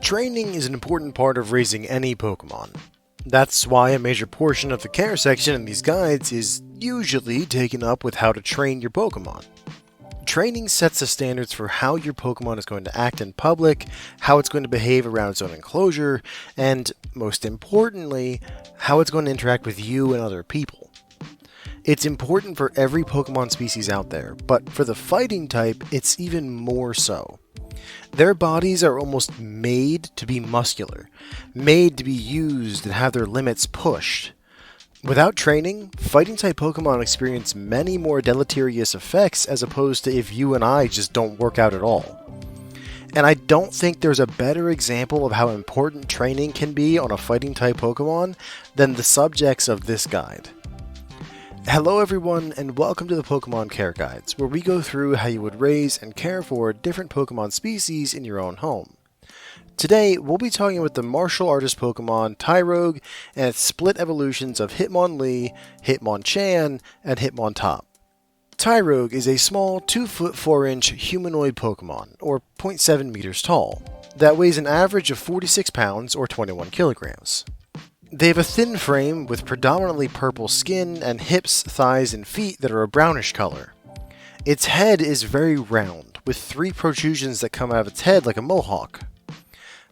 Training is an important part of raising any Pokemon. That's why a major portion of the care section in these guides is usually taken up with how to train your Pokemon. Training sets the standards for how your Pokemon is going to act in public, how it's going to behave around its own enclosure, and, most importantly, how it's going to interact with you and other people. It's important for every Pokemon species out there, but for the fighting type, it's even more so. Their bodies are almost made to be muscular, made to be used and have their limits pushed. Without training, fighting-type Pokemon experience many more deleterious effects as opposed to if you and I just don't work out at all. And I don't think there's a better example of how important training can be on a fighting-type Pokemon than the subjects of this guide. Hello everyone, and welcome to the Pokemon Care Guides, where we go through how you would raise and care for different Pokemon species in your own home. Today, we'll be talking about the martial artist Pokemon Tyrouge and its split evolutions of Hitmonlee, Hitmonchan, and Hitmontop. Tyrouge is a small 2 foot 4 inch humanoid Pokemon, or 0.7 meters tall, that weighs an average of 46 pounds or 21 kilograms. They have a thin frame with predominantly purple skin and hips, thighs, and feet that are a brownish color. Its head is very round, with 3 protrusions that come out of its head like a mohawk.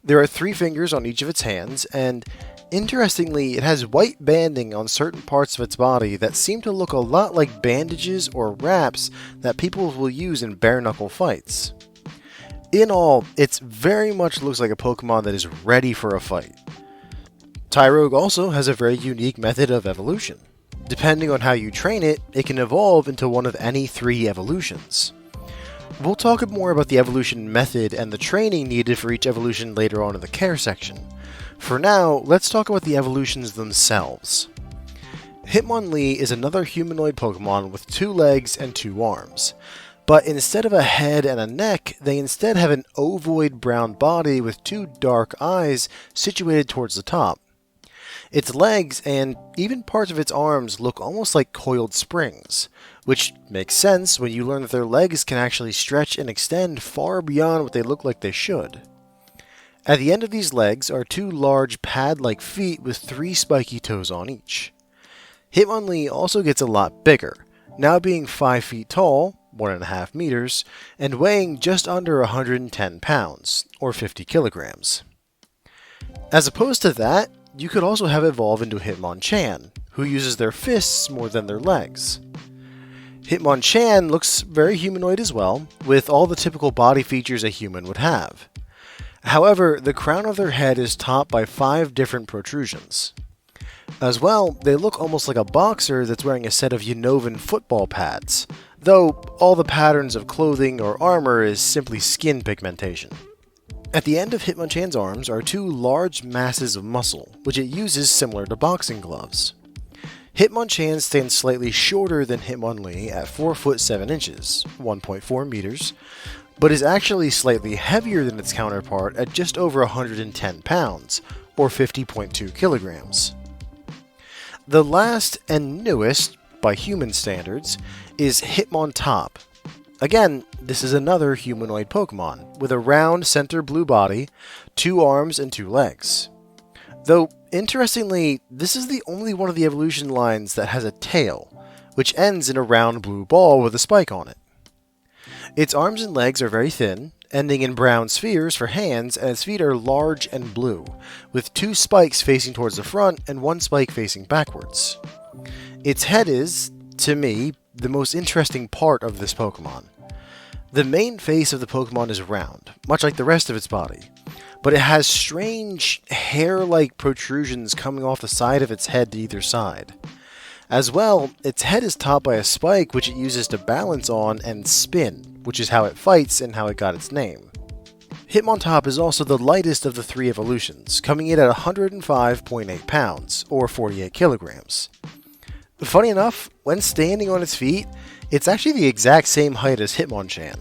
There are 3 fingers on each of its hands, and interestingly, it has white banding on certain parts of its body that seem to look a lot like bandages or wraps that people will use in bare-knuckle fights. In all, it very much looks like a Pokemon that is ready for a fight. Tyrouge also has a very unique method of evolution. Depending on how you train it, it can evolve into one of any 3 evolutions. We'll talk more about the evolution method and the training needed for each evolution later on in the care section. For now, let's talk about the evolutions themselves. Hitmonlee is another humanoid Pokemon with 2 legs and 2 arms. But instead of a head and a neck, they instead have an ovoid brown body with 2 dark eyes situated towards the top. Its legs, and even parts of its arms, look almost like coiled springs, which makes sense when you learn that their legs can actually stretch and extend far beyond what they look like they should. At the end of these legs are 2 large pad-like feet with 3 spiky toes on each. Hitmonlee also gets a lot bigger, now being 5 feet tall, 1.5 meters, and weighing just under 110 pounds, or 50 kilograms. As opposed to that, you could also have evolve into Hitmonchan, who uses their fists more than their legs. Hitmonchan looks very humanoid as well, with all the typical body features a human would have. However, the crown of their head is topped by 5 different protrusions. As well, they look almost like a boxer that's wearing a set of Unova football pads, though all the patterns of clothing or armor is simply skin pigmentation. At the end of Hitmonchan's arms are 2 large masses of muscle, which it uses similar to boxing gloves. Hitmonchan stands slightly shorter than Hitmonlee at 4 foot 7 inches, 1.4 meters, but is actually slightly heavier than its counterpart at just over 110 pounds, or 50.2 kilograms. The last and newest, by human standards, is Hitmontop. Again, this is another humanoid Pokemon, with a round center blue body, 2 arms, and 2 legs. Though, interestingly, this is the only one of the evolution lines that has a tail, which ends in a round blue ball with a spike on it. Its arms and legs are very thin, ending in brown spheres for hands, and its feet are large and blue, with 2 spikes facing towards the front and 1 spike facing backwards. Its head is, to me, the most interesting part of this Pokemon. The main face of the Pokemon is round, much like the rest of its body, but it has strange hair-like protrusions coming off the side of its head to either side. As well, its head is topped by a spike which it uses to balance on and spin, which is how it fights and how it got its name. Hitmontop is also the lightest of the 3 evolutions, coming in at 105.8 pounds, or 48 kilograms. Funny enough, when standing on its feet, it's actually the exact same height as Hitmonchan.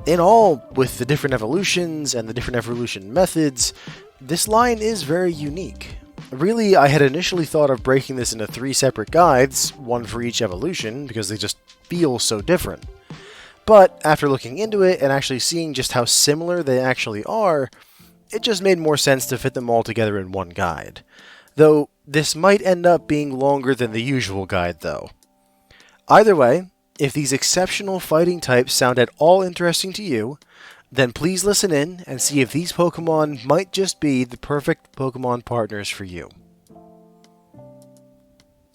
In all, with the different evolutions and the different evolution methods, this line is very unique. Really, I had initially thought of breaking this into 3 separate guides, one for each evolution, because they just feel so different. But after looking into it and actually seeing just how similar they actually are, It just made more sense to fit them all together in one guide. Though, this might end up being longer than the usual guide though. Either way, if these exceptional fighting types sound at all interesting to you, then please listen in and see if these Pokemon might just be the perfect Pokemon partners for you.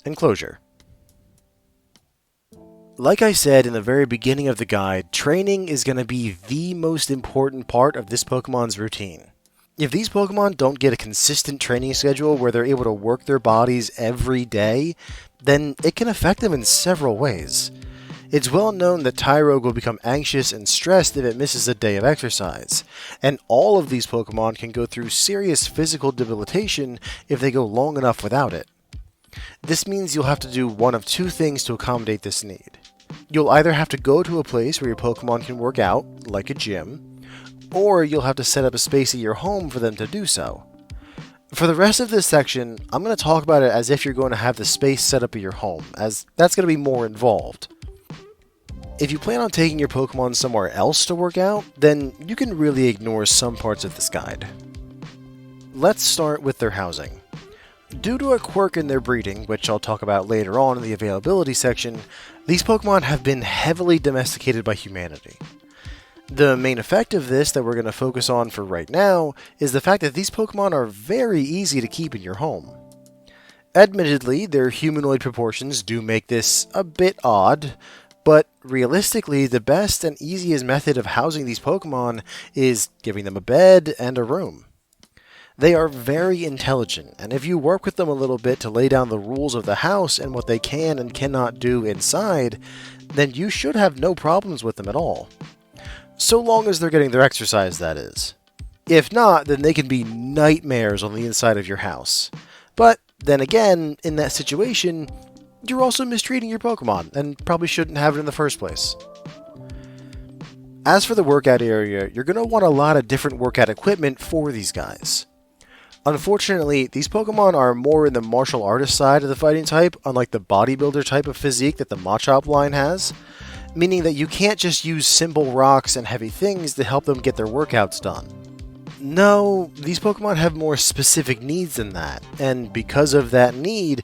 Enclosure. Like I said in the very beginning of the guide, training is going to be the most important part of this Pokemon's routine. If these Pokemon don't get a consistent training schedule where they're able to work their bodies every day, then it can affect them in several ways. It's well known that Tyrouge will become anxious and stressed if it misses a day of exercise, and all of these Pokemon can go through serious physical debilitation if they go long enough without it. This means you'll have to do one of two things to accommodate this need. You'll either have to go to a place where your Pokemon can work out, like a gym, or you'll have to set up a space at your home for them to do so. For the rest of this section, I'm going to talk about it as if you're going to have the space set up at your home, as that's going to be more involved. If you plan on taking your Pokemon somewhere else to work out, then you can really ignore some parts of this guide. Let's start with their housing. Due to a quirk in their breeding, which I'll talk about later on in the availability section, these Pokemon have been heavily domesticated by humanity. The main effect of this that we're going to focus on for right now is the fact that these Pokemon are very easy to keep in your home. Admittedly, their humanoid proportions do make this a bit odd, but realistically, the best and easiest method of housing these Pokemon is giving them a bed and a room. They are very intelligent, and if you work with them a little bit to lay down the rules of the house and what they can and cannot do inside, then you should have no problems with them at all. So long as they're getting their exercise, that is. If not, then they can be nightmares on the inside of your house. But then again, in that situation, you're also mistreating your Pokemon, and probably shouldn't have it in the first place. As for the workout area, you're going to want a lot of different workout equipment for these guys. Unfortunately, these Pokemon are more in the martial artist side of the fighting type, unlike the bodybuilder type of physique that the Machop line has, meaning that you can't just use simple rocks and heavy things to help them get their workouts done. No, these Pokemon have more specific needs than that, and because of that need,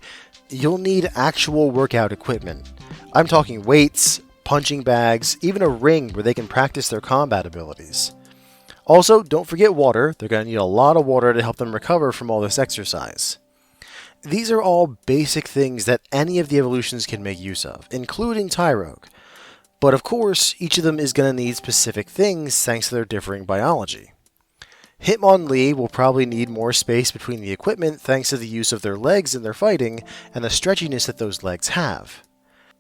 you'll need actual workout equipment. I'm talking weights, punching bags, even a ring where they can practice their combat abilities. Also, don't forget water. They're going to need a lot of water to help them recover from all this exercise. These are all basic things that any of the evolutions can make use of, including Tyrouge. But of course, each of them is going to need specific things thanks to their differing biology. Hitmonlee will probably need more space between the equipment thanks to the use of their legs in their fighting and the stretchiness that those legs have.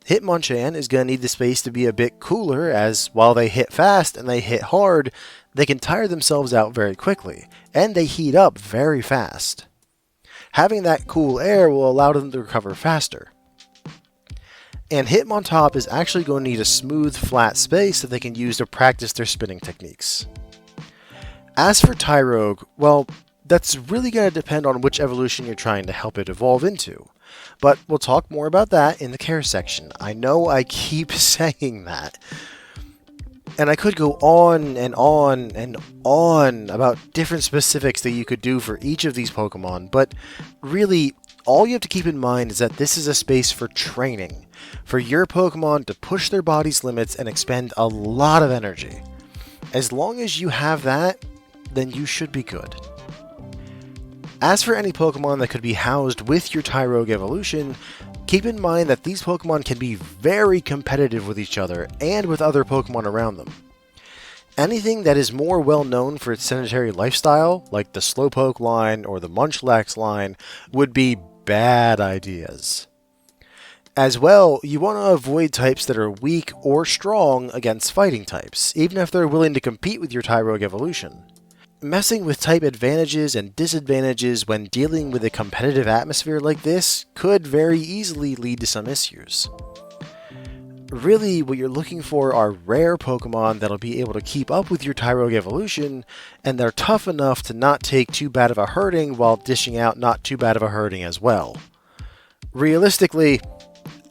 Hitmonchan is going to need the space to be a bit cooler, as while they hit fast and they hit hard, they can tire themselves out very quickly, and they heat up very fast. Having that cool air will allow them to recover faster. And Hitmontop is actually going to need a smooth, flat space that they can use to practice their spinning techniques. As for Tyrouge, well, that's really going to depend on which evolution you're trying to help it evolve into. But we'll talk more about that in the care section. I know I keep saying that. And I could go on and on and on about different specifics that you could do for each of these Pokemon, but really, all you have to keep in mind is that this is a space for training, for your Pokemon to push their body's limits and expend a lot of energy. As long as you have that, then you should be good. As for any Pokemon that could be housed with your Tyrouge evolution, keep in mind that these Pokemon can be very competitive with each other and with other Pokemon around them. Anything that is more well known for its sedentary lifestyle, like the Slowpoke line or the Munchlax line, would be bad ideas. As well, you want to avoid types that are weak or strong against fighting types, even if they're willing to compete with your Tyrouge evolution. Messing with type advantages and disadvantages when dealing with a competitive atmosphere like this could very easily lead to some issues. Really, what you're looking for are rare Pokemon that'll be able to keep up with your Tyrouge evolution, and they're tough enough to not take too bad of a hurting while dishing out not too bad of a hurting as well. Realistically,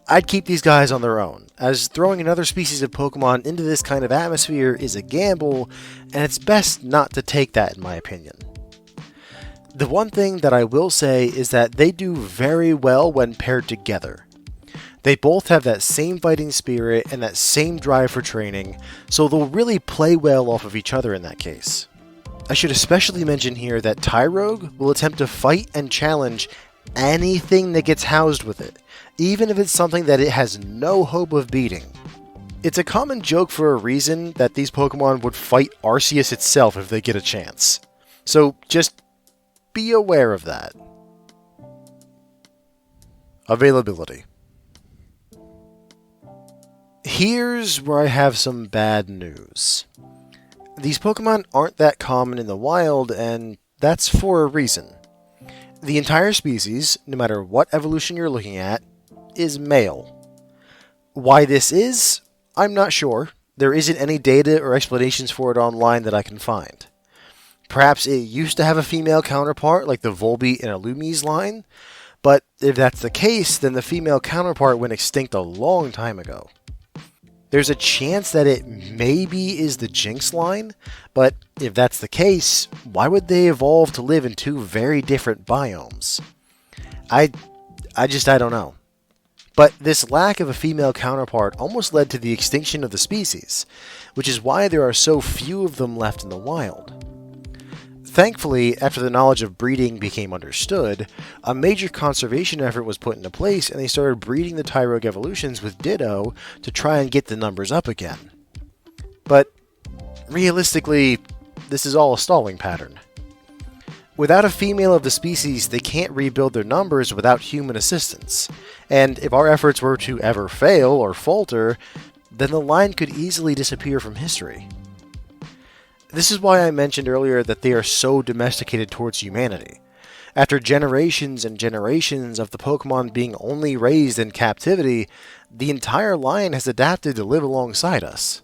I'd keep these guys on their own, as throwing another species of Pokemon into this kind of atmosphere is a gamble, and it's best not to take that in my opinion. The one thing that I will say is that they do very well when paired together. They both have that same fighting spirit and that same drive for training, so they'll really play well off of each other in that case. I should especially mention here that Tyrouge will attempt to fight and challenge anything that gets housed with it, even if it's something that it has no hope of beating. It's a common joke for a reason that these Pokemon would fight Arceus itself if they get a chance. So just be aware of that. Availability. Here's where I have some bad news. These Pokemon aren't that common in the wild, and that's for a reason. The entire species, no matter what evolution you're looking at, is male. Why this is, I'm not sure. There isn't any data or explanations for it online that I can find. Perhaps it used to have a female counterpart like the Volbeat and Illumise line, but if that's the case, then the female counterpart went extinct a long time ago. There's a chance that it maybe is the Jinx line, but if that's the case, why would they evolve to live in two very different biomes? I don't know. But this lack of a female counterpart almost led to the extinction of the species, which is why there are so few of them left in the wild. Thankfully, after the knowledge of breeding became understood, a major conservation effort was put into place and they started breeding the Tyrouge evolutions with Ditto to try and get the numbers up again. But realistically, this is all a stalling pattern. Without a female of the species, they can't rebuild their numbers without human assistance, and if our efforts were to ever fail or falter, then the line could easily disappear from history. This is why I mentioned earlier that they are so domesticated towards humanity. After generations and generations of the Pokemon being only raised in captivity, the entire line has adapted to live alongside us.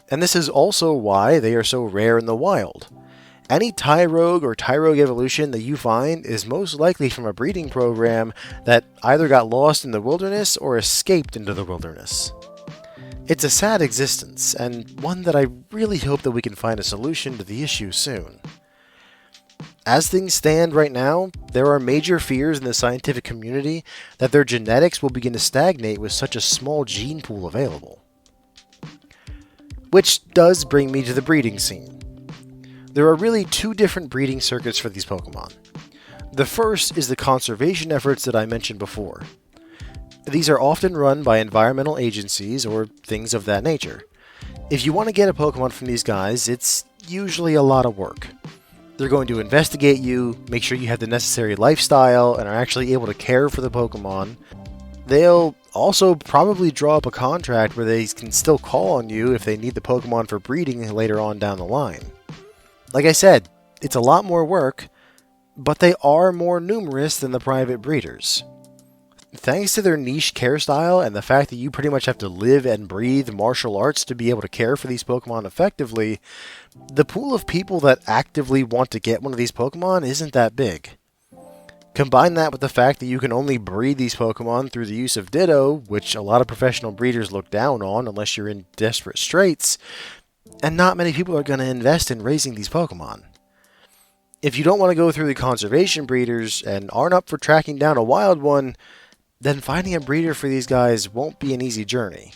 And this is also why they are so rare in the wild. Any Tyrouge or Tyrouge evolution that you find is most likely from a breeding program that either got lost in the wilderness or escaped into the wilderness. It's a sad existence, and one that I really hope that we can find a solution to the issue soon. As things stand right now, there are major fears in the scientific community that their genetics will begin to stagnate with such a small gene pool available. Which does bring me to the breeding scene. There are really two different breeding circuits for these Pokemon. The first is the conservation efforts that I mentioned before. These are often run by environmental agencies or things of that nature. If you want to get a Pokemon from these guys, it's usually a lot of work. They're going to investigate you, make sure you have the necessary lifestyle, and are actually able to care for the Pokemon. They'll also probably draw up a contract where they can still call on you if they need the Pokemon for breeding later on down the line. Like I said, it's a lot more work, but they are more numerous than the private breeders. Thanks to their niche care style and the fact that you pretty much have to live and breathe martial arts to be able to care for these Pokemon effectively, the pool of people that actively want to get one of these Pokemon isn't that big. Combine that with the fact that you can only breed these Pokemon through the use of Ditto, which a lot of professional breeders look down on unless you're in desperate straits, and not many people are going to invest in raising these Pokemon. If you don't want to go through the conservation breeders and aren't up for tracking down a wild one, then finding a breeder for these guys won't be an easy journey.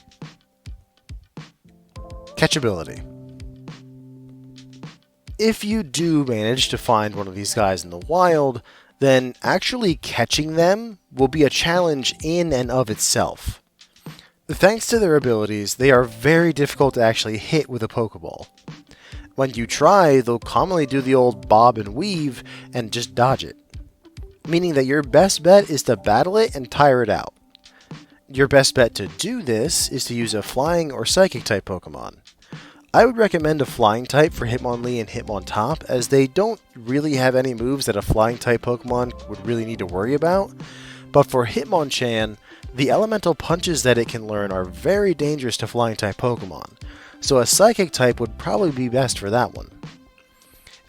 Catchability. If you do manage to find one of these guys in the wild, then actually catching them will be a challenge in and of itself. Thanks to their abilities, they are very difficult to actually hit with a Pokeball. When you try, they'll commonly do the old bob and weave and just dodge it. Meaning that your best bet is to battle it and tire it out. Your best bet to do this is to use a flying or psychic type Pokemon. I would recommend a flying type for Hitmonlee and Hitmontop, as they don't really have any moves that a flying type Pokemon would really need to worry about, but for Hitmonchan, the elemental punches that it can learn are very dangerous to flying type Pokemon, so a psychic type would probably be best for that one.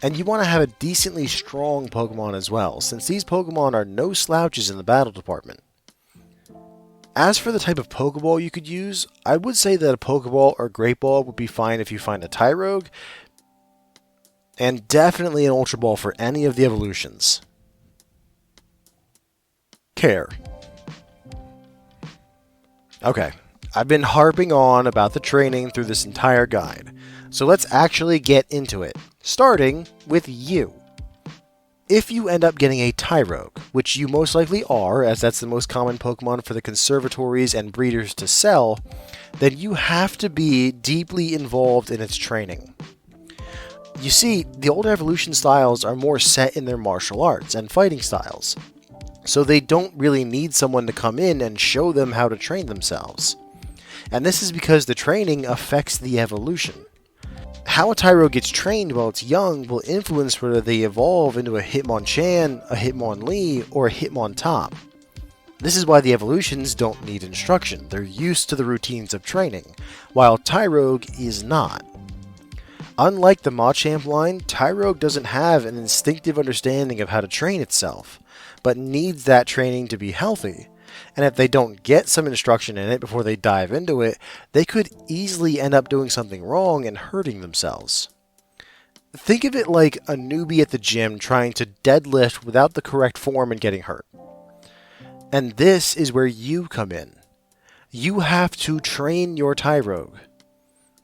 And you want to have a decently strong Pokemon as well, since these Pokemon are no slouches in the battle department. As for the type of Pokeball you could use, I would say that a Pokeball or Great Ball would be fine if you find a Tyrouge, and definitely an Ultra Ball for any of the evolutions. Care. Okay, I've been harping on about the training through this entire guide, so let's actually get into it, starting with you. If you end up getting a Tyrouge, which you most likely are, as that's the most common Pokemon for the conservatories and breeders to sell, then you have to be deeply involved in its training. You see, the older evolution styles are more set in their martial arts and fighting styles, so they don't really need someone to come in and show them how to train themselves. And this is because the training affects the evolution. How a Tyrouge gets trained while it's young will influence whether they evolve into a Hitmonchan, a Hitmonlee, or a Hitmontop. This is why the evolutions don't need instruction. They're used to the routines of training, while Tyrouge is not. Unlike the Machamp line, Tyrouge doesn't have an instinctive understanding of how to train itself, but needs that training to be healthy. And if they don't get some instruction in it before they dive into it, they could easily end up doing something wrong and hurting themselves. Think of it like a newbie at the gym trying to deadlift without the correct form and getting hurt. And this is where you come in. You have to train your Tyrouge.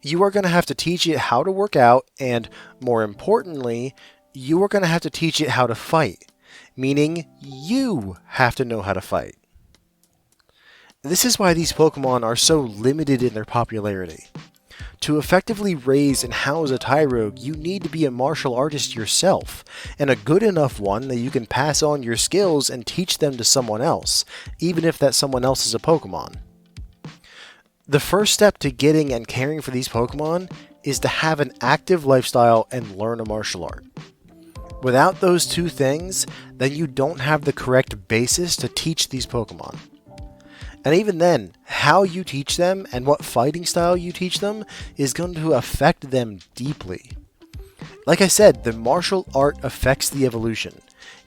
You are going to have to teach it how to work out, and more importantly, you are going to have to teach it how to fight, meaning you have to know how to fight. This is why these Pokemon are so limited in their popularity. To effectively raise and house a Tyrouge, you need to be a martial artist yourself, and a good enough one that you can pass on your skills and teach them to someone else, even if that someone else is a Pokemon. The first step to getting and caring for these Pokemon is to have an active lifestyle and learn a martial art. Without those two things, then you don't have the correct basis to teach these Pokemon. And even then, how you teach them and what fighting style you teach them is going to affect them deeply. Like I said, the martial art affects the evolution,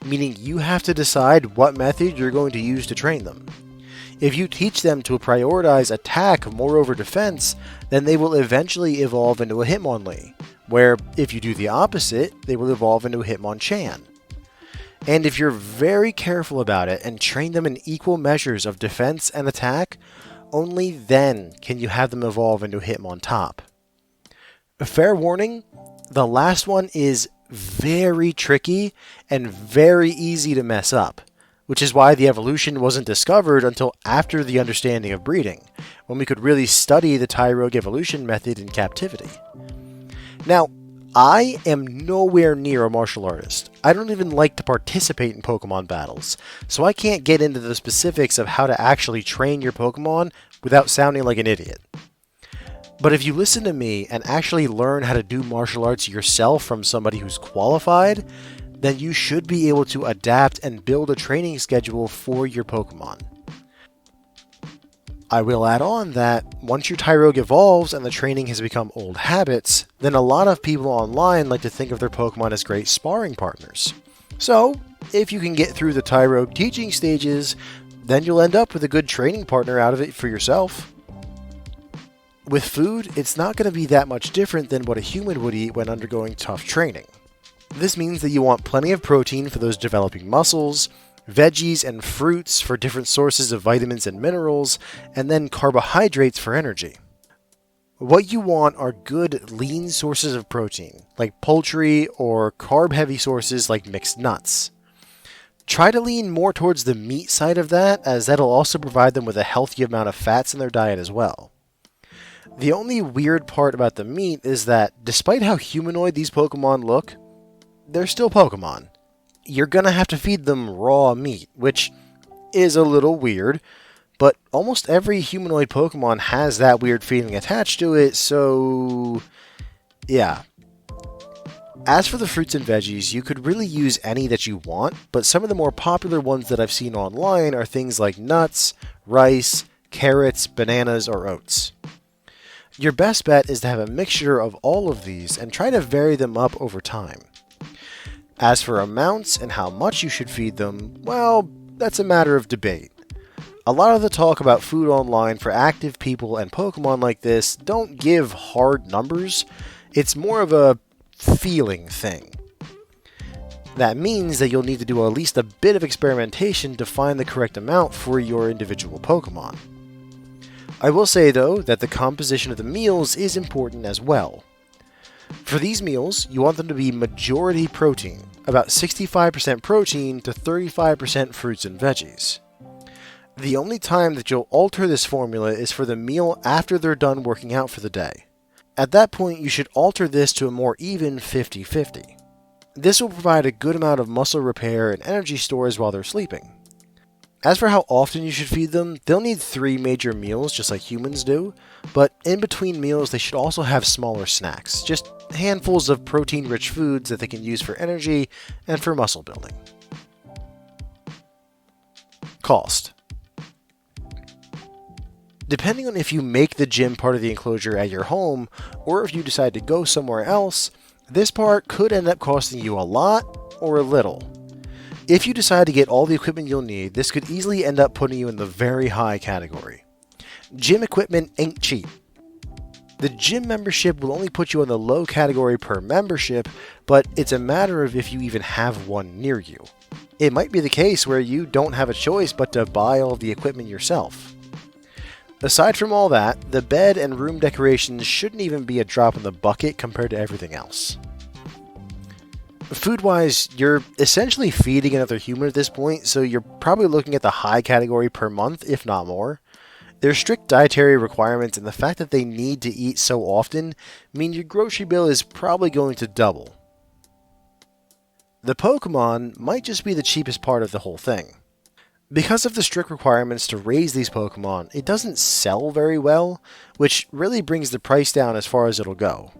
meaning you have to decide what method you're going to use to train them. If you teach them to prioritize attack more over defense, then they will eventually evolve into a Hitmonlee, where if you do the opposite, they will evolve into a Hitmonchan. And if you're very careful about it and train them in equal measures of defense and attack, only then can you have them evolve into Hitmontop. Fair warning, the last one is very tricky and very easy to mess up, which is why the evolution wasn't discovered until after the understanding of breeding, when we could really study the Tyrouge evolution method in captivity. Now, I am nowhere near a martial artist. I don't even like to participate in Pokemon battles, so I can't get into the specifics of how to actually train your Pokemon without sounding like an idiot. But if you listen to me and actually learn how to do martial arts yourself from somebody who's qualified, then you should be able to adapt and build a training schedule for your Pokemon. I will add on that once your Tyrouge evolves and the training has become old habits, then a lot of people online like to think of their Pokemon as great sparring partners. So, if you can get through the Tyrouge teaching stages, then you'll end up with a good training partner out of it for yourself. With food, it's not going to be that much different than what a human would eat when undergoing tough training. This means that you want plenty of protein for those developing muscles, veggies and fruits for different sources of vitamins and minerals, and then carbohydrates for energy. What you want are good, lean sources of protein, like poultry, or carb-heavy sources like mixed nuts. Try to lean more towards the meat side of that, as that'll also provide them with a healthy amount of fats in their diet as well. The only weird part about the meat is that, despite how humanoid these Pokemon look, they're still Pokemon. You're gonna have to feed them raw meat, which is a little weird, but almost every humanoid Pokemon has that weird feeling attached to it, so yeah. As for the fruits and veggies, you could really use any that you want, but some of the more popular ones that I've seen online are things like nuts, rice, carrots, bananas, or oats. Your best bet is to have a mixture of all of these and try to vary them up over time. As for amounts and how much you should feed them, well, that's a matter of debate. A lot of the talk about food online for active people and Pokemon like this don't give hard numbers. It's more of a feeling thing. That means that you'll need to do at least a bit of experimentation to find the correct amount for your individual Pokemon. I will say though that the composition of the meals is important as well. For these meals, you want them to be majority protein, about 65% protein to 35% fruits and veggies. The only time that you'll alter this formula is for the meal after they're done working out for the day. At that point, you should alter this to a more even 50-50. This will provide a good amount of muscle repair and energy stores while they're sleeping. As for how often you should feed them, they'll need 3 major meals just like humans do, but in between meals they should also have smaller snacks, just handfuls of protein-rich foods that they can use for energy and for muscle building. Cost. Depending on if you make the gym part of the enclosure at your home, or if you decide to go somewhere else, this part could end up costing you a lot or a little. If you decide to get all the equipment you'll need, this could easily end up putting you in the very high category. Gym equipment ain't cheap. The gym membership will only put you in the low category per membership, but it's a matter of if you even have one near you. It might be the case where you don't have a choice but to buy all of the equipment yourself. Aside from all that, the bed and room decorations shouldn't even be a drop in the bucket compared to everything else. Food-wise, you're essentially feeding another human at this point, so you're probably looking at the high category per month, if not more. Their strict dietary requirements and the fact that they need to eat so often mean your grocery bill is probably going to double. The Pokemon might just be the cheapest part of the whole thing. Because of the strict requirements to raise these Pokemon, it doesn't sell very well, which really brings the price down as far as it'll go.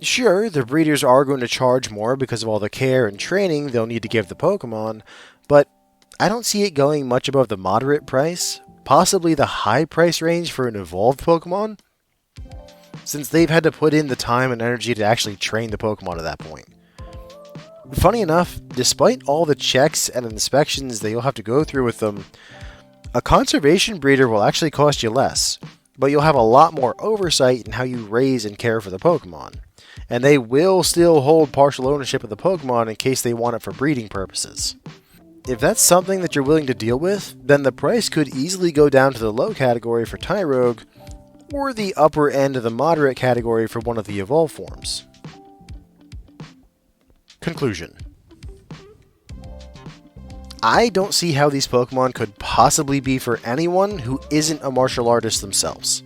Sure, the breeders are going to charge more because of all the care and training they'll need to give the Pokemon, but I don't see it going much above the moderate price, possibly the high price range for an evolved Pokemon, since they've had to put in the time and energy to actually train the Pokemon at that point. Funny enough, despite all the checks and inspections that you'll have to go through with them, a conservation breeder will actually cost you less, but you'll have a lot more oversight in how you raise and care for the Pokemon, and they will still hold partial ownership of the Pokemon in case they want it for breeding purposes. If that's something that you're willing to deal with, then the price could easily go down to the low category for Tyrouge, or the upper end of the moderate category for one of the evolved forms. Conclusion. I don't see how these Pokemon could possibly be for anyone who isn't a martial artist themselves.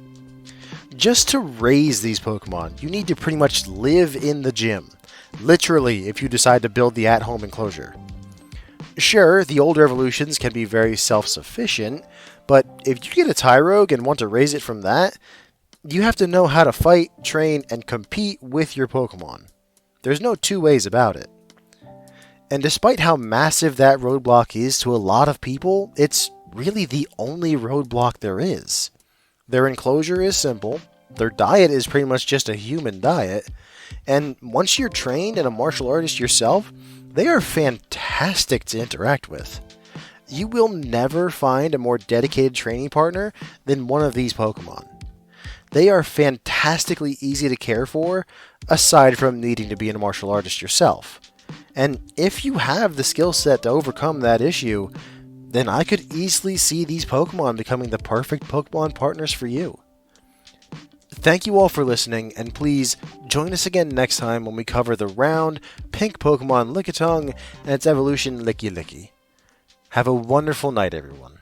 Just to raise these Pokemon, you need to pretty much live in the gym. Literally, if you decide to build the at-home enclosure. Sure, the older evolutions can be very self-sufficient, but if you get a Tyrouge and want to raise it from that, you have to know how to fight, train, and compete with your Pokemon. There's no two ways about it. And despite how massive that roadblock is to a lot of people, it's really the only roadblock there is. Their enclosure is simple, their diet is pretty much just a human diet, and once you're trained and a martial artist yourself, they are fantastic to interact with. You will never find a more dedicated training partner than one of these Pokemon. They are fantastically easy to care for, aside from needing to be a martial artist yourself. And if you have the skill set to overcome that issue, then I could easily see these Pokemon becoming the perfect Pokemon partners for you. Thank you all for listening, and please join us again next time when we cover the round, pink Pokemon Lickitung and its evolution Licky. Have a wonderful night, everyone.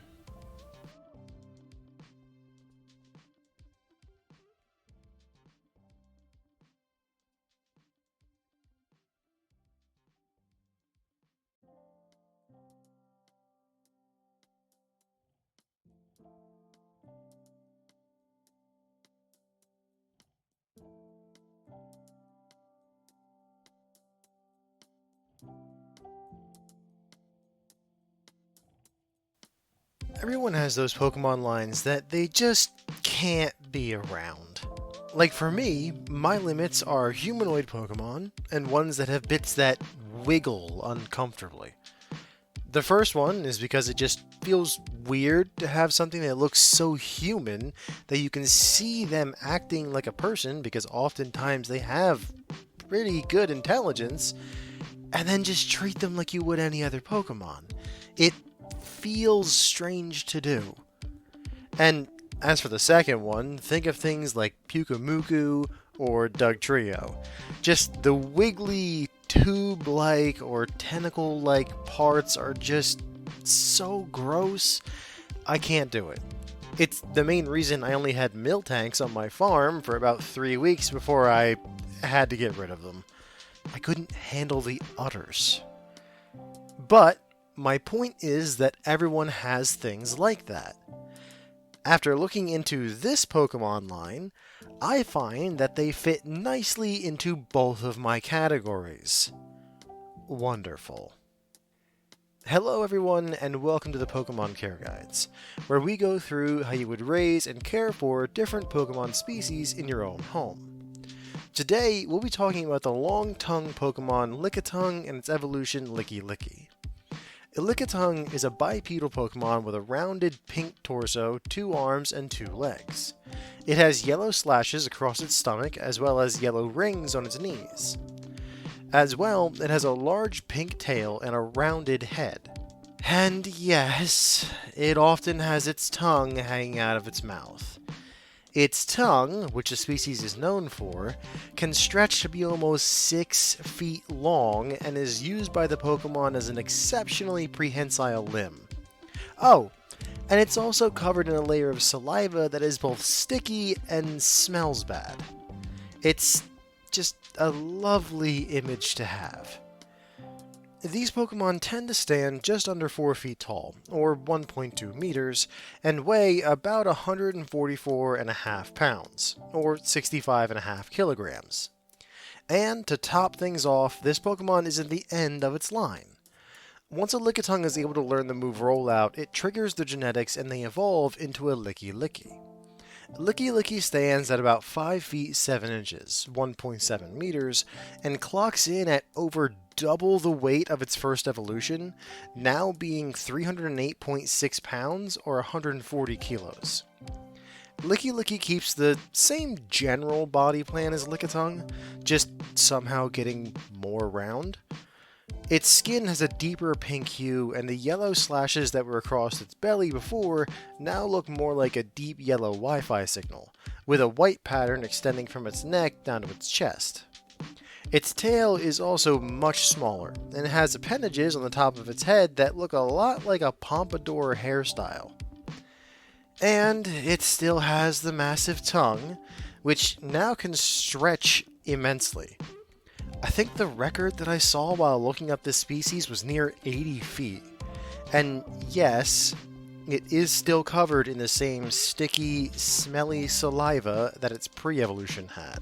Everyone has those Pokemon lines that they just can't be around. Like for me, my limits are humanoid Pokemon, and ones that have bits that wiggle uncomfortably. The first one is because it just feels weird to have something that looks so human that you can see them acting like a person, because oftentimes they have pretty good intelligence, and then just treat them like you would any other Pokemon. It feels strange to do. And as for the second one, think of things like Pyukumuku or Dugtrio. Just the wiggly, tube-like or tentacle-like parts are just so gross, I can't do it. It's the main reason I only had Miltanks on my farm for about 3 weeks before I had to get rid of them. I couldn't handle the udders. But my point is that everyone has things like that. After looking into this Pokemon line, I find that they fit nicely into both of my categories. Wonderful. Hello everyone, and welcome to the Pokemon Care Guides, where we go through how you would raise and care for different Pokemon species in your own home. Today, we'll be talking about the long-tongued Pokemon Lickitung and its evolution Licky. Lickitung is a bipedal Pokemon with a rounded pink torso, 2 arms, and 2 legs. It has yellow slashes across its stomach as well as yellow rings on its knees. As well, it has a large pink tail and a rounded head. And yes, it often has its tongue hanging out of its mouth. Its tongue, which the species is known for, can stretch to be almost 6 feet long and is used by the Pokemon as an exceptionally prehensile limb. Oh, and it's also covered in a layer of saliva that is both sticky and smells bad. It's just a lovely image to have. These Pokemon tend to stand just under 4 feet tall, or 1.2 meters, and weigh about 144.5 pounds, or 65.5 kilograms. And to top things off, this Pokemon is at the end of its line. Once a Lickitung is able to learn the move Rollout, it triggers the genetics and they evolve into a Licky. Licky stands at about 5 feet 7 inches, 1.7 meters, and clocks in at over double the weight of its first evolution, now being 308.6 pounds or 140 kilos. Licky keeps the same general body plan as Lickitung, just somehow getting more round. Its skin has a deeper pink hue, and the yellow slashes that were across its belly before now look more like a deep yellow Wi-Fi signal, with a white pattern extending from its neck down to its chest. Its tail is also much smaller, and it has appendages on the top of its head that look a lot like a pompadour hairstyle. And it still has the massive tongue, which now can stretch immensely. I think the record that I saw while looking up this species was near 80 feet. And yes, it is still covered in the same sticky, smelly saliva that its pre-evolution had.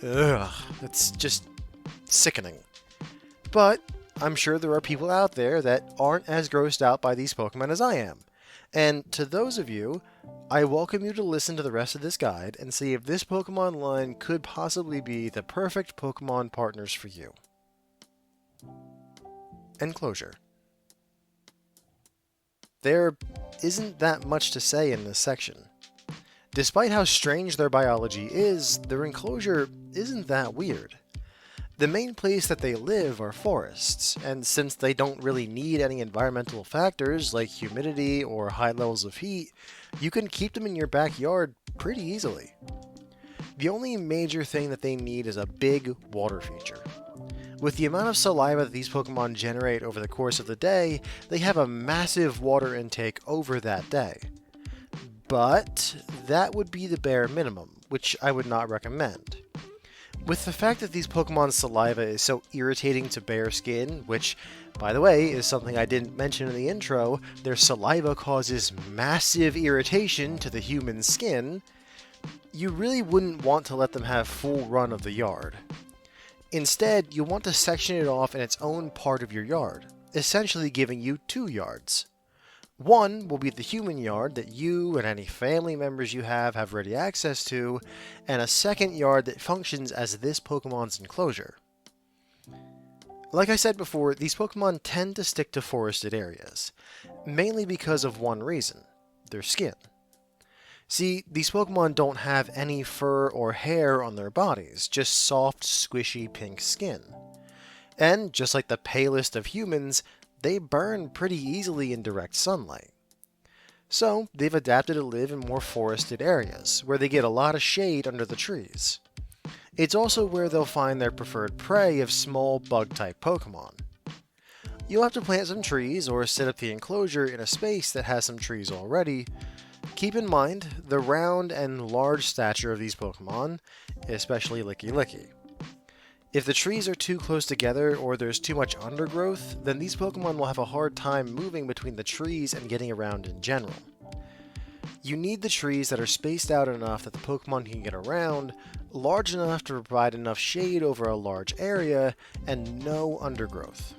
Ugh, it's just sickening. But I'm sure there are people out there that aren't as grossed out by these Pokemon as I am. And to those of you, I welcome you to listen to the rest of this guide and see if this Pokemon line could possibly be the perfect Pokemon partners for you. Enclosure. There isn't that much to say in this section. Despite how strange their biology is, their enclosure isn't that weird. The main place that they live are forests, and since they don't really need any environmental factors like humidity or high levels of heat, you can keep them in your backyard pretty easily. The only major thing that they need is a big water feature. With the amount of saliva that these Pokemon generate over the course of the day, they have a massive water intake over that day. But that would be the bare minimum, which I would not recommend. With the fact that these Pokemon's saliva is so irritating to bare skin, which, by the way, is something I didn't mention in the intro, their saliva causes massive irritation to the human skin, you really wouldn't want to let them have full run of the yard. Instead, you'll want to section it off in its own part of your yard, essentially giving you 2 yards. One will be the human yard that you and any family members you have ready access to, and a second yard that functions as this Pokemon's enclosure. Like I said before, these Pokemon tend to stick to forested areas, mainly because of one reason: their skin. See, these Pokemon don't have any fur or hair on their bodies, just soft, squishy pink skin. And just like the palest of humans, they burn pretty easily in direct sunlight. So, they've adapted to live in more forested areas, where they get a lot of shade under the trees. It's also where they'll find their preferred prey of small bug-type Pokemon. You'll have to plant some trees or set up the enclosure in a space that has some trees already. Keep in mind the round and large stature of these Pokemon, especially Lickitung. If the trees are too close together or there's too much undergrowth, then these Pokemon will have a hard time moving between the trees and getting around in general. You need the trees that are spaced out enough that the Pokemon can get around, large enough to provide enough shade over a large area, and no undergrowth.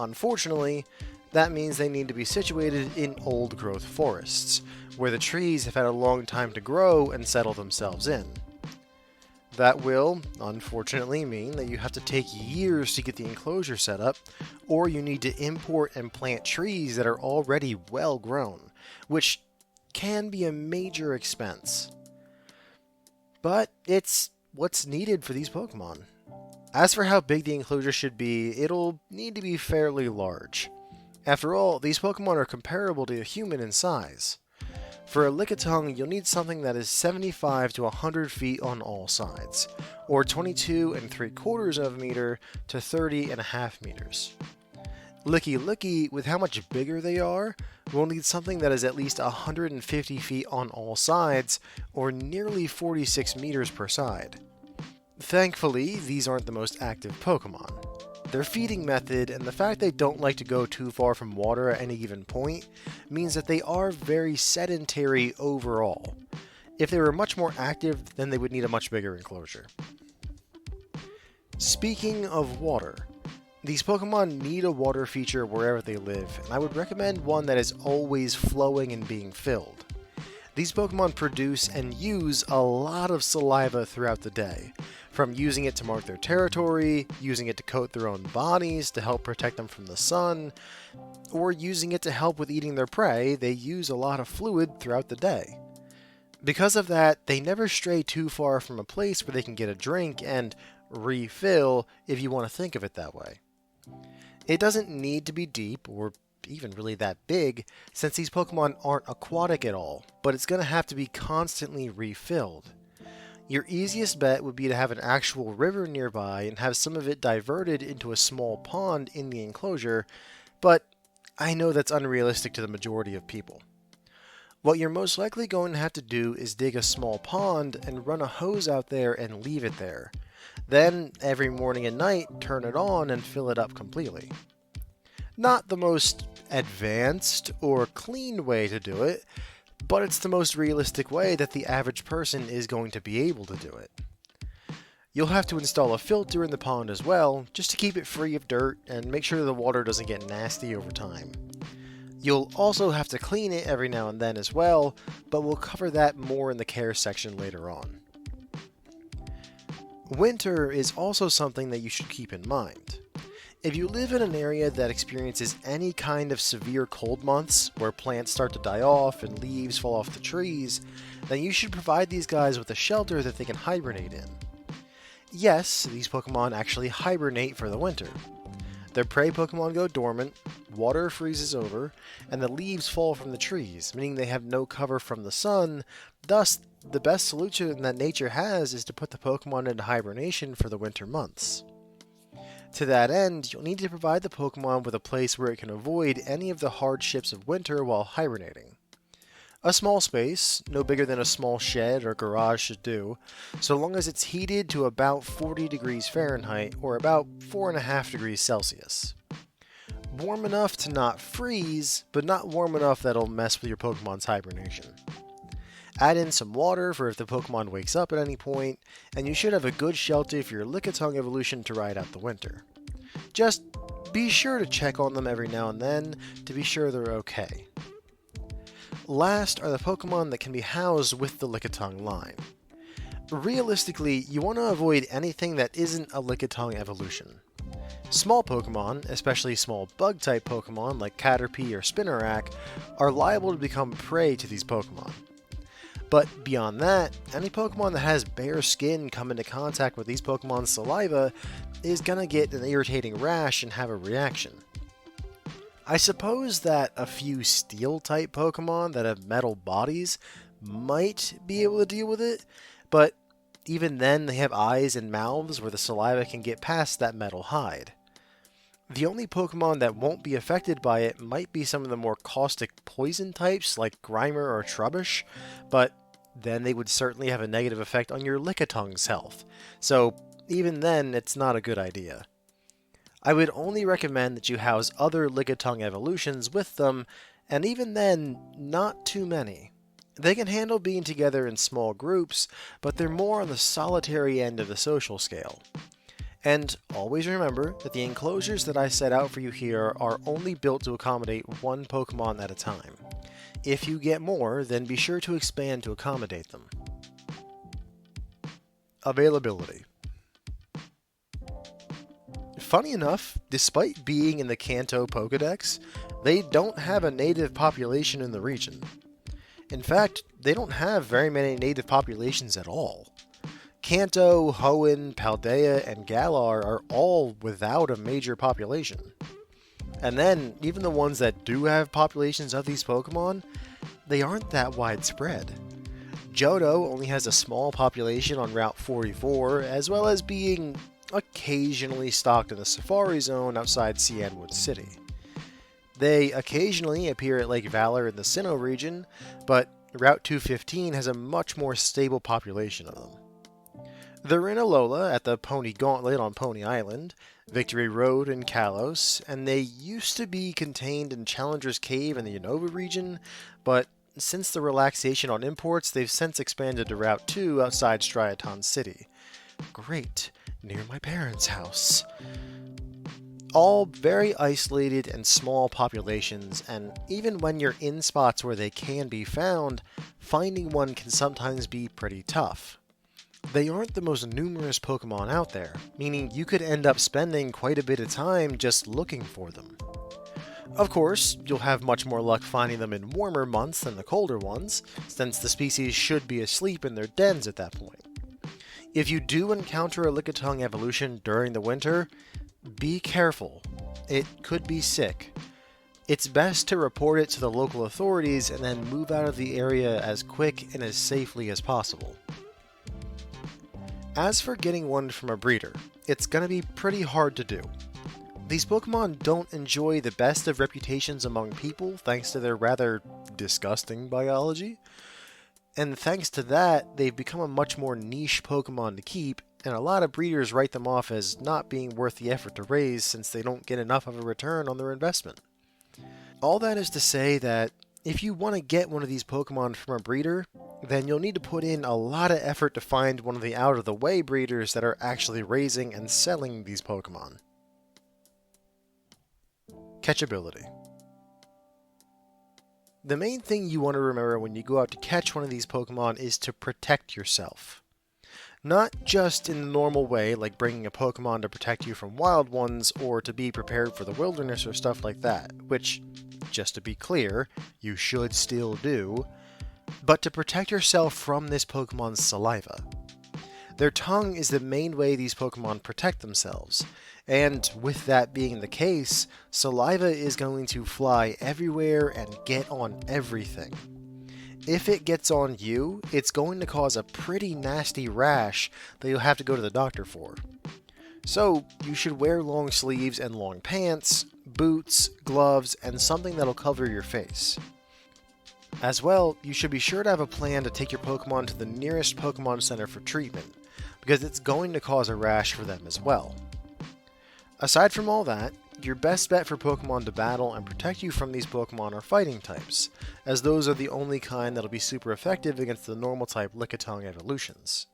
Unfortunately, that means they need to be situated in old-growth forests, where the trees have had a long time to grow and settle themselves in. That will, unfortunately, mean that you have to take years to get the enclosure set up, or you need to import and plant trees that are already well grown, which can be a major expense. But it's what's needed for these Pokemon. As for how big the enclosure should be, it'll need to be fairly large. After all, these Pokemon are comparable to a human in size. For a Lickitung, you'll need something that is 75 to 100 feet on all sides, or 22 3/4 of a meter to 30.5 meters. Licky, with how much bigger they are, will need something that is at least 150 feet on all sides, or nearly 46 meters per side. Thankfully, these aren't the most active Pokemon. Their feeding method and the fact they don't like to go too far from water at any given point means that they are very sedentary overall. If they were much more active, then they would need a much bigger enclosure. Speaking of water, these Pokemon need a water feature wherever they live, and I would recommend one that is always flowing and being filled. These Pokemon produce and use a lot of saliva throughout the day, from using it to mark their territory, using it to coat their own bodies to help protect them from the sun, or using it to help with eating their prey. They use a lot of fluid throughout the day. Because of that, they never stray too far from a place where they can get a drink and refill, if you want to think of it that way. It doesn't need to be deep or even really that big, since these Pokemon aren't aquatic at all, but it's going to have to be constantly refilled. Your easiest bet would be to have an actual river nearby and have some of it diverted into a small pond in the enclosure, but I know that's unrealistic to the majority of people. What you're most likely going to have to do is dig a small pond and run a hose out there and leave it there. Then, every morning and night, turn it on and fill it up completely. Not the most advanced or clean way to do it, but it's the most realistic way that the average person is going to be able to do it. You'll have to install a filter in the pond as well, just to keep it free of dirt and make sure the water doesn't get nasty over time. You'll also have to clean it every now and then as well, but we'll cover that more in the care section later on. Winter is also something that you should keep in mind. If you live in an area that experiences any kind of severe cold months, where plants start to die off and leaves fall off the trees, then you should provide these guys with a shelter that they can hibernate in. Yes, these Pokemon actually hibernate for the winter. Their prey Pokemon go dormant, water freezes over, and the leaves fall from the trees, meaning they have no cover from the sun. Thus, the best solution that nature has is to put the Pokemon into hibernation for the winter months. To that end, you'll need to provide the Pokemon with a place where it can avoid any of the hardships of winter while hibernating. A small space, no bigger than a small shed or garage should do, so long as it's heated to about 40 degrees Fahrenheit or about 4.5 degrees Celsius. Warm enough to not freeze, but not warm enough that'll mess with your Pokemon's hibernation. Add in some water for if the Pokemon wakes up at any point, and you should have a good shelter for your Lickitung evolution to ride out the winter. Just be sure to check on them every now and then to be sure they're okay. Last are the Pokemon that can be housed with the Lickitung line. Realistically, you want to avoid anything that isn't a Lickitung evolution. Small Pokemon, especially small bug-type Pokemon like Caterpie or Spinarak, are liable to become prey to these Pokemon. But beyond that, any Pokemon that has bare skin come into contact with these Pokemon's saliva is gonna get an irritating rash and have a reaction. I suppose that a few Steel-type Pokemon that have metal bodies might be able to deal with it, but even then they have eyes and mouths where the saliva can get past that metal hide. The only Pokemon that won't be affected by it might be some of the more caustic poison types like Grimer or Trubbish, but then they would certainly have a negative effect on your Lickiting's health, so even then it's not a good idea. I would only recommend that you house other Lickitung evolutions with them, and even then, not too many. They can handle being together in small groups, but they're more on the solitary end of the social scale. And always remember that the enclosures that I set out for you here are only built to accommodate one Pokemon at a time. If you get more, then be sure to expand to accommodate them. Availability. Funny enough, despite being in the Kanto Pokédex, they don't have a native population in the region. In fact, they don't have very many native populations at all. Kanto, Hoenn, Paldea, and Galar are all without a major population. And then, even the ones that do have populations of these Pokemon, they aren't that widespread. Johto only has a small population on Route 44, as well as being occasionally stocked in the Safari Zone outside Cianwood City. They occasionally appear at Lake Valor in the Sinnoh region, but Route 215 has a much more stable population of them. They're in Alola at the Pony Gauntlet on Pony Island, Victory Road in Kalos, and they used to be contained in Challenger's Cave in the Unova region, but since the relaxation on imports, they've since expanded to Route 2 outside Striaton City. Great, near my parents' house. All very isolated and small populations, and even when you're in spots where they can be found, finding one can sometimes be pretty tough. They aren't the most numerous Pokemon out there, meaning you could end up spending quite a bit of time just looking for them. Of course, you'll have much more luck finding them in warmer months than the colder ones, since the species should be asleep in their dens at that point. If you do encounter a Lickitung evolution during the winter, be careful. It could be sick. It's best to report it to the local authorities and then move out of the area as quick and as safely as possible. As for getting one from a breeder, it's going to be pretty hard to do. These Pokemon don't enjoy the best of reputations among people thanks to their rather disgusting biology. And thanks to that, they've become a much more niche Pokemon to keep, and a lot of breeders write them off as not being worth the effort to raise since they don't get enough of a return on their investment. All that is to say that if you want to get one of these Pokemon from a breeder, then you'll need to put in a lot of effort to find one of the out-of-the-way breeders that are actually raising and selling these Pokemon. Catchability. The main thing you want to remember when you go out to catch one of these Pokemon is to protect yourself. Not just in the normal way, like bringing a Pokemon to protect you from wild ones, or to be prepared for the wilderness or stuff like that, which, just to be clear, you should still do, but to protect yourself from this Pokemon's saliva. Their tongue is the main way these Pokemon protect themselves, and with that being the case, saliva is going to fly everywhere and get on everything. If it gets on you, it's going to cause a pretty nasty rash that you'll have to go to the doctor for. So, you should wear long sleeves and long pants, boots, gloves, and something that'll cover your face. As well, you should be sure to have a plan to take your Pokemon to the nearest Pokemon Center for treatment, because it's going to cause a rash for them as well. Aside from all that, your best bet for Pokemon to battle and protect you from these Pokemon are fighting types, as those are the only kind that'll be super effective against the normal type Lickitung evolutions.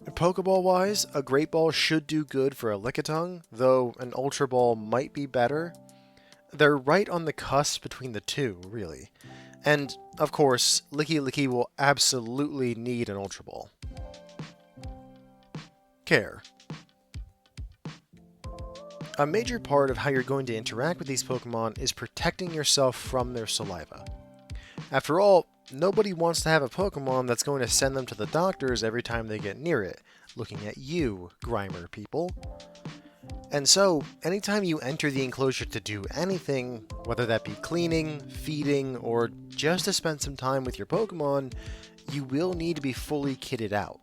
Pokeball-wise, a Great Ball should do good for a Lickitung, though an Ultra Ball might be better. They're right on the cusp between the two, really. And, of course, Licky will absolutely need an Ultra Ball. Care. A major part of how you're going to interact with these Pokemon is protecting yourself from their saliva. After all, nobody wants to have a Pokemon that's going to send them to the doctors every time they get near it, looking at you, Grimer people. And so, anytime you enter the enclosure to do anything, whether that be cleaning, feeding, or just to spend some time with your Pokemon, you will need to be fully kitted out.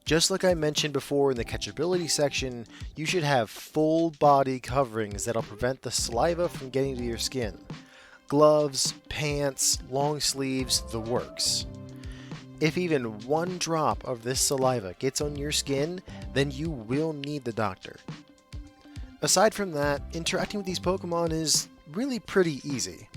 Just like I mentioned before in the catchability section, you should have full body coverings that'll prevent the saliva from getting to your skin. Gloves, pants, long sleeves, the works. If even one drop of this saliva gets on your skin, then you will need the doctor. Aside from that, interacting with these Pokemon is really pretty easy.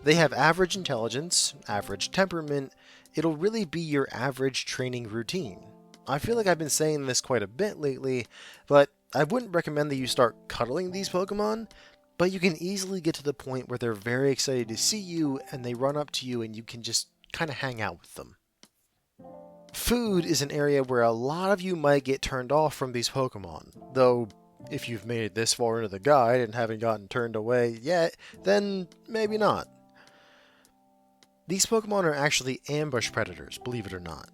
They have average intelligence, average temperament. It'll really be your average training routine. I feel like I've been saying this quite a bit lately, but I wouldn't recommend that you start cuddling these Pokemon, but you can easily get to the point where they're very excited to see you and they run up to you and you can just kind of hang out with them. Food is an area where a lot of you might get turned off from these Pokemon, though if you've made it this far into the guide and haven't gotten turned away yet, then maybe not. These Pokemon are actually ambush predators, believe it or not.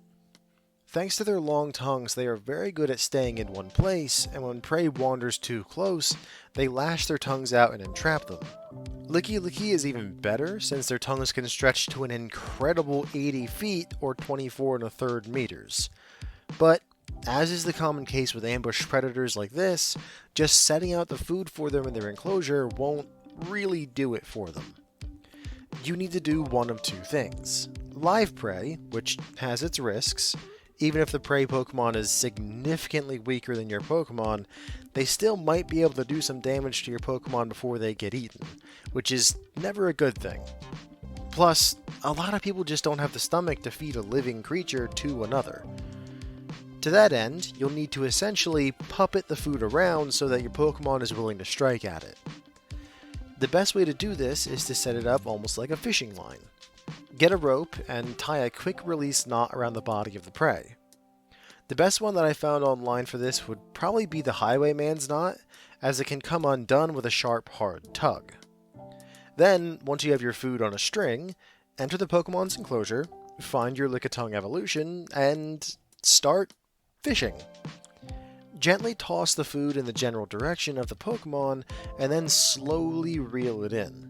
Thanks to their long tongues, they are very good at staying in one place, and when prey wanders too close, they lash their tongues out and entrap them. Lickitung is even better, since their tongues can stretch to an incredible 80 feet or 24 1/3 meters. But, as is the common case with ambush predators like this, just setting out the food for them in their enclosure won't really do it for them. You need to do one of two things. Live prey, which has its risks. Even if the prey Pokemon is significantly weaker than your Pokemon, they still might be able to do some damage to your Pokemon before they get eaten, which is never a good thing. Plus, a lot of people just don't have the stomach to feed a living creature to another. To that end, you'll need to essentially puppet the food around so that your Pokemon is willing to strike at it. The best way to do this is to set it up almost like a fishing line. Get a rope and tie a quick release knot around the body of the prey. The best one that I found online for this would probably be the Highwayman's knot, as it can come undone with a sharp, hard tug. Then, once you have your food on a string, enter the Pokemon's enclosure, find your Lickitung evolution, and start fishing. Gently toss the food in the general direction of the Pokemon, and then slowly reel it in.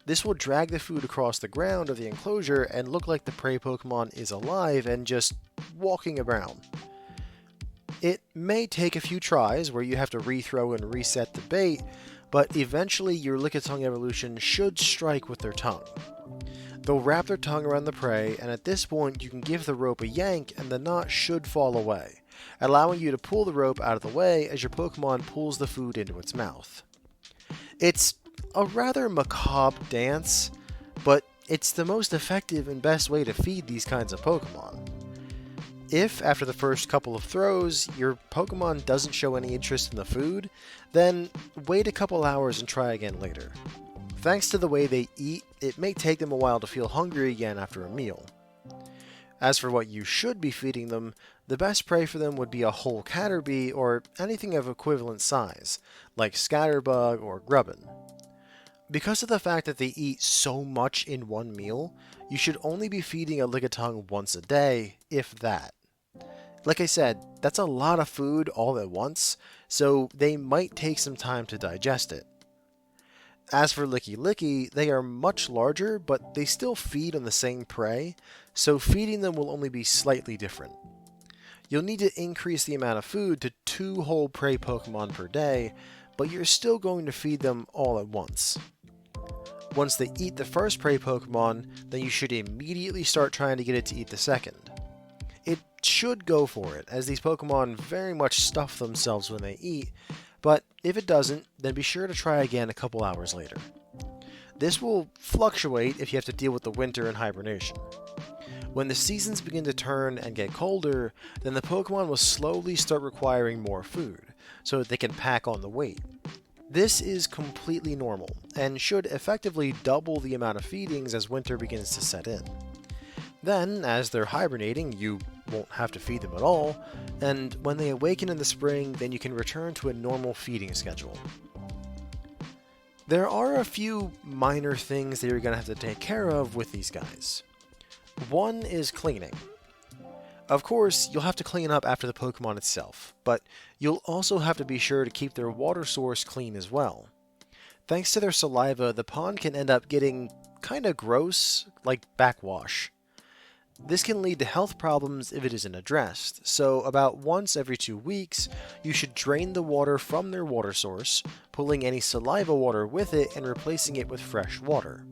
This will drag the food across the ground of the enclosure and look like the prey Pokemon is alive and just walking around. It may take a few tries where you have to rethrow and reset the bait, but eventually your Lickitung evolution should strike with their tongue. They'll wrap their tongue around the prey, and at this point you can give the rope a yank and the knot should fall away, allowing you to pull the rope out of the way as your Pokemon pulls the food into its mouth. It's a rather macabre dance, but it's the most effective and best way to feed these kinds of Pokemon. If, after the first couple of throws, your Pokemon doesn't show any interest in the food, then wait a couple hours and try again later. Thanks to the way they eat, it may take them a while to feel hungry again after a meal. As for what you should be feeding them, the best prey for them would be a whole Caterpie or anything of equivalent size, like Scatterbug or Grubbin. Because of the fact that they eat so much in one meal, you should only be feeding a Lickitung once a day, if that. Like I said, that's a lot of food all at once, so they might take some time to digest it. As for Lickitung, they are much larger, but they still feed on the same prey, so feeding them will only be slightly different. You'll need to increase the amount of food to 2 whole prey Pokemon per day, but you're still going to feed them all at once. Once they eat the first prey Pokemon, then you should immediately start trying to get it to eat the second. It should go for it, as these Pokemon very much stuff themselves when they eat, but if it doesn't, then be sure to try again a couple hours later. This will fluctuate if you have to deal with the winter and hibernation. When the seasons begin to turn and get colder, then the Pokemon will slowly start requiring more food, so that they can pack on the weight. This is completely normal, and should effectively double the amount of feedings as winter begins to set in. Then, as they're hibernating, you won't have to feed them at all, and when they awaken in the spring, then you can return to a normal feeding schedule. There are a few minor things that you're going to have to take care of with these guys. One is cleaning. Of course, you'll have to clean up after the Pokemon itself, but you'll also have to be sure to keep their water source clean as well. Thanks to their saliva, the pond can end up getting kinda gross, like backwash. This can lead to health problems if it isn't addressed, so about once every 2 weeks, you should drain the water from their water source, pulling any saliva water with it and replacing it with fresh water.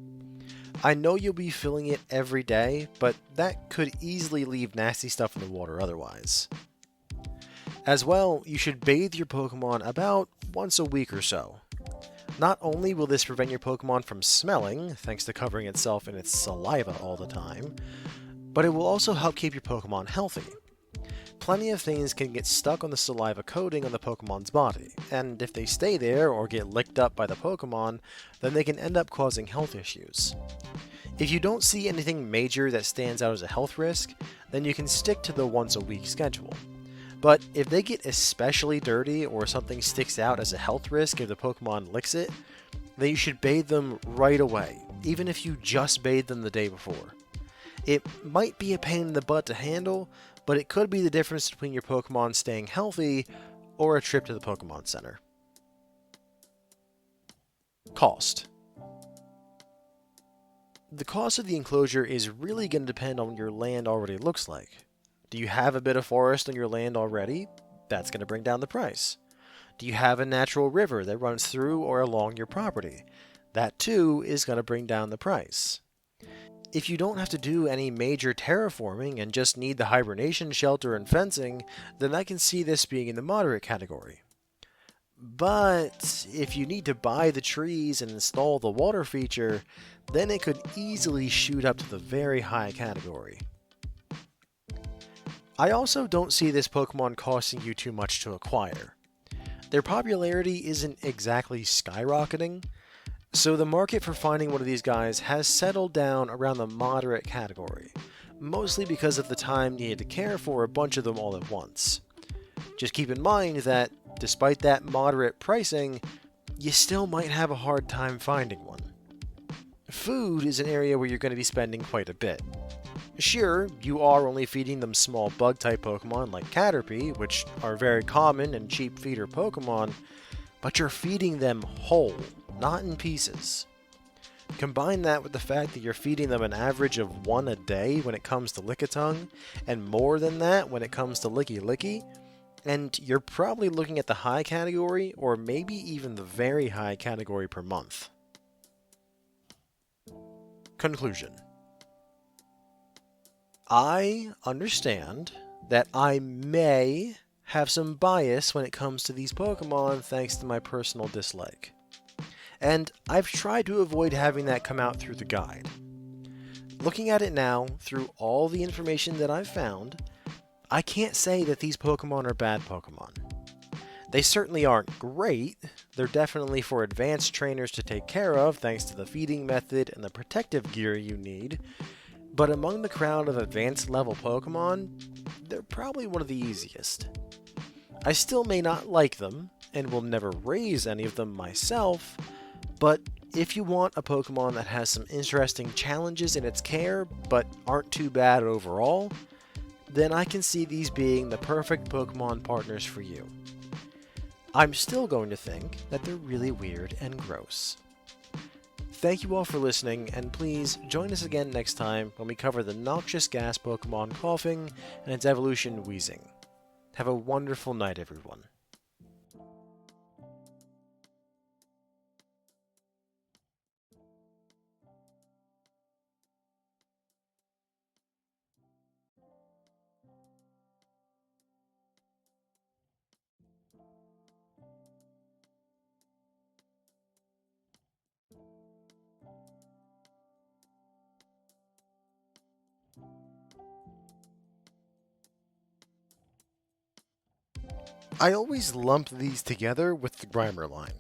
I know you'll be filling it every day, but that could easily leave nasty stuff in the water otherwise. As well, you should bathe your Pokemon about once a week or so. Not only will this prevent your Pokemon from smelling, thanks to covering itself in its saliva all the time, but it will also help keep your Pokemon healthy. Plenty of things can get stuck on the saliva coating on the Pokemon's body, and if they stay there or get licked up by the Pokemon, then they can end up causing health issues. If you don't see anything major that stands out as a health risk, then you can stick to the once a week schedule. But if they get especially dirty or something sticks out as a health risk if the Pokemon licks it, then you should bathe them right away, even if you just bathed them the day before. It might be a pain in the butt to handle, but it could be the difference between your Pokemon staying healthy or a trip to the Pokemon Center. Cost. The cost of the enclosure is really going to depend on what your land already looks like. Do you have a bit of forest on your land already? That's going to bring down the price. Do you have a natural river that runs through or along your property? That too is going to bring down the price. If you don't have to do any major terraforming and just need the hibernation shelter and fencing, then I can see this being in the moderate category. But if you need to buy the trees and install the water feature, then it could easily shoot up to the very high category. I also don't see this Pokemon costing you too much to acquire. Their popularity isn't exactly skyrocketing, so the market for finding one of these guys has settled down around the moderate category, mostly because of the time needed to care for a bunch of them all at once. Just keep in mind that, despite that moderate pricing, you still might have a hard time finding one. Food is an area where you're going to be spending quite a bit. Sure, you are only feeding them small bug-type Pokemon like Caterpie, which are very common and cheap feeder Pokemon, but you're feeding them whole, not in pieces. Combine that with the fact that you're feeding them an average of 1 a day when it comes to Lickitung, and more than that when it comes to Licky, and you're probably looking at the high category, or maybe even the very high category per month. Conclusion. I understand that I may have some bias when it comes to these Pokemon thanks to my personal dislike. And I've tried to avoid having that come out through the guide. Looking at it now, through all the information that I've found, I can't say that these Pokemon are bad Pokemon. They certainly aren't great, they're definitely for advanced trainers to take care of thanks to the feeding method and the protective gear you need, but among the crowd of advanced level Pokemon, they're probably one of the easiest. I still may not like them, and will never raise any of them myself, but if you want a Pokemon that has some interesting challenges in its care, but aren't too bad overall, then I can see these being the perfect Pokemon partners for you. I'm still going to think that they're really weird and gross. Thank you all for listening, and please join us again next time when we cover the noxious gas Pokemon Coughing and its evolution Wheezing. Have a wonderful night, everyone. I always lump these together with the Grimer line.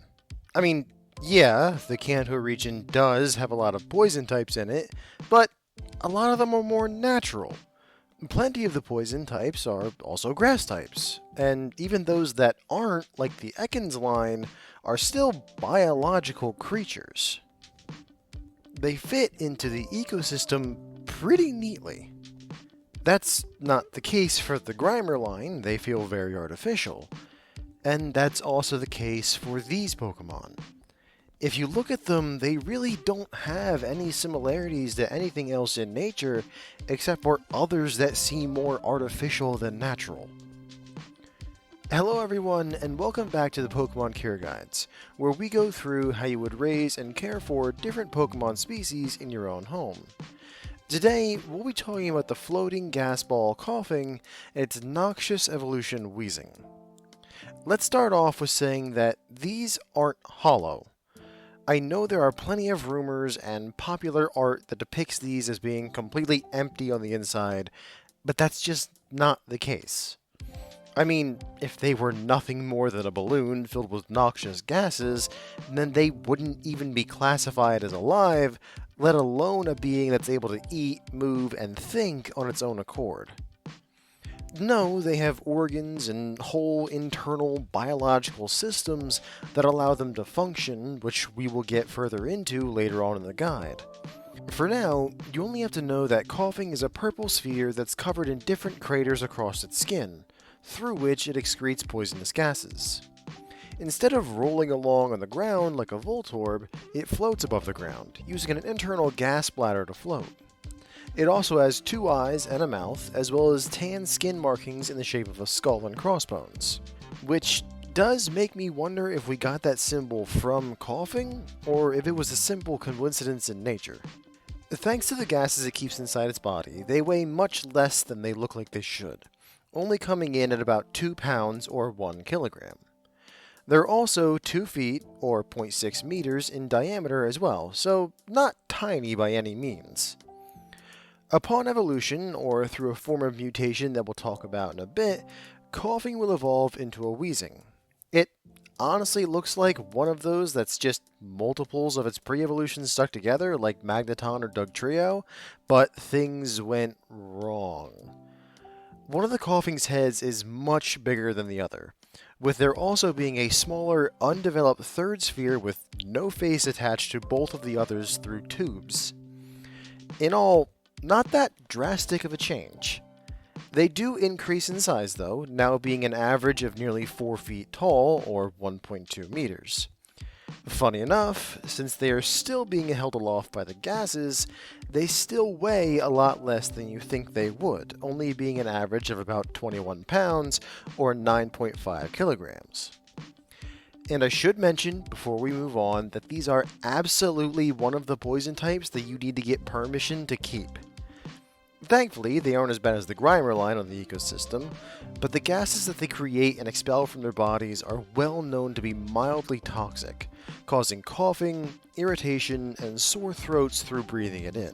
I mean, yeah, the Kanto region does have a lot of poison types in it, but a lot of them are more natural. Plenty of the poison types are also grass types, and even those that aren't, like the Ekans line, are still biological creatures. They fit into the ecosystem pretty neatly. That's not the case for the Grimer line, they feel very artificial. And that's also the case for these Pokemon. If you look at them, they really don't have any similarities to anything else in nature, except for others that seem more artificial than natural. Hello everyone, and welcome back to the Pokemon Care Guides, where we go through how you would raise and care for different Pokemon species in your own home. Today, we'll be talking about the floating gas ball coughing and its noxious evolution wheezing. Let's start off with saying that these aren't hollow. I know there are plenty of rumors and popular art that depicts these as being completely empty on the inside, but that's just not the case. I mean, if they were nothing more than a balloon filled with noxious gases, then they wouldn't even be classified as alive, let alone a being that's able to eat, move, and think on its own accord. No, they have organs and whole internal biological systems that allow them to function, which we will get further into later on in the guide. For now, you only have to know that coughing is a purple sphere that's covered in different craters across its skin, through which it excretes poisonous gases. Instead of rolling along on the ground like a Voltorb, it floats above the ground, using an internal gas bladder to float. It also has 2 eyes and a mouth, as well as tan skin markings in the shape of a skull and crossbones. Which does make me wonder if we got that symbol from coughing, or if it was a simple coincidence in nature. Thanks to the gases it keeps inside its body, they weigh much less than they look like they should, only coming in at about 2 pounds or 1 kilogram. They're also 2 feet, or 0.6 meters, in diameter as well, so not tiny by any means. Upon evolution, or through a form of mutation that we'll talk about in a bit, coughing will evolve into a wheezing. It honestly looks like one of those that's just multiples of its pre-evolution stuck together, like Magneton or Dugtrio, but things went wrong. One of the coughing's heads is much bigger than the other, with there also being a smaller, undeveloped third sphere with no face attached to both of the others through tubes. In all, not that drastic of a change. They do increase in size though, now being an average of nearly 4 feet tall, or 1.2 meters. Funny enough, since they are still being held aloft by the gases, they still weigh a lot less than you think they would, only being an average of about 21 pounds, or 9.5 kilograms. And I should mention, before we move on, that these are absolutely one of the poison types that you need to get permission to keep. Thankfully, they aren't as bad as the Grimer line on the ecosystem, but the gases that they create and expel from their bodies are well known to be mildly toxic, causing coughing, irritation, and sore throats through breathing it in.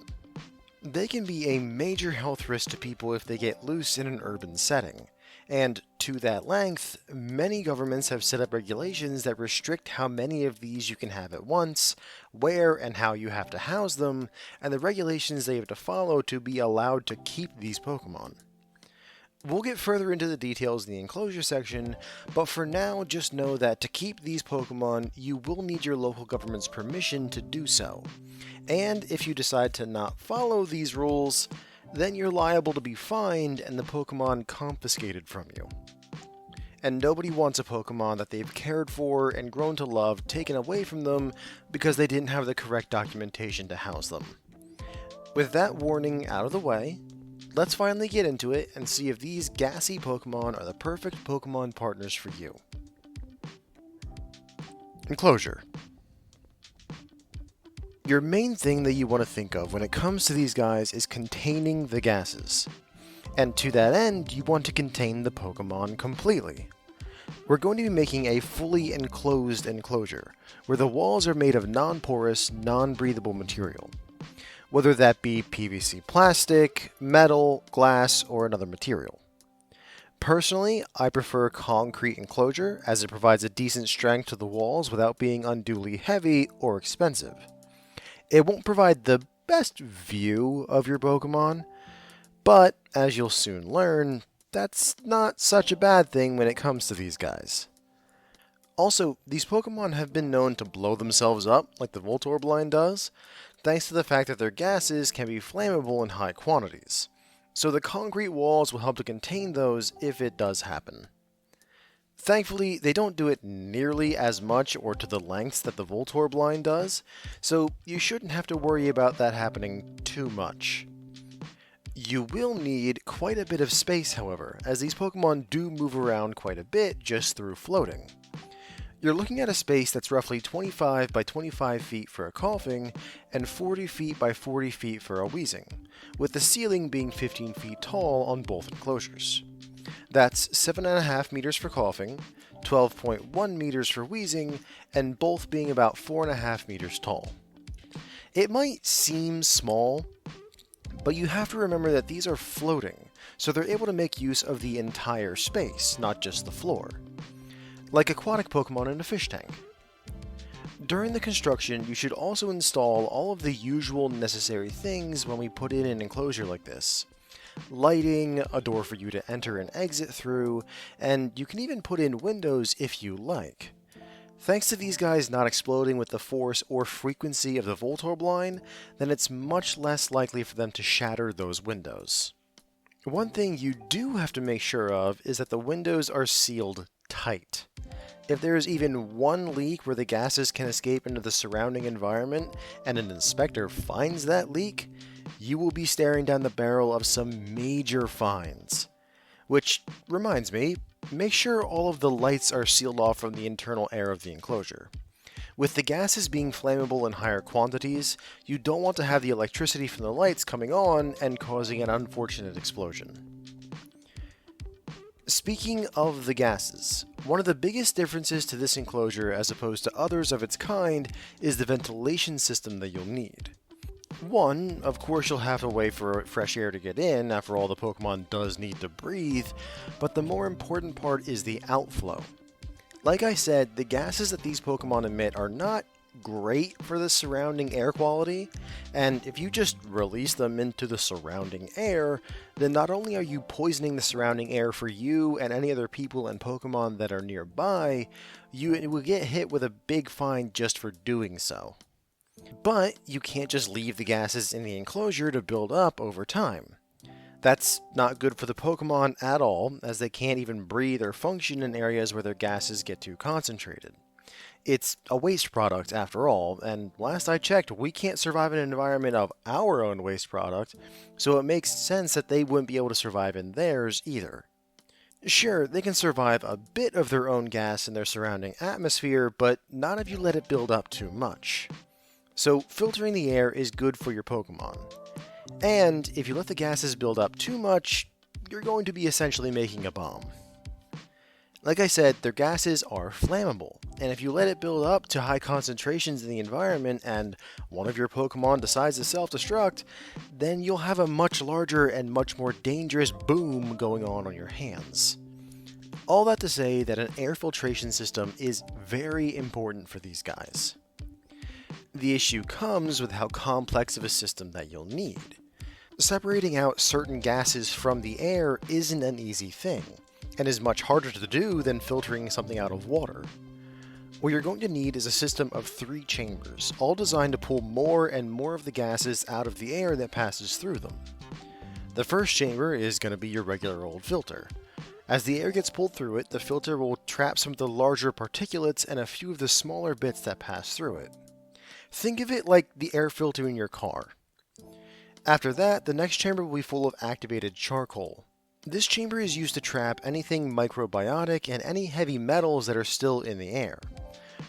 They can be a major health risk to people if they get loose in an urban setting, and to that length, many governments have set up regulations that restrict how many of these you can have at once, where and how you have to house them, and the regulations they have to follow to be allowed to keep these Pokemon. We'll get further into the details in the Enclosure section, but for now just know that to keep these Pokemon, you will need your local government's permission to do so. And if you decide to not follow these rules, then you're liable to be fined and the Pokemon confiscated from you. And nobody wants a Pokemon that they've cared for and grown to love taken away from them because they didn't have the correct documentation to house them. With that warning out of the way, let's finally get into it and see if these gassy Pokemon are the perfect Pokemon partners for you. Enclosure. Your main thing that you want to think of when it comes to these guys is containing the gases. And to that end, you want to contain the Pokemon completely. We're going to be making a fully enclosed enclosure, where the walls are made of non-porous, non-breathable material. Whether that be PVC plastic, metal, glass, or another material. Personally, I prefer concrete enclosure as it provides a decent strength to the walls without being unduly heavy or expensive. It won't provide the best view of your Pokemon, but as you'll soon learn, that's not such a bad thing when it comes to these guys. Also, these Pokemon have been known to blow themselves up like the Voltorb line does. thanks to the fact that their gases can be flammable in high quantities. So the concrete walls will help to contain those if it does happen. Thankfully, they don't do it nearly as much or to the lengths that the Voltorb line does, so you shouldn't have to worry about that happening too much. You will need quite a bit of space, however, as these Pokemon do move around quite a bit just through floating. You're looking at a space that's roughly 25 by 25 feet for a Coughing and 40 feet by 40 feet for a Wheezing, with the ceiling being 15 feet tall on both enclosures. That's 7.5 meters for Coughing, 12.1 meters for Wheezing, and both being about 4.5 meters tall. It might seem small, but you have to remember that these are floating, so they're able to make use of the entire space, not just the floor. Like aquatic Pokemon in a fish tank. During the construction, you should also install all of the usual necessary things when we put in an enclosure like this. Lighting, a door for you to enter and exit through, and you can even put in windows if you like. Thanks to these guys not exploding with the force or frequency of the Voltorb line, then it's much less likely for them to shatter those windows. One thing you do have to make sure of is that the windows are sealed tight. If there is even one leak where the gases can escape into the surrounding environment and an inspector finds that leak, you will be staring down the barrel of some major fines. Which reminds me, make sure all of the lights are sealed off from the internal air of the enclosure. With the gases being flammable in higher quantities, you don't want to have the electricity from the lights coming on and causing an unfortunate explosion. Speaking of the gases, one of the biggest differences to this enclosure as opposed to others of its kind is the ventilation system that you'll need. One, of course you'll have a way for fresh air to get in, after all the Pokemon does need to breathe, but the more important part is the outflow. Like I said, the gases that these Pokemon emit are not great for the surrounding air quality, and if you just release them into the surrounding air, then not only are you poisoning the surrounding air for you and any other people and Pokemon that are nearby, you will get hit with a big fine just for doing so. But you can't just leave the gases in the enclosure to build up over time. That's not good for the Pokemon at all, as they can't even breathe or function in areas where their gases get too concentrated. It's a waste product after all, and last I checked, we can't survive in an environment of our own waste product, so it makes sense that they wouldn't be able to survive in theirs either. Sure, they can survive a bit of their own gas in their surrounding atmosphere, but not if you let it build up too much. So filtering the air is good for your Pokemon. And if you let the gases build up too much, you're going to be essentially making a bomb. Like I said, their gases are flammable, and if you let it build up to high concentrations in the environment and one of your Pokemon decides to self-destruct, then you'll have a much larger and much more dangerous boom going on your hands. All that to say that an air filtration system is very important for these guys. The issue comes with how complex of a system that you'll need. Separating out certain gases from the air isn't an easy thing, and is much harder to do than filtering something out of water. What you're going to need is a system of 3 chambers, all designed to pull more and more of the gases out of the air that passes through them. The first chamber is going to be your regular old filter. As the air gets pulled through it, the filter will trap some of the larger particulates and a few of the smaller bits that pass through it. Think of it like the air filter in your car. After that, the next chamber will be full of activated charcoal. This chamber is used to trap anything microbiotic and any heavy metals that are still in the air.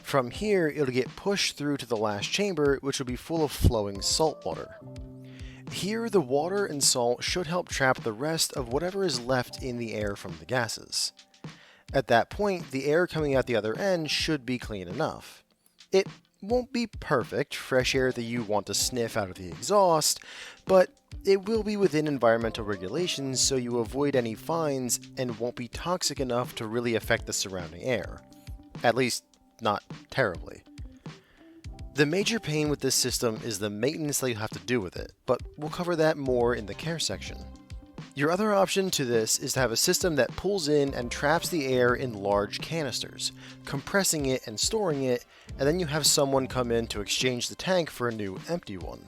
From here, it'll get pushed through to the last chamber, which will be full of flowing salt water. Here, the water and salt should help trap the rest of whatever is left in the air from the gases. At that point, the air coming out the other end should be clean enough. It won't be perfect, fresh air that you want to sniff out of the exhaust, but it will be within environmental regulations so you avoid any fines and won't be toxic enough to really affect the surrounding air. At least, not terribly. The major pain with this system is the maintenance that you have to do with it, but we'll cover that more in the care section. Your other option to this is to have a system that pulls in and traps the air in large canisters, compressing it and storing it, and then you have someone come in to exchange the tank for a new empty one.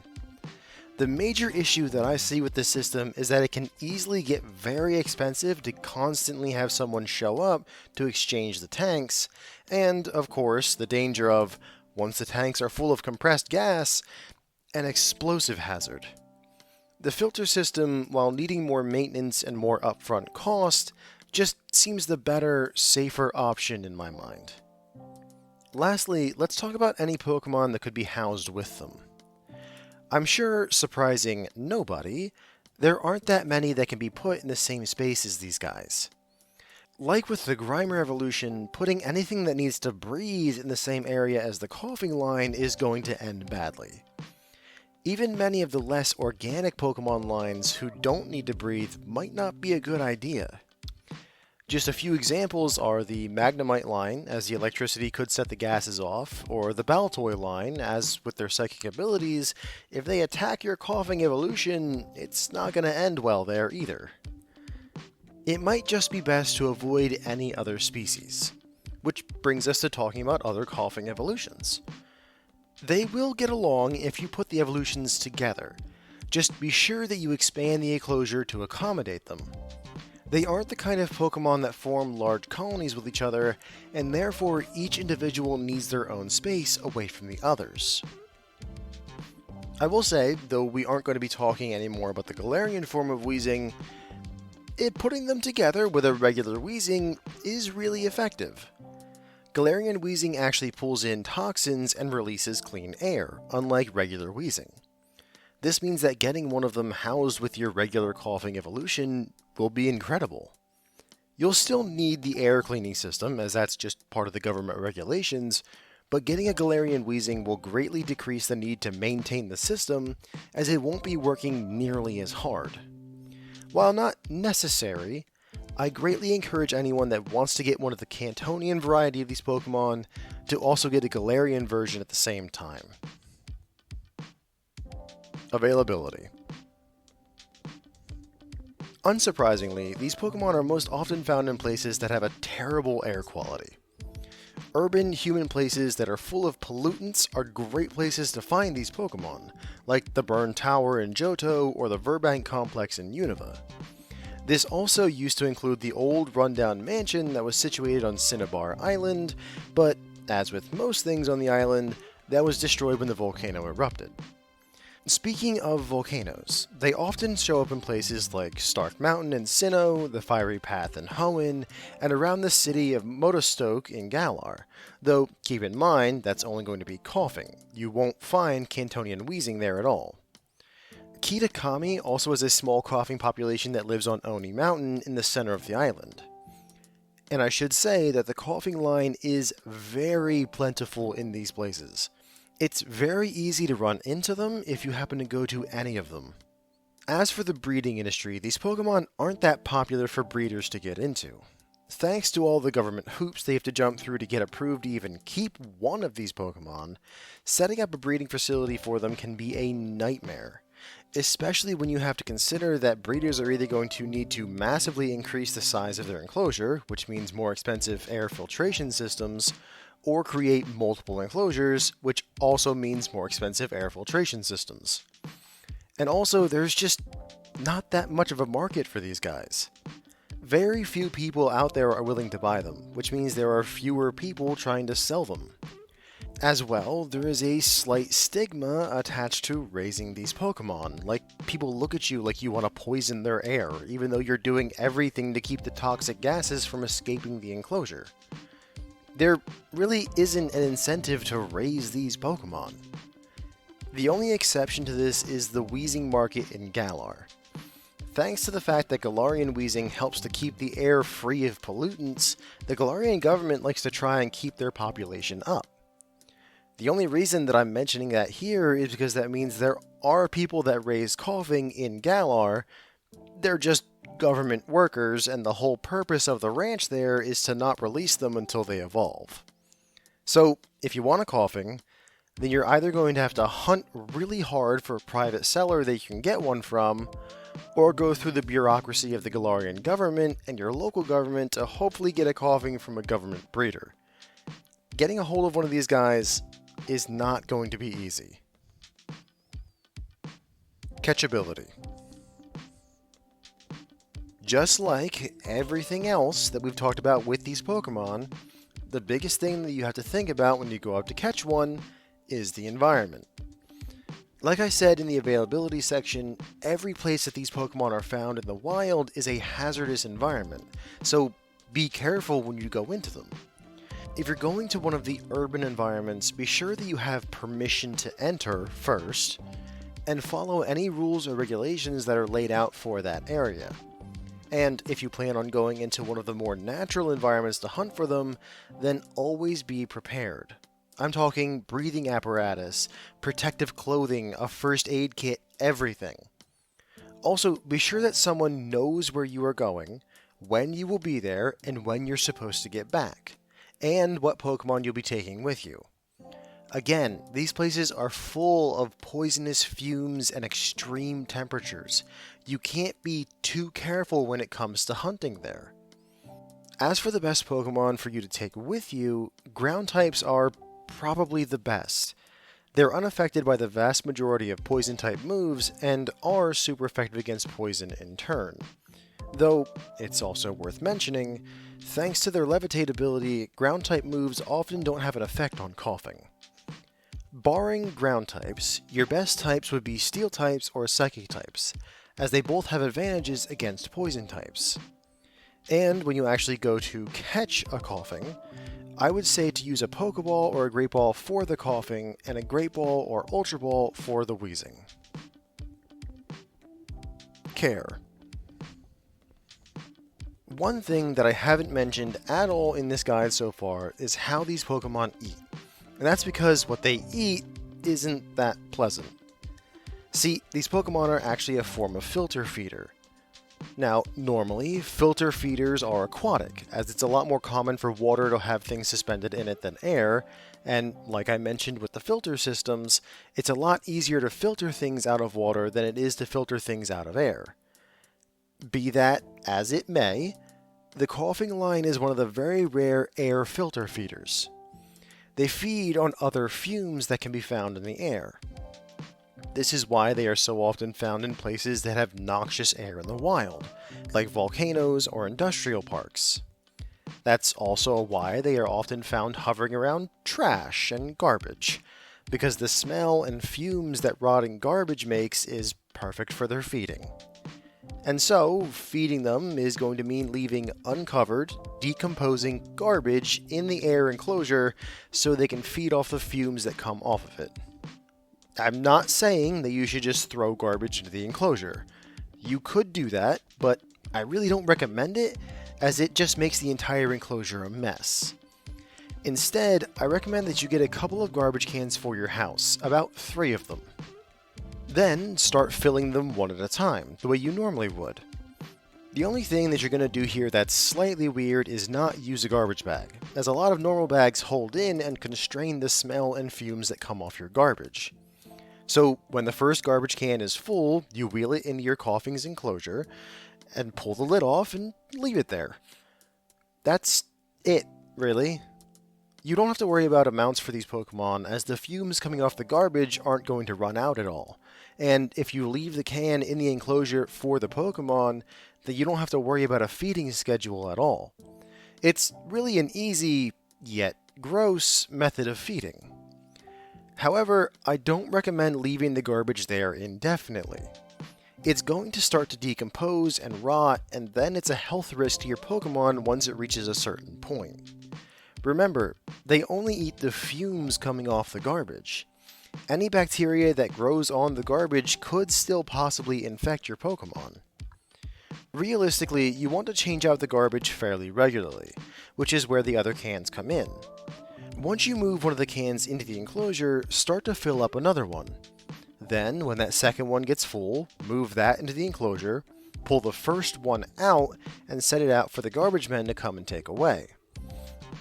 The major issue that I see with this system is that it can easily get very expensive to constantly have someone show up to exchange the tanks, and of course the danger of, once the tanks are full of compressed gas, an explosive hazard. The filter system, while needing more maintenance and more upfront cost, just seems the better, safer option in my mind. Lastly, let's talk about any Pokemon that could be housed with them. I'm sure, surprising nobody, there aren't that many that can be put in the same space as these guys. Like with the Grimer evolution, putting anything that needs to breathe in the same area as the coughing line is going to end badly. Even many of the less organic Pokemon lines who don't need to breathe might not be a good idea. Just a few examples are the Magnemite line, as the electricity could set the gases off, or the Baltoy line, as with their psychic abilities, if they attack your coughing evolution, it's not going to end well there either. It might just be best to avoid any other species, which brings us to talking about other coughing evolutions. They will get along if you put the evolutions together. Just be sure that you expand the Enclosure to accommodate them. They aren't the kind of Pokemon that form large colonies with each other, and therefore each individual needs their own space away from the others. I will say, though we aren't going to be talking anymore about the Galarian form of Weezing, putting them together with a regular Weezing is really effective. Galarian Weezing actually pulls in toxins and releases clean air, unlike regular Weezing. This means that getting one of them housed with your regular coughing evolution will be incredible. You'll still need the air cleaning system, as that's just part of the government regulations, but getting a Galarian Weezing will greatly decrease the need to maintain the system, as it won't be working nearly as hard. While not necessary, I greatly encourage anyone that wants to get one of the Cantonian variety of these Pokemon to also get a Galarian version at the same time. Availability. Unsurprisingly, these Pokemon are most often found in places that have a terrible air quality. Urban, human places that are full of pollutants are great places to find these Pokemon, like the Burn Tower in Johto or the Verbank Complex in Unova. This also used to include the old rundown mansion that was situated on Cinnabar Island, but as with most things on the island, that was destroyed when the volcano erupted. Speaking of volcanoes, they often show up in places like Stark Mountain in Sinnoh, the Fiery Path in Hoenn, and around the city of Motostoke in Galar, though keep in mind that's only going to be coughing. You won't find Cantonian Weezing there at all. Kitakami also has a small coughing population that lives on Oni Mountain in the center of the island. And I should say that the coughing line is very plentiful in these places. It's very easy to run into them if you happen to go to any of them. As for the breeding industry, these Pokemon aren't that popular for breeders to get into. Thanks to all the government hoops they have to jump through to get approved to even keep one of these Pokemon, setting up a breeding facility for them can be a nightmare. Especially when you have to consider that breeders are either going to need to massively increase the size of their enclosure, which means more expensive air filtration systems, or create multiple enclosures, which also means more expensive air filtration systems. And also, there's just not that much of a market for these guys. Very few people out there are willing to buy them, which means there are fewer people trying to sell them. As well, there is a slight stigma attached to raising these Pokemon, like people look at you like you want to poison their air, even though you're doing everything to keep the toxic gases from escaping the enclosure. There really isn't an incentive to raise these Pokemon. The only exception to this is the Weezing market in Galar. Thanks to the fact that Galarian Weezing helps to keep the air free of pollutants, the Galarian government likes to try and keep their population up. The only reason that I'm mentioning that here is because that means there are people that raise coughing in Galar. They're just government workers, and the whole purpose of the ranch there is to not release them until they evolve. So, if you want a coughing, then you're either going to have to hunt really hard for a private seller that you can get one from, or go through the bureaucracy of the Galarian government and your local government to hopefully get a coughing from a government breeder. Getting a hold of one of these guys is not going to be easy. Catchability. Just like everything else that we've talked about with these Pokemon, the biggest thing that you have to think about when you go out to catch one is the environment. Like I said in the availability section, every place that these Pokemon are found in the wild is a hazardous environment, so be careful when you go into them. If you're going to one of the urban environments, be sure that you have permission to enter first, and follow any rules or regulations that are laid out for that area. And if you plan on going into one of the more natural environments to hunt for them, then always be prepared. I'm talking breathing apparatus, protective clothing, a first aid kit, everything. Also, be sure that someone knows where you are going, when you will be there, and when you're supposed to get back, and what Pokemon you'll be taking with you. Again, these places are full of poisonous fumes and extreme temperatures. You can't be too careful when it comes to hunting there. As for the best Pokemon for you to take with you, ground types are probably the best. They're unaffected by the vast majority of poison type moves and are super effective against poison in turn. Though, it's also worth mentioning, thanks to their levitate ability, ground type moves often don't have an effect on coughing. Barring ground types, your best types would be steel types or psychic types, as they both have advantages against poison types. And when you actually go to catch a coughing, I would say to use a Pokeball or a Great Ball for the coughing, and a Great Ball or Ultra Ball for the wheezing. Care. One thing that I haven't mentioned at all in this guide so far is how these Pokemon eat. And that's because what they eat isn't that pleasant. See, these Pokemon are actually a form of filter feeder. Now, normally, filter feeders are aquatic, as it's a lot more common for water to have things suspended in it than air, and like I mentioned with the filter systems, it's a lot easier to filter things out of water than it is to filter things out of air. Be that as it may, the coughing line is one of the very rare air filter feeders. They feed on other fumes that can be found in the air. This is why they are so often found in places that have noxious air in the wild, like volcanoes or industrial parks. That's also why they are often found hovering around trash and garbage, because the smell and fumes that rotting garbage makes is perfect for their feeding. And so, feeding them is going to mean leaving uncovered, decomposing garbage in the air enclosure so they can feed off the fumes that come off of it. I'm not saying that you should just throw garbage into the enclosure. You could do that, but I really don't recommend it, as it just makes the entire enclosure a mess. Instead, I recommend that you get a couple of garbage cans for your house, about 3 of them. Then, start filling them one at a time, the way you normally would. The only thing that you're going to do here that's slightly weird is not use a garbage bag, as a lot of normal bags hold in and constrain the smell and fumes that come off your garbage. So, when the first garbage can is full, you wheel it into your coughing's enclosure, and pull the lid off and leave it there. That's it, really. You don't have to worry about amounts for these Pokemon, as the fumes coming off the garbage aren't going to run out at all. And if you leave the can in the enclosure for the Pokemon, then you don't have to worry about a feeding schedule at all. It's really an easy, yet gross, method of feeding. However, I don't recommend leaving the garbage there indefinitely. It's going to start to decompose and rot, and then it's a health risk to your Pokemon once it reaches a certain point. Remember, they only eat the fumes coming off the garbage. Any bacteria that grows on the garbage could still possibly infect your Pokemon. Realistically, you want to change out the garbage fairly regularly, which is where the other cans come in. Once you move one of the cans into the enclosure, start to fill up another one. Then, when that second one gets full, move that into the enclosure, pull the first one out, and set it out for the garbage men to come and take away.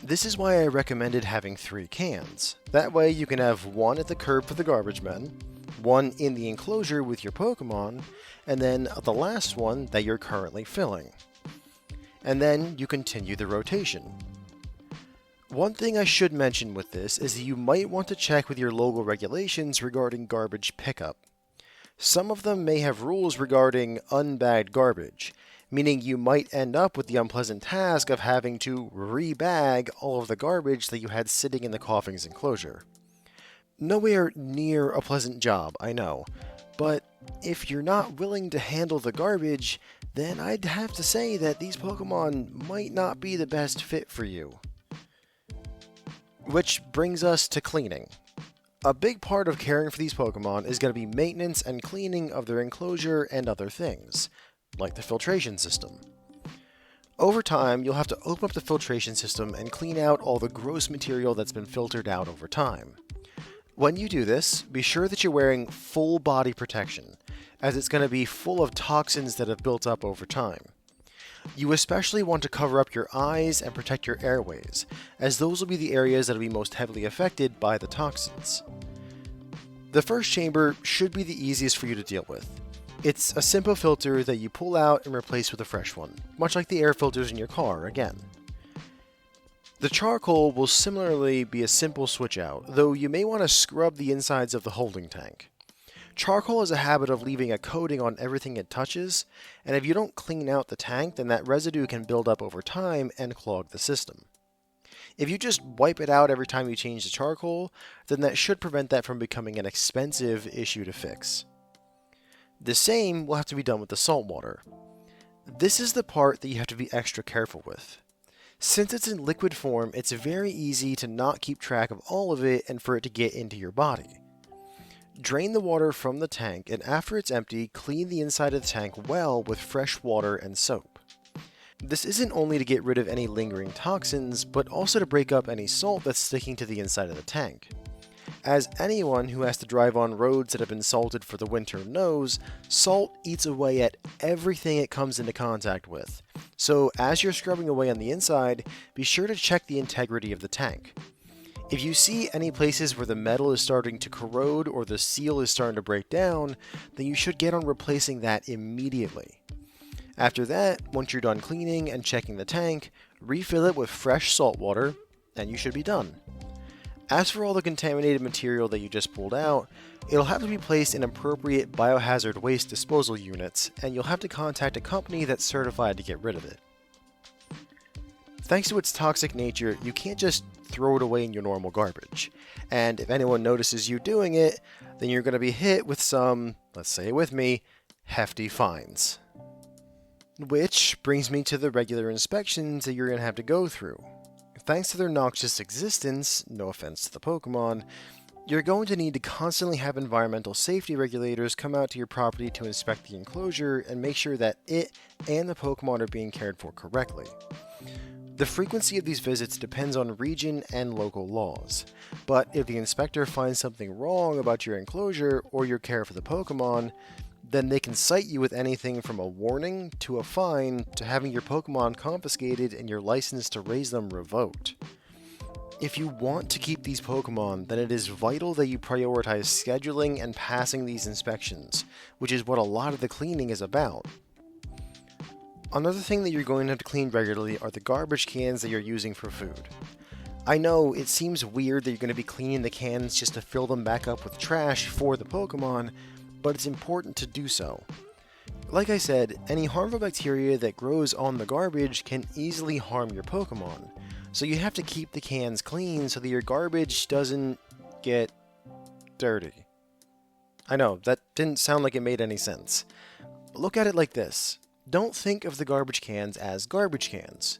This is why I recommended having 3 cans. That way you can have one at the curb for the garbage men, one in the enclosure with your Pokemon, and then the last one that you're currently filling. And then you continue the rotation. One thing I should mention with this is that you might want to check with your local regulations regarding garbage pickup. Some of them may have rules regarding unbagged garbage, meaning you might end up with the unpleasant task of having to rebag all of the garbage that you had sitting in the Koffing's enclosure. Nowhere near a pleasant job, I know, but if you're not willing to handle the garbage, then I'd have to say that these Pokemon might not be the best fit for you. Which brings us to cleaning. A big part of caring for these Pokemon is going to be maintenance and cleaning of their enclosure and other things, like the filtration system. Over time, you'll have to open up the filtration system and clean out all the gross material that's been filtered out over time. When you do this, be sure that you're wearing full body protection, as it's going to be full of toxins that have built up over time. You especially want to cover up your eyes and protect your airways, as those will be the areas that will be most heavily affected by the toxins. The first chamber should be the easiest for you to deal with. It's a simple filter that you pull out and replace with a fresh one, much like the air filters in your car again. The charcoal will similarly be a simple switch out, though you may want to scrub the insides of the holding tank. Charcoal has a habit of leaving a coating on everything it touches, and if you don't clean out the tank, then that residue can build up over time and clog the system. If you just wipe it out every time you change the charcoal, then that should prevent that from becoming an expensive issue to fix. The same will have to be done with the salt water. This is the part that you have to be extra careful with. Since it's in liquid form, it's very easy to not keep track of all of it and for it to get into your body. Drain the water from the tank, and after it's empty, clean the inside of the tank well with fresh water and soap. This isn't only to get rid of any lingering toxins, but also to break up any salt that's sticking to the inside of the tank. As anyone who has to drive on roads that have been salted for the winter knows, salt eats away at everything it comes into contact with. So as you're scrubbing away on the inside, be sure to check the integrity of the tank. If you see any places where the metal is starting to corrode or the seal is starting to break down, then you should get on replacing that immediately. After that, once you're done cleaning and checking the tank, refill it with fresh salt water, and you should be done. As for all the contaminated material that you just pulled out, it'll have to be placed in appropriate biohazard waste disposal units, and you'll have to contact a company that's certified to get rid of it. Thanks to its toxic nature, you can't just throw it away in your normal garbage. And if anyone notices you doing it, then you're going to be hit with some, let's say it with me, hefty fines. Which brings me to the regular inspections that you're going to have to go through. Thanks to their noxious existence, no offense to the Pokemon, you're going to need to constantly have environmental safety regulators come out to your property to inspect the enclosure and make sure that it and the Pokemon are being cared for correctly. The frequency of these visits depends on region and local laws, but if the inspector finds something wrong about your enclosure or your care for the Pokemon, then they can cite you with anything from a warning to a fine to having your Pokemon confiscated and your license to raise them revoked. If you want to keep these Pokemon, then it is vital that you prioritize scheduling and passing these inspections, which is what a lot of the cleaning is about. Another thing that you're going to have to clean regularly are the garbage cans that you're using for food. I know it seems weird that you're going to be cleaning the cans just to fill them back up with trash for the Pokemon, but it's important to do so. Like I said, any harmful bacteria that grows on the garbage can easily harm your Pokemon, so you have to keep the cans clean so that your garbage doesn't get dirty. I know, that didn't sound like it made any sense. Look at it like this. Don't think of the garbage cans as garbage cans.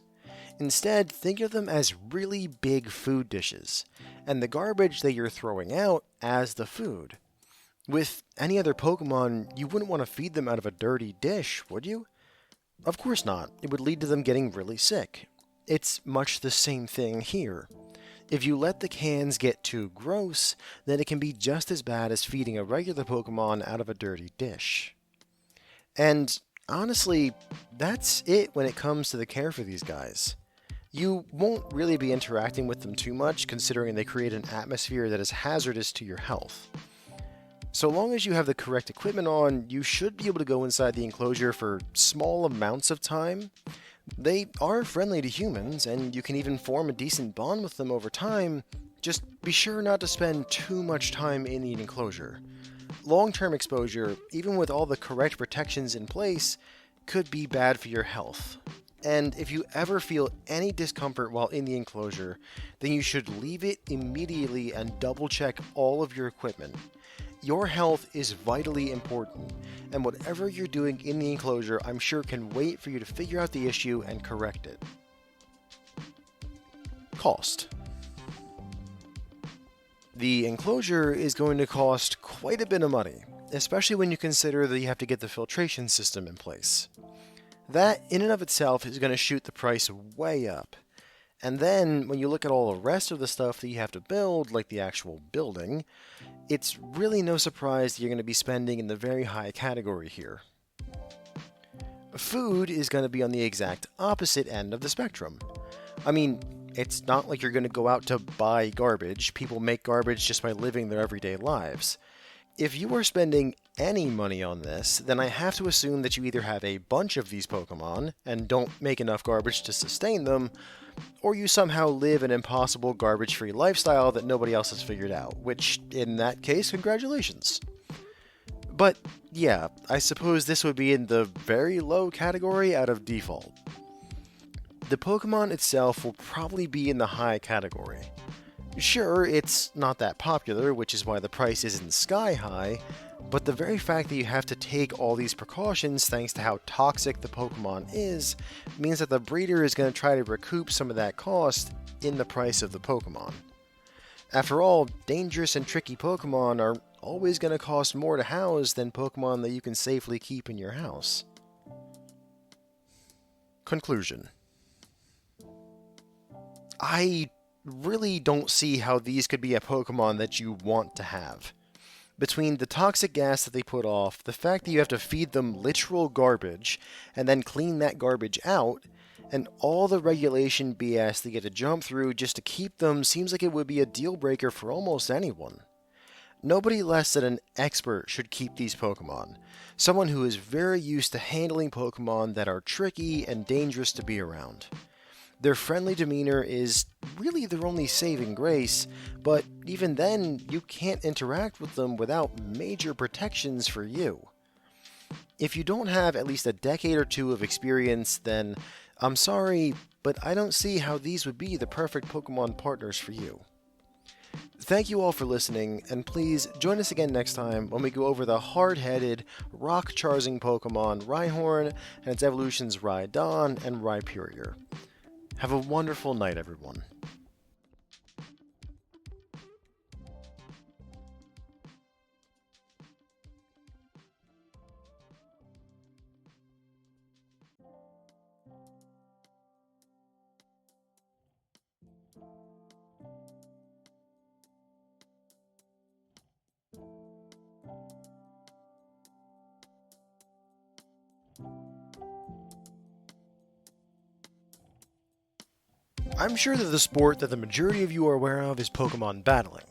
Instead, think of them as really big food dishes, and the garbage that you're throwing out as the food. With any other Pokemon, you wouldn't want to feed them out of a dirty dish, would you? Of course not. It would lead to them getting really sick. It's much the same thing here. If you let the cans get too gross, then it can be just as bad as feeding a regular Pokemon out of a dirty dish. And honestly, that's it when it comes to the care for these guys. You won't really be interacting with them too much, considering they create an atmosphere that is hazardous to your health. So long as you have the correct equipment on, you should be able to go inside the enclosure for small amounts of time. They are friendly to humans, and you can even form a decent bond with them over time. Just be sure not to spend too much time in the enclosure. Long-term exposure, even with all the correct protections in place, could be bad for your health. And if you ever feel any discomfort while in the enclosure, then you should leave it immediately and double-check all of your equipment. Your health is vitally important, and whatever you're doing in the enclosure, I'm sure can wait for you to figure out the issue and correct it. Cost. The enclosure is going to cost quite a bit of money, especially when you consider that you have to get the filtration system in place. That, in and of itself, is going to shoot the price way up. And then, when you look at all the rest of the stuff that you have to build, like the actual building, it's really no surprise that you're going to be spending in the very high category here. Food is going to be on the exact opposite end of the spectrum. I mean, it's not like you're going to go out to buy garbage. People make garbage just by living their everyday lives. If you are spending any money on this, then I have to assume that you either have a bunch of these Pokemon and don't make enough garbage to sustain them, or you somehow live an impossible garbage-free lifestyle that nobody else has figured out, which, in that case, congratulations. But, yeah, I suppose this would be in the very low category out of default. The Pokemon itself will probably be in the high category. Sure, it's not that popular, which is why the price isn't sky high, but the very fact that you have to take all these precautions thanks to how toxic the Pokemon is, means that the breeder is going to try to recoup some of that cost in the price of the Pokemon. After all, dangerous and tricky Pokemon are always going to cost more to house than Pokemon that you can safely keep in your house. Conclusion. I really don't see how these could be a Pokemon that you want to have. Between the toxic gas that they put off, the fact that you have to feed them literal garbage, and then clean that garbage out, and all the regulation BS they get to jump through just to keep them seems like it would be a deal breaker for almost anyone. Nobody less than an expert should keep these Pokemon. Someone who is very used to handling Pokemon that are tricky and dangerous to be around. Their friendly demeanor is really their only saving grace, but even then, you can't interact with them without major protections for you. If you don't have at least a decade or two of experience, then I'm sorry, but I don't see how these would be the perfect Pokemon partners for you. Thank you all for listening, and please join us again next time when we go over the hard-headed, rock-charging Pokemon Rhyhorn and its evolutions Rhydon and Rhyperior. Have a wonderful night, everyone. I'm sure that the sport that the majority of you are aware of is Pokemon battling.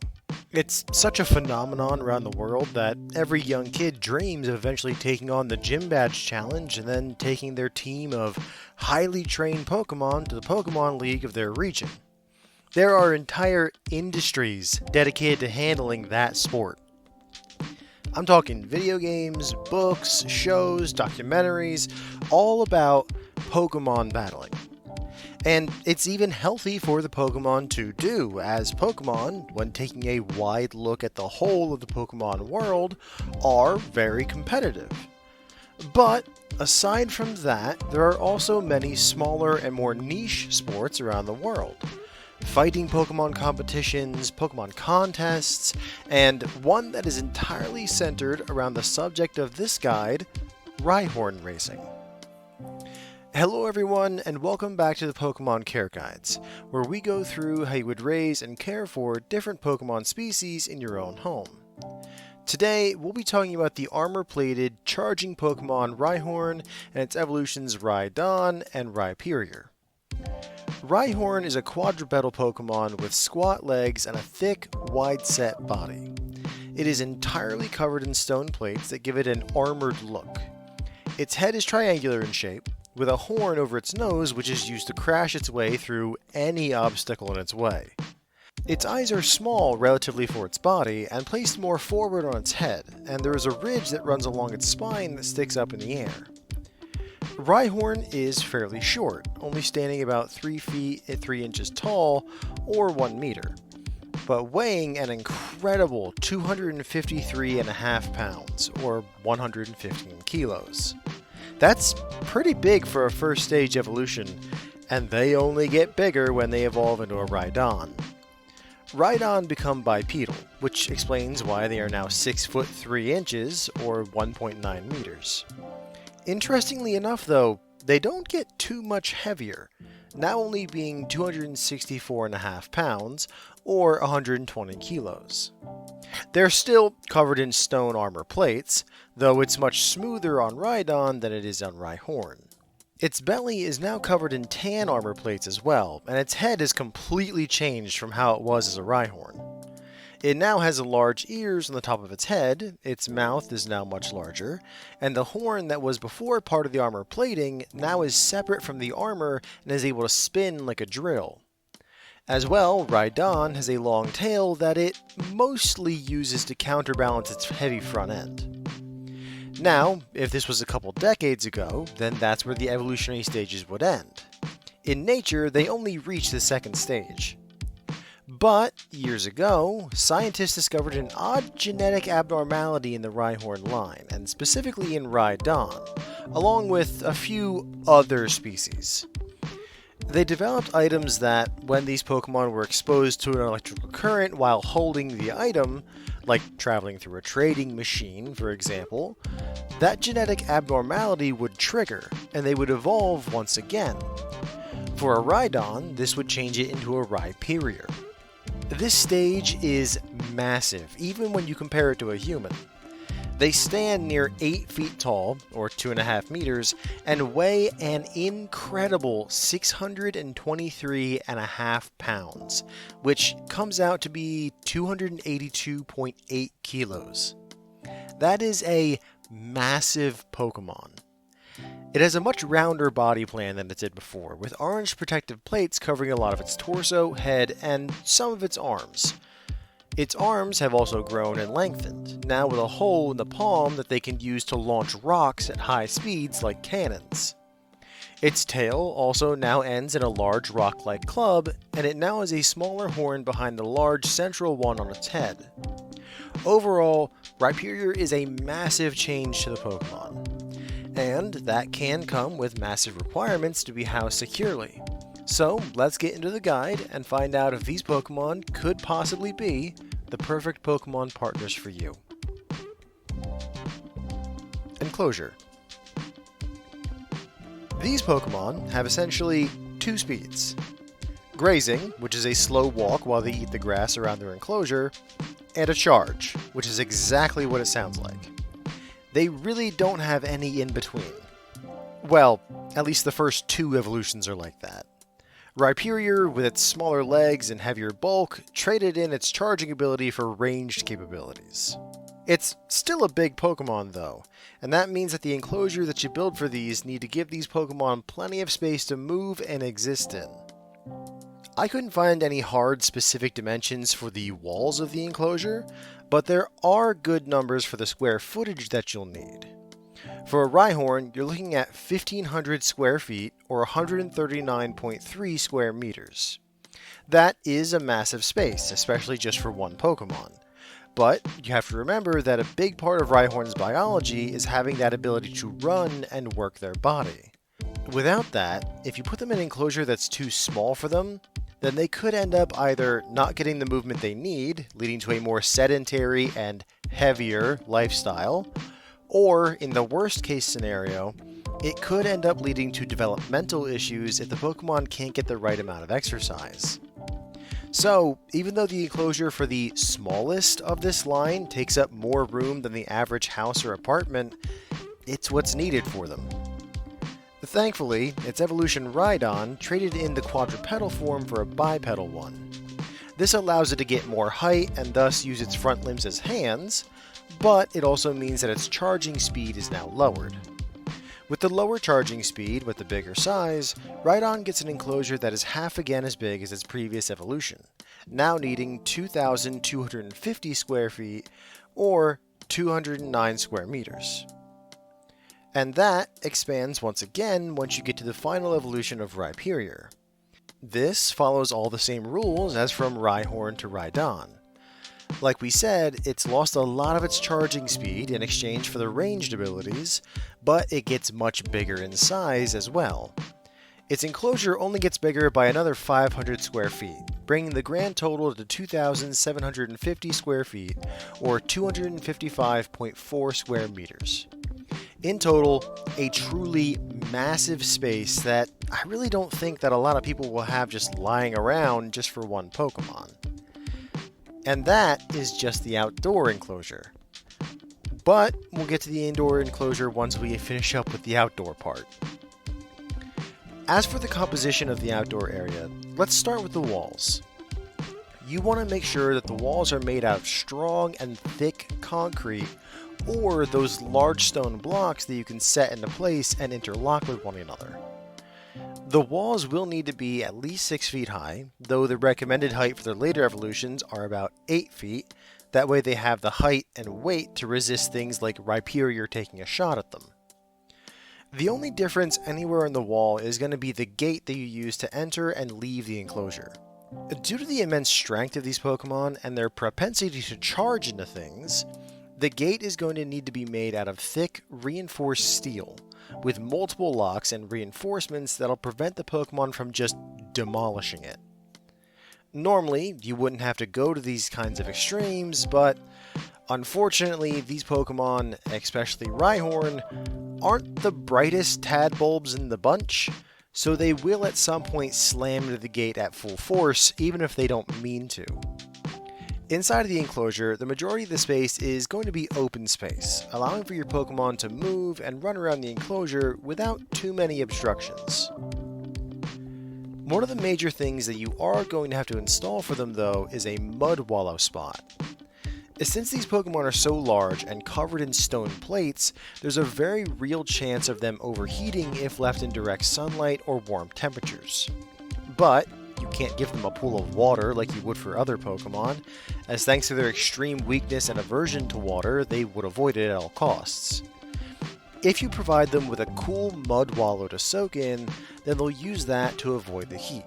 It's such a phenomenon around the world that every young kid dreams of eventually taking on the Gym Badge Challenge and then taking their team of highly trained Pokemon to the Pokemon League of their region. There are entire industries dedicated to handling that sport. I'm talking video games, books, shows, documentaries, all about Pokemon battling. And it's even healthy for the Pokemon to do, as Pokemon, when taking a wide look at the whole of the Pokemon world, are very competitive. But aside from that, there are also many smaller and more niche sports around the world. Fighting Pokemon competitions, Pokemon contests, and one that is entirely centered around the subject of this guide, Rhyhorn racing. Hello everyone, and welcome back to the Pokemon Care Guides, where we go through how you would raise and care for different Pokemon species in your own home. Today, we'll be talking about the armor-plated, charging Pokemon Rhyhorn and its evolutions Rhydon and Rhyperior. Rhyhorn is a quadrupedal Pokemon with squat legs and a thick, wide-set body. It is entirely covered in stone plates that give it an armored look. Its head is triangular in shape, with a horn over its nose which is used to crash its way through any obstacle in its way. Its eyes are small relatively for its body and placed more forward on its head, and there is a ridge that runs along its spine that sticks up in the air. Rhyhorn is fairly short, only standing about 3 feet at 3 inches tall, or 1 meter, but weighing an incredible 253.5 pounds, or 115 kilos. That's pretty big for a first stage evolution, and they only get bigger when they evolve into a Rhydon. Rhydon become bipedal, which explains why they are now 6 foot 3 inches, or 1.9 meters. Interestingly enough though, they don't get too much heavier, now only being 264.5 pounds, or 120 kilos. They're still covered in stone armor plates, though it's much smoother on Rhydon than it is on Rhyhorn. Its belly is now covered in tan armor plates as well, and its head is completely changed from how it was as a Rhyhorn. It now has large ears on the top of its head, its mouth is now much larger, and the horn that was before part of the armor plating now is separate from the armor and is able to spin like a drill. As well, Rhydon has a long tail that it mostly uses to counterbalance its heavy front end. Now, if this was a couple decades ago, then that's where the evolutionary stages would end. In nature, they only reach the second stage. But, years ago, scientists discovered an odd genetic abnormality in the Rhyhorn line, and specifically in Rhydon, along with a few other species. They developed items that, when these Pokemon were exposed to an electrical current while holding the item, like traveling through a trading machine, for example, that genetic abnormality would trigger, and they would evolve once again. For a Rhydon, this would change it into a Rhyperior. This stage is massive, even when you compare it to a human. They stand near 8 feet tall, or 2.5 meters, and weigh an incredible 623.5 pounds, which comes out to be 282.8 kilos. That is a massive Pokemon. It has a much rounder body plan than it did before, with orange protective plates covering a lot of its torso, head, and some of its arms. Its arms have also grown and lengthened, now with a hole in the palm that they can use to launch rocks at high speeds like cannons. Its tail also now ends in a large rock-like club, and it now has a smaller horn behind the large central one on its head. Overall, Rhyperior is a massive change to the Pokemon, and that can come with massive requirements to be housed securely. So, let's get into the guide and find out if these Pokemon could possibly be the perfect Pokemon partners for you. Enclosure. These Pokemon have essentially 2 speeds. Grazing, which is a slow walk while they eat the grass around their enclosure, and a charge, which is exactly what it sounds like. They really don't have any in between. Well, at least the first 2 evolutions are like that. Rhyperior, with its smaller legs and heavier bulk, traded in its charging ability for ranged capabilities. It's still a big Pokemon though, and that means that the enclosure that you build for these need to give these Pokemon plenty of space to move and exist in. I couldn't find any hard specific dimensions for the walls of the enclosure, but there are good numbers for the square footage that you'll need. For a Rhyhorn, you're looking at 1,500 square feet, or 139.3 square meters. That is a massive space, especially just for one Pokemon. But you have to remember that a big part of Rhyhorn's biology is having that ability to run and work their body. Without that, if you put them in an enclosure that's too small for them, then they could end up either not getting the movement they need, leading to a more sedentary and heavier lifestyle, or, in the worst case scenario, it could end up leading to developmental issues if the Pokemon can't get the right amount of exercise. So, even though the enclosure for the smallest of this line takes up more room than the average house or apartment, it's what's needed for them. Thankfully, its evolution Rhydon traded in the quadrupedal form for a bipedal one. This allows it to get more height and thus use its front limbs as hands, but it also means that its charging speed is now lowered. With the lower charging speed, with the bigger size, Rhydon gets an enclosure that is half again as big as its previous evolution, now needing 2,250 square feet, or 209 square meters. And that expands once again once you get to the final evolution of Rhyperior. This follows all the same rules as from Rhyhorn to Rhydon. Like we said, it's lost a lot of its charging speed in exchange for the ranged abilities, but it gets much bigger in size as well. Its enclosure only gets bigger by another 500 square feet, bringing the grand total to 2,750 square feet, or 255.4 square meters. In total, a truly massive space that I really don't think that a lot of people will have just lying around just for one Pokemon. And that is just the outdoor enclosure. But we'll get to the indoor enclosure once we finish up with the outdoor part. As for the composition of the outdoor area, let's start with the walls. You want to make sure that the walls are made out of strong and thick concrete, or those large stone blocks that you can set into place and interlock with one another. The walls will need to be at least 6 feet high, though the recommended height for their later evolutions are about 8 feet. That way they have the height and weight to resist things like Rhyperior taking a shot at them. The only difference anywhere in the wall is going to be the gate that you use to enter and leave the enclosure. Due to the immense strength of these Pokemon and their propensity to charge into things, the gate is going to need to be made out of thick, reinforced steel, with multiple locks and reinforcements that'll prevent the Pokemon from just demolishing it. Normally, you wouldn't have to go to these kinds of extremes, but unfortunately, these Pokemon, especially Rhyhorn, aren't the brightest tadbulbs in the bunch, so they will at some point slam into the gate at full force, even if they don't mean to. Inside of the enclosure, the majority of the space is going to be open space, allowing for your Pokemon to move and run around the enclosure without too many obstructions. One of the major things that you are going to have to install for them, though, is a mud wallow spot. Since these Pokemon are so large and covered in stone plates, there's a very real chance of them overheating if left in direct sunlight or warm temperatures. But you can't give them a pool of water like you would for other Pokemon, as thanks to their extreme weakness and aversion to water, they would avoid it at all costs. If you provide them with a cool mud wallow to soak in, then they'll use that to avoid the heat.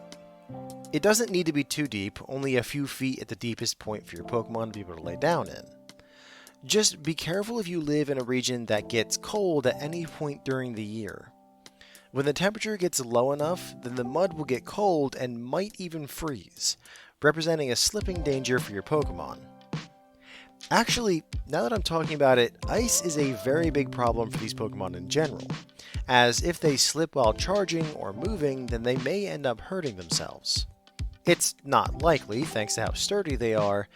It doesn't need to be too deep, only a few feet at the deepest point for your Pokemon to be able to lay down in. Just be careful if you live in a region that gets cold at any point during the year. When the temperature gets low enough, then the mud will get cold and might even freeze, representing a slipping danger for your Pokemon. Actually, now that I'm talking about it, ice is a very big problem for these Pokemon in general, as if they slip while charging or moving, then they may end up hurting themselves. It's not likely, thanks to how sturdy they are,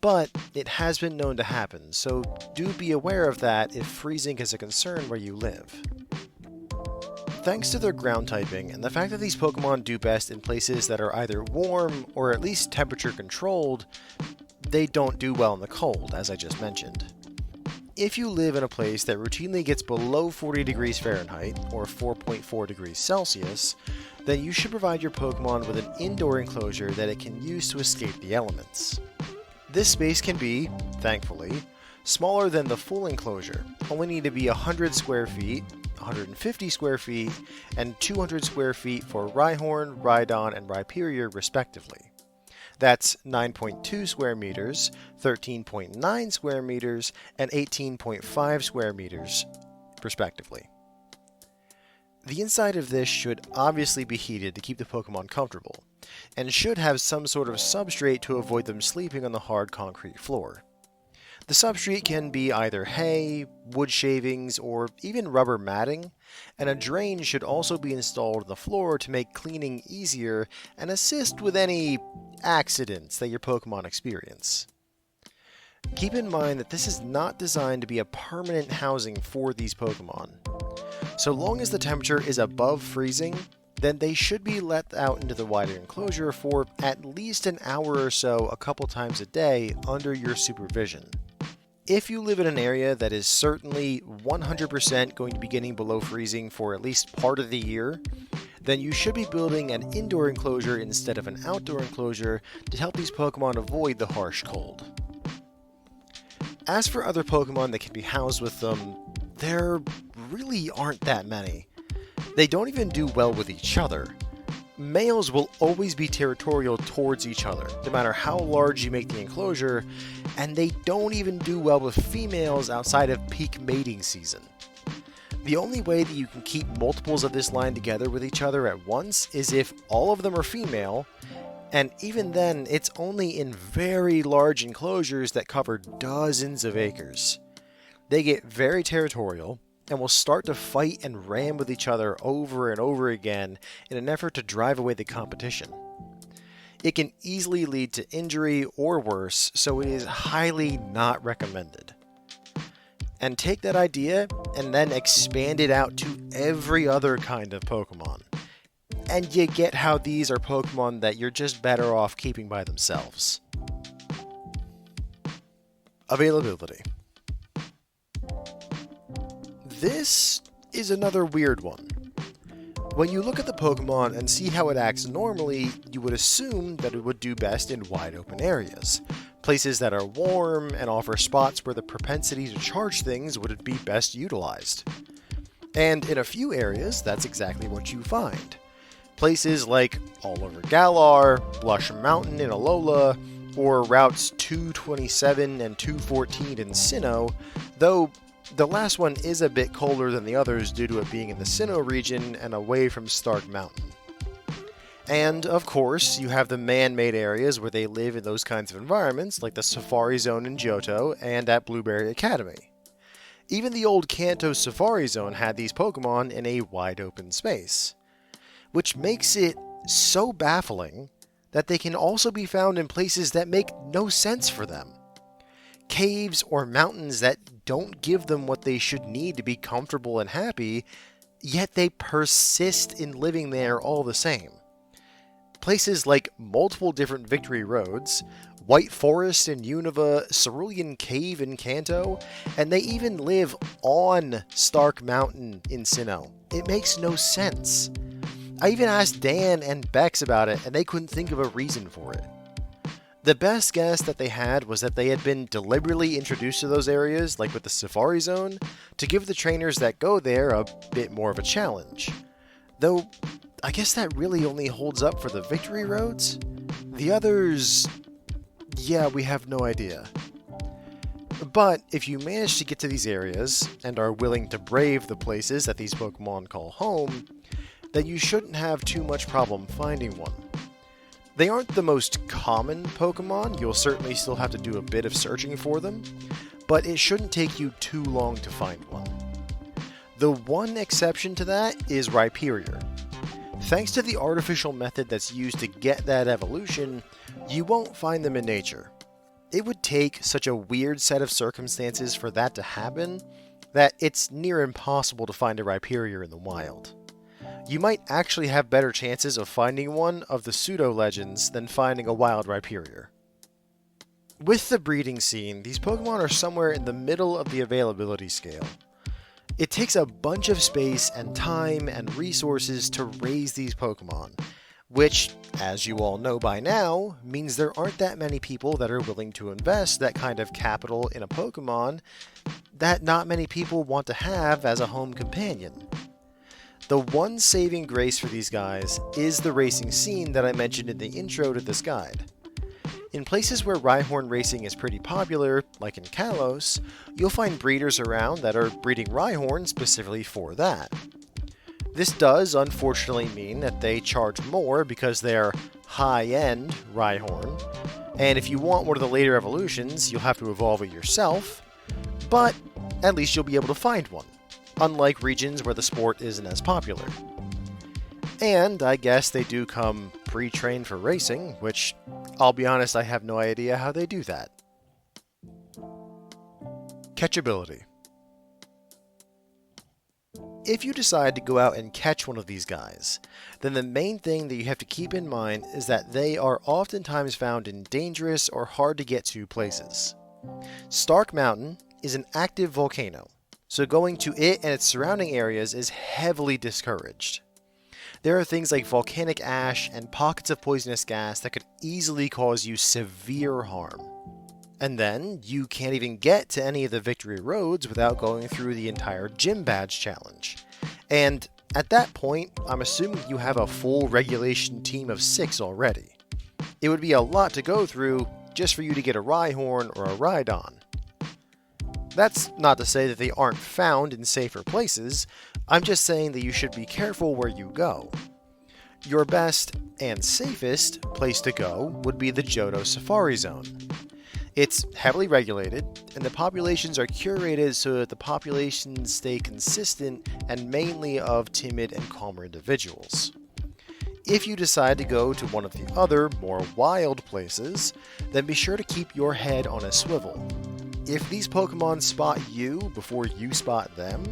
but it has been known to happen, so do be aware of that if freezing is a concern where you live. Thanks to their ground typing and the fact that these Pokemon do best in places that are either warm or at least temperature controlled, they don't do well in the cold, as I just mentioned. If you live in a place that routinely gets below 40 degrees Fahrenheit, or 4.4 degrees Celsius, then you should provide your Pokemon with an indoor enclosure that it can use to escape the elements. This space can be, thankfully, smaller than the full enclosure, only need to be 100 square feet, 150 square feet, and 200 square feet for Rhyhorn, Rhydon, and Rhyperior respectively. That's 9.2 square meters, 13.9 square meters, and 18.5 square meters, respectively. The inside of this should obviously be heated to keep the Pokemon comfortable, and should have some sort of substrate to avoid them sleeping on the hard concrete floor. The substrate can be either hay, wood shavings, or even rubber matting, and a drain should also be installed on the floor to make cleaning easier and assist with any accidents that your Pokemon experience. Keep in mind that this is not designed to be a permanent housing for these Pokemon. So long as the temperature is above freezing, then they should be let out into the wider enclosure for at least an hour or so a couple times a day under your supervision. If you live in an area that is certainly 100% going to be getting below freezing for at least part of the year, then you should be building an indoor enclosure instead of an outdoor enclosure to help these Pokemon avoid the harsh cold. As for other Pokemon that can be housed with them, there really aren't that many. They don't even do well with each other. Males will always be territorial towards each other, no matter how large you make the enclosure, and they don't even do well with females outside of peak mating season. The only way that you can keep multiples of this line together with each other at once is if all of them are female, and even then, it's only in very large enclosures that cover dozens of acres. They get very territorial, and will start to fight and ram with each other over and over again in an effort to drive away the competition. It can easily lead to injury or worse, so it is highly not recommended. And take that idea and then expand it out to every other kind of Pokemon. And you get how these are Pokemon that you're just better off keeping by themselves. Availability. This is another weird one. When you look at the Pokemon and see how it acts normally, you would assume that it would do best in wide open areas, places that are warm and offer spots where the propensity to charge things would be best utilized. And in a few areas, that's exactly what you find. Places like all over Galar, Blush Mountain in Alola, or routes 227 and 214 in Sinnoh, though the last one is a bit colder than the others due to it being in the Sinnoh region and away from Stark Mountain. And, of course, you have the man-made areas where they live in those kinds of environments, like the Safari Zone in Johto and at Blueberry Academy. Even the old Kanto Safari Zone had these Pokemon in a wide-open space, which makes it so baffling that they can also be found in places that make no sense for them. Caves or mountains that don't give them what they should need to be comfortable and happy, yet they persist in living there all the same. Places like multiple different Victory Roads, White Forest in Unova, Cerulean Cave in Kanto, and they even live on Stark Mountain in Sinnoh. It makes no sense. I even asked Dan and Bex about it, and they couldn't think of a reason for it. The best guess that they had was that they had been deliberately introduced to those areas, like with the Safari Zone, to give the trainers that go there a bit more of a challenge. Though, I guess that really only holds up for the Victory Roads? The others... yeah, we have no idea. But if you manage to get to these areas, and are willing to brave the places that these Pokemon call home, then you shouldn't have too much problem finding one. They aren't the most common Pokemon, you'll certainly still have to do a bit of searching for them, but it shouldn't take you too long to find one. The one exception to that is Rhyperior. Thanks to the artificial method that's used to get that evolution, you won't find them in nature. It would take such a weird set of circumstances for that to happen that it's near impossible to find a Rhyperior in the wild. You might actually have better chances of finding one of the pseudo-legends than finding a wild Rhyperior. With the breeding scene, these Pokemon are somewhere in the middle of the availability scale. It takes a bunch of space and time and resources to raise these Pokemon, which, as you all know by now, means there aren't that many people that are willing to invest that kind of capital in a Pokemon that not many people want to have as a home companion. The one saving grace for these guys is the racing scene that I mentioned in the intro to this guide. In places where Rhyhorn racing is pretty popular, like in Kalos, you'll find breeders around that are breeding Rhyhorn specifically for that. This does unfortunately mean that they charge more because they're high-end Rhyhorn, and if you want one of the later evolutions, you'll have to evolve it yourself, but at least you'll be able to find one, unlike regions where the sport isn't as popular. And I guess they do come pre-trained for racing, which, I'll be honest, I have no idea how they do that. Catchability. If you decide to go out and catch one of these guys, then the main thing that you have to keep in mind is that they are oftentimes found in dangerous or hard to get to places. Stark Mountain is an active volcano, so going to it and its surrounding areas is heavily discouraged. There are things like volcanic ash and pockets of poisonous gas that could easily cause you severe harm. And then, you can't even get to any of the victory roads without going through the entire gym badge challenge. And at that point, I'm assuming you have a full regulation team of 6 already. It would be a lot to go through just for you to get a Rhyhorn or a Rhydon. That's not to say that they aren't found in safer places, I'm just saying that you should be careful where you go. Your best and safest place to go would be the Johto Safari Zone. It's heavily regulated, and the populations are curated so that the populations stay consistent and mainly of timid and calmer individuals. If you decide to go to one of the other, more wild places, then be sure to keep your head on a swivel. If these Pokemon spot you before you spot them,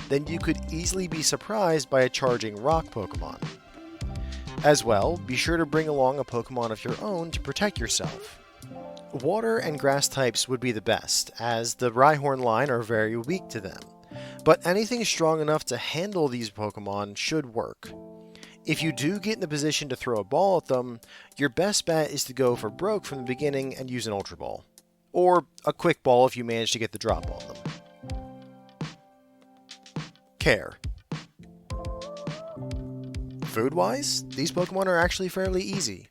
then you could easily be surprised by a charging rock Pokemon. As well, be sure to bring along a Pokemon of your own to protect yourself. Water and grass types would be the best, as the Rhyhorn line are very weak to them, but anything strong enough to handle these Pokemon should work. If you do get in a position to throw a ball at them, your best bet is to go for broke from the beginning and use an Ultra Ball. Or a quick ball if you manage to get the drop on them. Care. Food-wise, these Pokemon are actually fairly easy.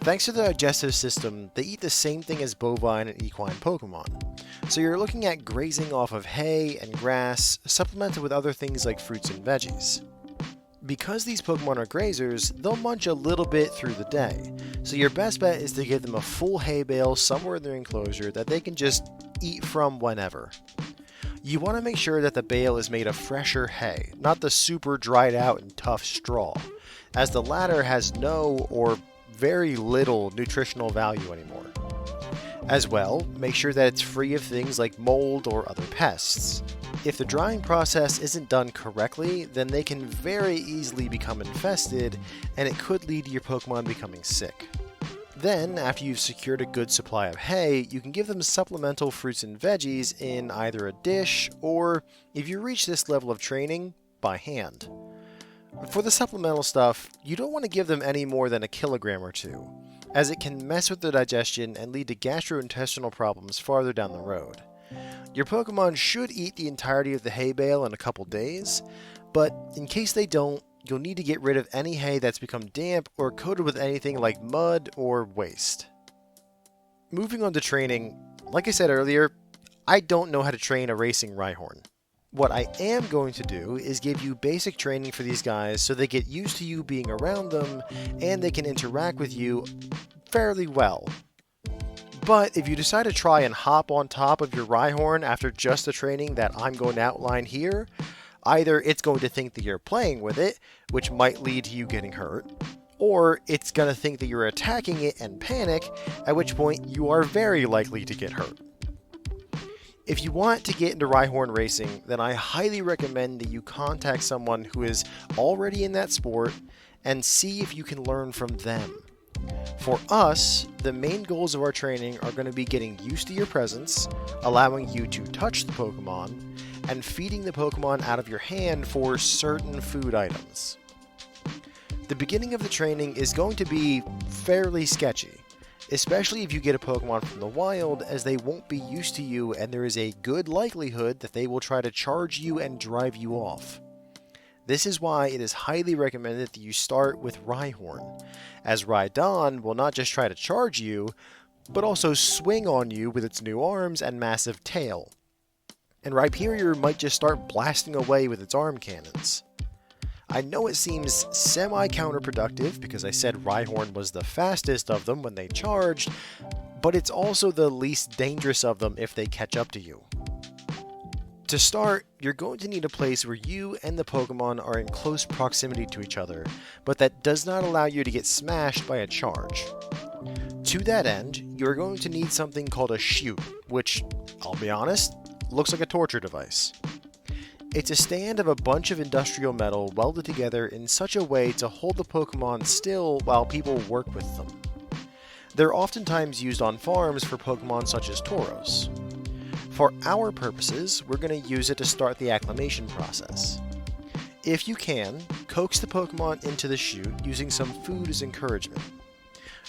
Thanks to the digestive system, they eat the same thing as bovine and equine Pokemon. So you're looking at grazing off of hay and grass, supplemented with other things like fruits and veggies. Because these Pokemon are grazers, they'll munch a little bit through the day, so your best bet is to give them a full hay bale somewhere in their enclosure that they can just eat from whenever. You want to make sure that the bale is made of fresher hay, not the super dried out and tough straw, as the latter has no or very little nutritional value anymore. As well, make sure that it's free of things like mold or other pests. If the drying process isn't done correctly, then they can very easily become infested, and it could lead to your Pokemon becoming sick. Then, after you've secured a good supply of hay, you can give them supplemental fruits and veggies in either a dish, or, if you reach this level of training, by hand. For the supplemental stuff, you don't want to give them any more than a kilogram or 2, as it can mess with their digestion and lead to gastrointestinal problems farther down the road. Your Pokemon should eat the entirety of the hay bale in a couple days, but in case they don't, you'll need to get rid of any hay that's become damp or coated with anything like mud or waste. Moving on to training, like I said earlier, I don't know how to train a racing Rhyhorn. What I am going to do is give you basic training for these guys so they get used to you being around them and they can interact with you fairly well. But if you decide to try and hop on top of your Rhyhorn after just the training that I'm going to outline here, either it's going to think that you're playing with it, which might lead to you getting hurt, or it's going to think that you're attacking it and panic, at which point you are very likely to get hurt. If you want to get into Rhyhorn racing, then I highly recommend that you contact someone who is already in that sport and see if you can learn from them. For us, the main goals of our training are going to be getting used to your presence, allowing you to touch the Pokemon, and feeding the Pokemon out of your hand for certain food items. The beginning of the training is going to be fairly sketchy, especially if you get a Pokemon from the wild, as they won't be used to you and there is a good likelihood that they will try to charge you and drive you off. This is why it is highly recommended that you start with Rhyhorn, as Rhydon will not just try to charge you, but also swing on you with its new arms and massive tail. And Rhyperior might just start blasting away with its arm cannons. I know it seems semi-counterproductive because I said Rhyhorn was the fastest of them when they charged, but it's also the least dangerous of them if they catch up to you. To start, you're going to need a place where you and the Pokemon are in close proximity to each other, but that does not allow you to get smashed by a charge. To that end, you're going to need something called a chute, which, I'll be honest, looks like a torture device. It's a stand of a bunch of industrial metal welded together in such a way to hold the Pokemon still while people work with them. They're oftentimes used on farms for Pokemon such as Tauros. For our purposes, we're going to use it to start the acclimation process. If you can, coax the Pokemon into the chute using some food as encouragement.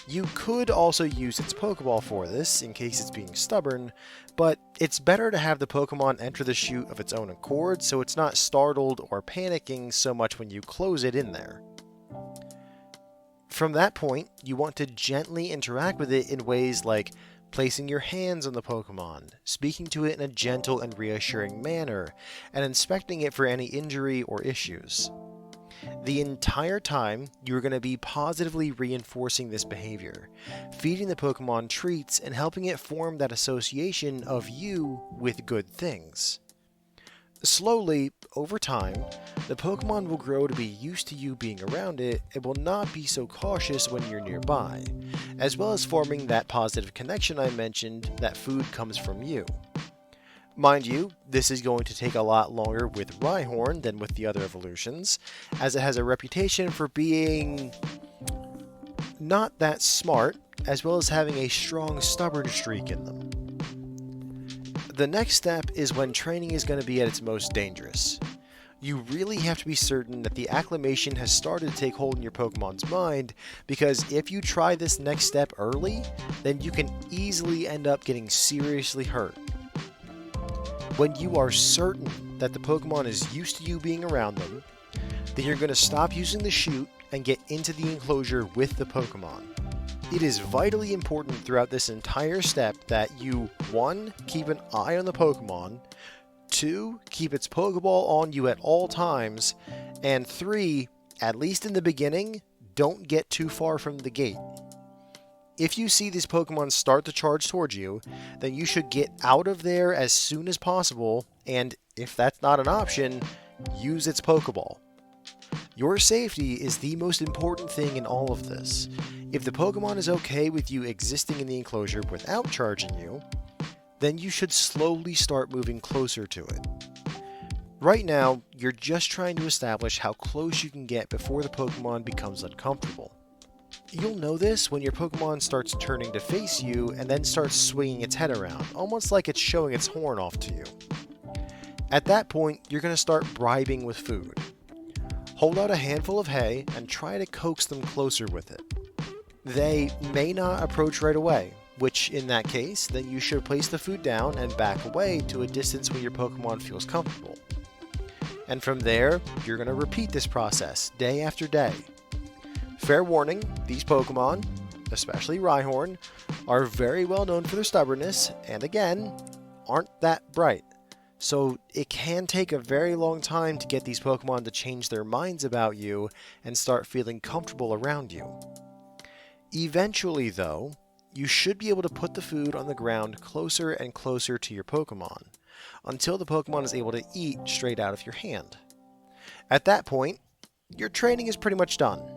You could also use its Pokeball for this, in case it's being stubborn, but it's better to have the Pokemon enter the chute of its own accord so it's not startled or panicking so much when you close it in there. From that point, you want to gently interact with it in ways like placing your hands on the Pokemon, speaking to it in a gentle and reassuring manner, and inspecting it for any injury or issues. The entire time, you're going to be positively reinforcing this behavior, feeding the Pokemon treats and helping it form that association of you with good things. Slowly, over time, the Pokemon will grow to be used to you being around it and will not be so cautious when you're nearby, as well as forming that positive connection I mentioned that food comes from you. Mind you, this is going to take a lot longer with Rhyhorn than with the other evolutions, as it has a reputation for being not that smart, as well as having a strong stubborn streak in them. The next step is when training is going to be at its most dangerous. You really have to be certain that the acclimation has started to take hold in your Pokemon's mind, because if you try this next step early, then you can easily end up getting seriously hurt. When you are certain that the Pokemon is used to you being around them, then you're going to stop using the chute and get into the enclosure with the Pokemon. It is vitally important throughout this entire step that you 1. Keep an eye on the Pokemon, 2. Keep its Pokeball on you at all times, and 3. At least in the beginning, don't get too far from the gate. If you see these Pokemon start to charge towards you, then you should get out of there as soon as possible, and if that's not an option, use its Pokeball. Your safety is the most important thing in all of this. If the Pokemon is okay with you existing in the enclosure without charging you, then you should slowly start moving closer to it. Right now, you're just trying to establish how close you can get before the Pokemon becomes uncomfortable. You'll know this when your Pokemon starts turning to face you and then starts swinging its head around, almost like it's showing its horn off to you. At that point, you're going to start bribing with food. Hold out a handful of hay and try to coax them closer with it. They may not approach right away, which in that case, then you should place the food down and back away to a distance where your Pokemon feels comfortable. And from there, you're going to repeat this process day after day. Fair warning, these Pokemon, especially Rhyhorn, are very well known for their stubbornness, and again, aren't that bright. So it can take a very long time to get these Pokemon to change their minds about you and start feeling comfortable around you. Eventually, though, you should be able to put the food on the ground closer and closer to your Pokemon, until the Pokemon is able to eat straight out of your hand. At that point, your training is pretty much done.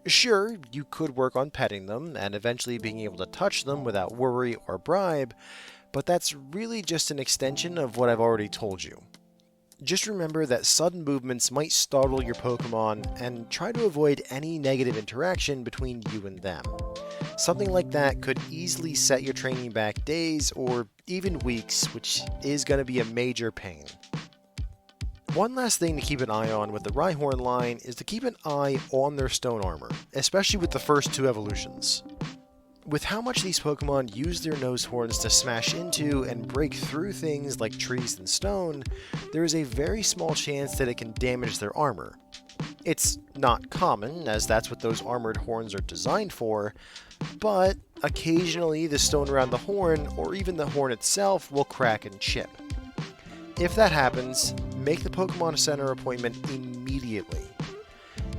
Sure, you could work on petting them and eventually being able to touch them without worry or bribe, but that's really just an extension of what I've already told you. Just remember that sudden movements might startle your Pokemon, and try to avoid any negative interaction between you and them. Something like that could easily set your training back days or even weeks, which is going to be a major pain. One last thing to keep an eye on with the Rhyhorn line is to keep an eye on their stone armor, especially with the first 2 evolutions. With how much these Pokemon use their nose horns to smash into and break through things like trees and stone, there is a very small chance that it can damage their armor. It's not common, as that's what those armored horns are designed for, but occasionally the stone around the horn, or even the horn itself, will crack and chip. If that happens, make the Pokemon Center appointment immediately.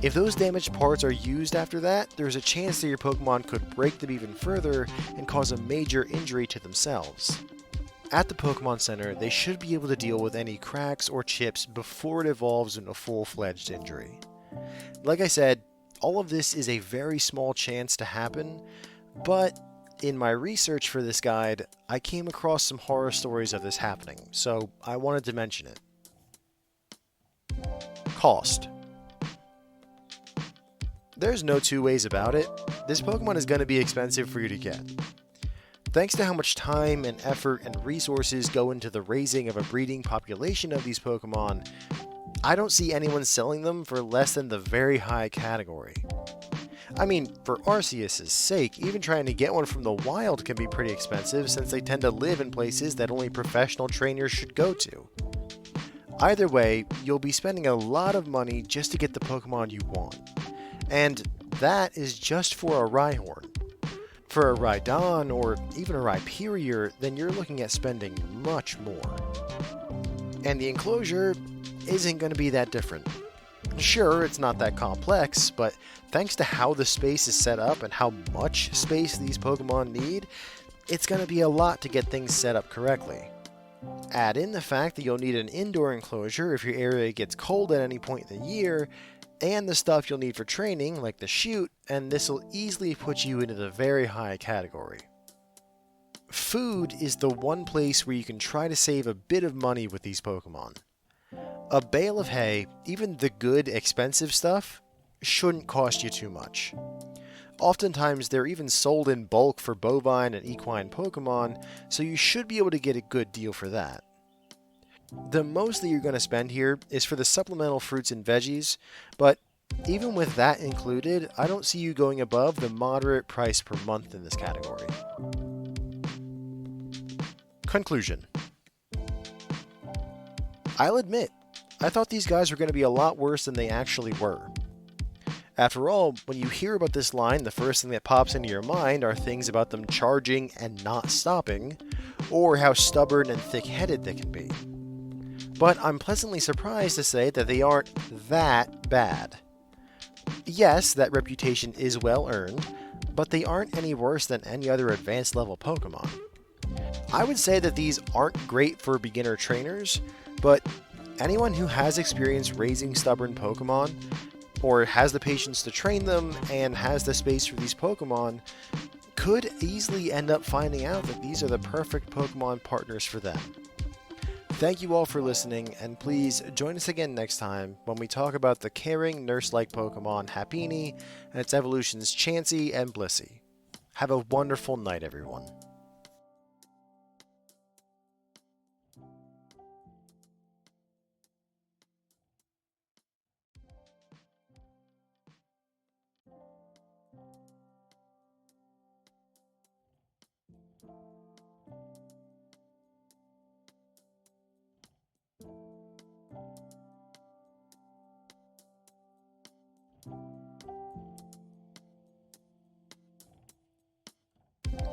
If those damaged parts are used after that, there's a chance that your Pokemon could break them even further and cause a major injury to themselves. At the Pokemon Center, they should be able to deal with any cracks or chips before it evolves into a full-fledged injury. Like I said, all of this is a very small chance to happen, but in my research for this guide, I came across some horror stories of this happening, so I wanted to mention it. Cost. There's no two ways about it. This Pokemon is going to be expensive for you to get. Thanks to how much time and effort and resources go into the raising of a breeding population of these Pokemon, I don't see anyone selling them for less than the very high category. I mean, for Arceus' sake, even trying to get one from the wild can be pretty expensive since they tend to live in places that only professional trainers should go to. Either way, you'll be spending a lot of money just to get the Pokemon you want. And that is just for a Rhyhorn. For a Rhydon or even a Rhyperior, then you're looking at spending much more. And the Enclosure isn't going to be that different. Sure, it's not that complex, but thanks to how the space is set up and how much space these Pokemon need, it's going to be a lot to get things set up correctly. Add in the fact that you'll need an indoor enclosure if your area gets cold at any point in the year, and the stuff you'll need for training, like the chute, and this will easily put you into the very high category. Food is the one place where you can try to save a bit of money with these Pokemon. A bale of hay, even the good, expensive stuff, shouldn't cost you too much. Oftentimes, they're even sold in bulk for bovine and equine Pokemon, so you should be able to get a good deal for that. The most that you're going to spend here is for the supplemental fruits and veggies, but even with that included, I don't see you going above the moderate price per month in this category. Conclusion. I'll admit, I thought these guys were going to be a lot worse than they actually were. After all, when you hear about this line, the first thing that pops into your mind are things about them charging and not stopping, or how stubborn and thick-headed they can be. But I'm pleasantly surprised to say that they aren't that bad. Yes, that reputation is well earned, but they aren't any worse than any other advanced level Pokemon. I would say that these aren't great for beginner trainers, but anyone who has experience raising stubborn Pokemon, or has the patience to train them and has the space for these Pokemon, could easily end up finding out that these are the perfect Pokemon partners for them. Thank you all for listening, and please join us again next time when we talk about the caring, nurse-like Pokemon Happiny and its evolutions Chansey and Blissey. Have a wonderful night, everyone.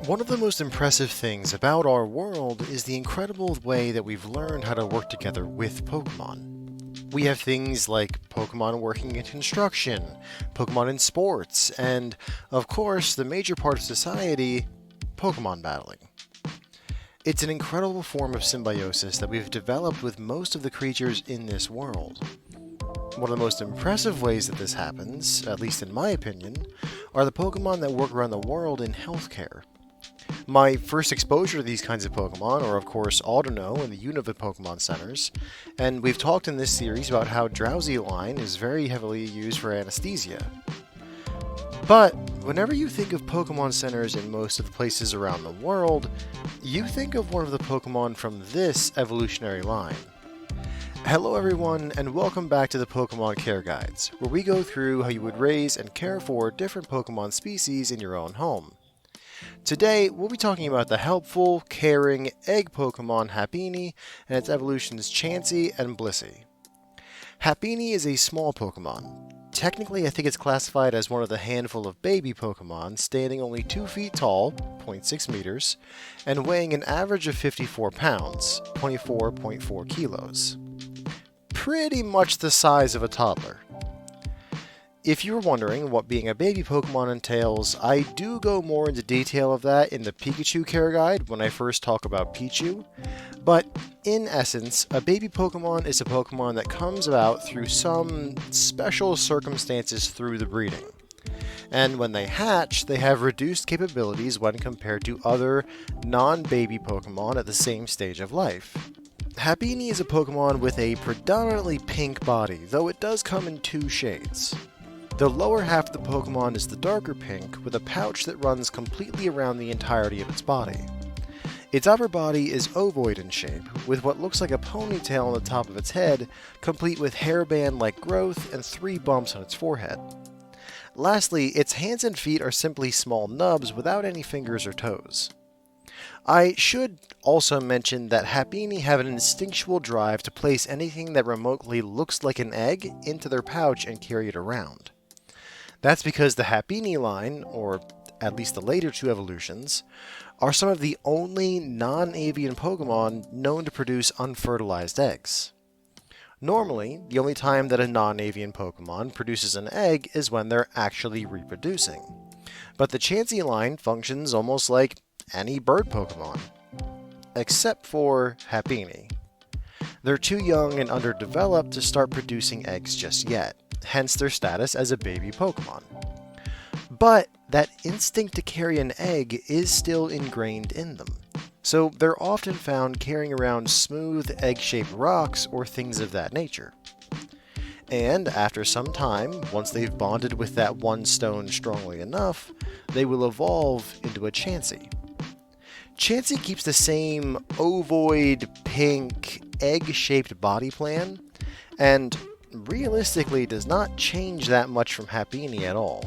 One of the most impressive things about our world is the incredible way that we've learned how to work together with Pokemon. We have things like Pokemon working in construction, Pokemon in sports, and, of course, the major part of society, Pokemon battling. It's an incredible form of symbiosis that we've developed with most of the creatures in this world. One of the most impressive ways that this happens, at least in my opinion, are the Pokemon that work around the world in healthcare. My first exposure to these kinds of Pokemon are, of course, Audino and the Unova Pokemon Centers, and we've talked in this series about how Drowsy Line is very heavily used for anesthesia. But whenever you think of Pokemon Centers in most of the places around the world, you think of one of the Pokemon from this evolutionary line. Hello everyone, and welcome back to the Pokemon Care Guides, where we go through how you would raise and care for different Pokemon species in your own home. Today, we'll be talking about the helpful, caring, egg Pokemon Happiny and its evolutions Chansey and Blissey. Happiny is a small Pokemon. Technically, I think it's classified as one of the handful of baby Pokemon, standing only 2 feet tall, 0.6 meters, and weighing an average of 54 pounds, 24.4 kilos. Pretty much the size of a toddler. If you're wondering what being a baby Pokemon entails, I do go more into detail of that in the Pikachu Care Guide when I first talk about Pichu, but in essence, a baby Pokemon is a Pokemon that comes about through some special circumstances through the breeding. And when they hatch, they have reduced capabilities when compared to other non-baby Pokemon at the same stage of life. Happiny is a Pokemon with a predominantly pink body, though it does come in two shades. The lower half of the Pokemon is the darker pink, with a pouch that runs completely around the entirety of its body. Its upper body is ovoid in shape, with what looks like a ponytail on the top of its head, complete with hairband-like growth and 3 bumps on its forehead. Lastly, its hands and feet are simply small nubs without any fingers or toes. I should also mention that Happiny have an instinctual drive to place anything that remotely looks like an egg into their pouch and carry it around. That's because the Happiny line, or at least the later 2 evolutions, are some of the only non-avian Pokemon known to produce unfertilized eggs. Normally, the only time that a non-avian Pokemon produces an egg is when they're actually reproducing. But the Chansey line functions almost like any bird Pokemon, except for Happiny. They're too young and underdeveloped to start producing eggs just yet, hence their status as a baby Pokemon. But that instinct to carry an egg is still ingrained in them, so they're often found carrying around smooth, egg-shaped rocks or things of that nature. And after some time, once they've bonded with that one stone strongly enough, they will evolve into a Chansey. Chansey keeps the same ovoid, pink, egg-shaped body plan, and realistically does not change that much from Happiny at all.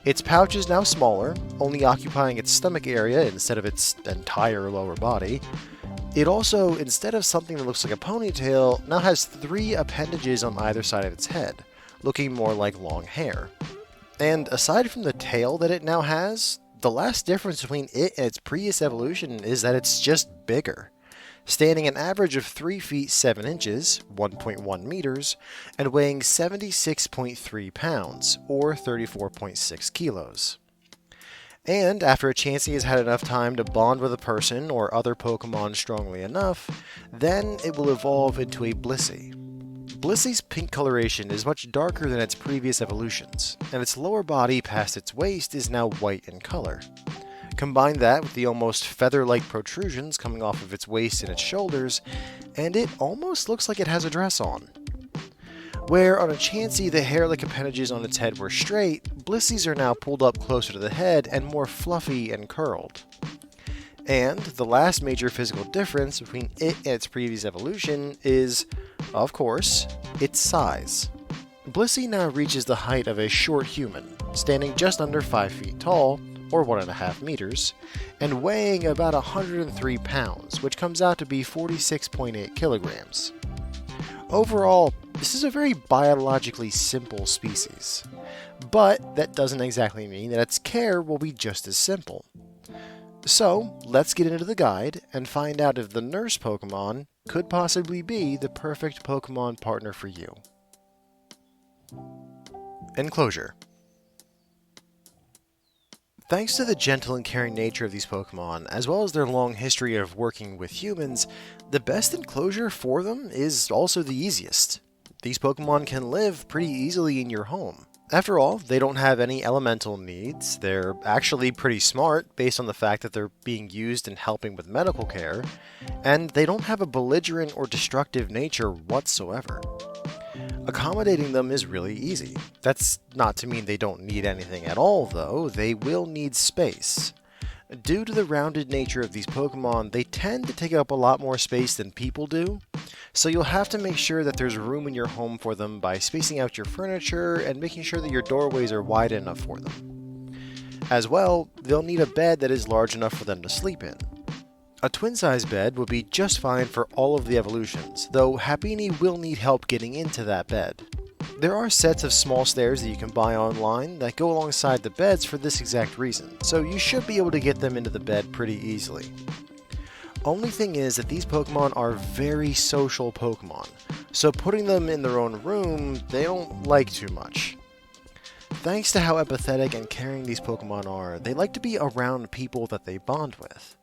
Its pouch is now smaller, only occupying its stomach area instead of its entire lower body. It also, instead of something that looks like a ponytail, now has 3 appendages on either side of its head, looking more like long hair. And aside from the tail that it now has, the last difference between it and its previous evolution is that it's just bigger, standing an average of 3 feet 7 inches, 1.1 meters, and weighing 76.3 pounds, or 34.6 kilos. And after a Chansey has had enough time to bond with a person or other Pokemon strongly enough, then it will evolve into a Blissey. Blissey's pink coloration is much darker than its previous evolutions, and its lower body past its waist is now white in color. Combine that with the almost feather-like protrusions coming off of its waist and its shoulders, and it almost looks like it has a dress on. Where on a Chansey the hair-like appendages on its head were straight, Blisseys are now pulled up closer to the head and more fluffy and curled. And the last major physical difference between it and its previous evolution is, of course, its size. Blissey now reaches the height of a short human, standing just under 5 feet tall, or 1.5 meters, and weighing about 103 pounds, which comes out to be 46.8 kilograms. Overall, this is a very biologically simple species, but that doesn't exactly mean that its care will be just as simple. So, let's get into the guide and find out if the nurse Pokemon could possibly be the perfect Pokemon partner for you. Enclosure. Thanks to the gentle and caring nature of these Pokemon, as well as their long history of working with humans, the best enclosure for them is also the easiest. These Pokemon can live pretty easily in your home. After all, they don't have any elemental needs, they're actually pretty smart based on the fact that they're being used in helping with medical care, and they don't have a belligerent or destructive nature whatsoever. Accommodating them is really easy. That's not to mean they don't need anything at all, though. They will need space. Due to the rounded nature of these Pokemon, they tend to take up a lot more space than people do, so you'll have to make sure that there's room in your home for them by spacing out your furniture and making sure that your doorways are wide enough for them. As well, they'll need a bed that is large enough for them to sleep in. A twin-size bed would be just fine for all of the evolutions, though Happiny will need help getting into that bed. There are sets of small stairs that you can buy online that go alongside the beds for this exact reason, so you should be able to get them into the bed pretty easily. Only thing is that these Pokemon are very social Pokemon, so putting them in their own room, they don't like too much. Thanks to how empathetic and caring these Pokemon are, they like to be around people that they bond with.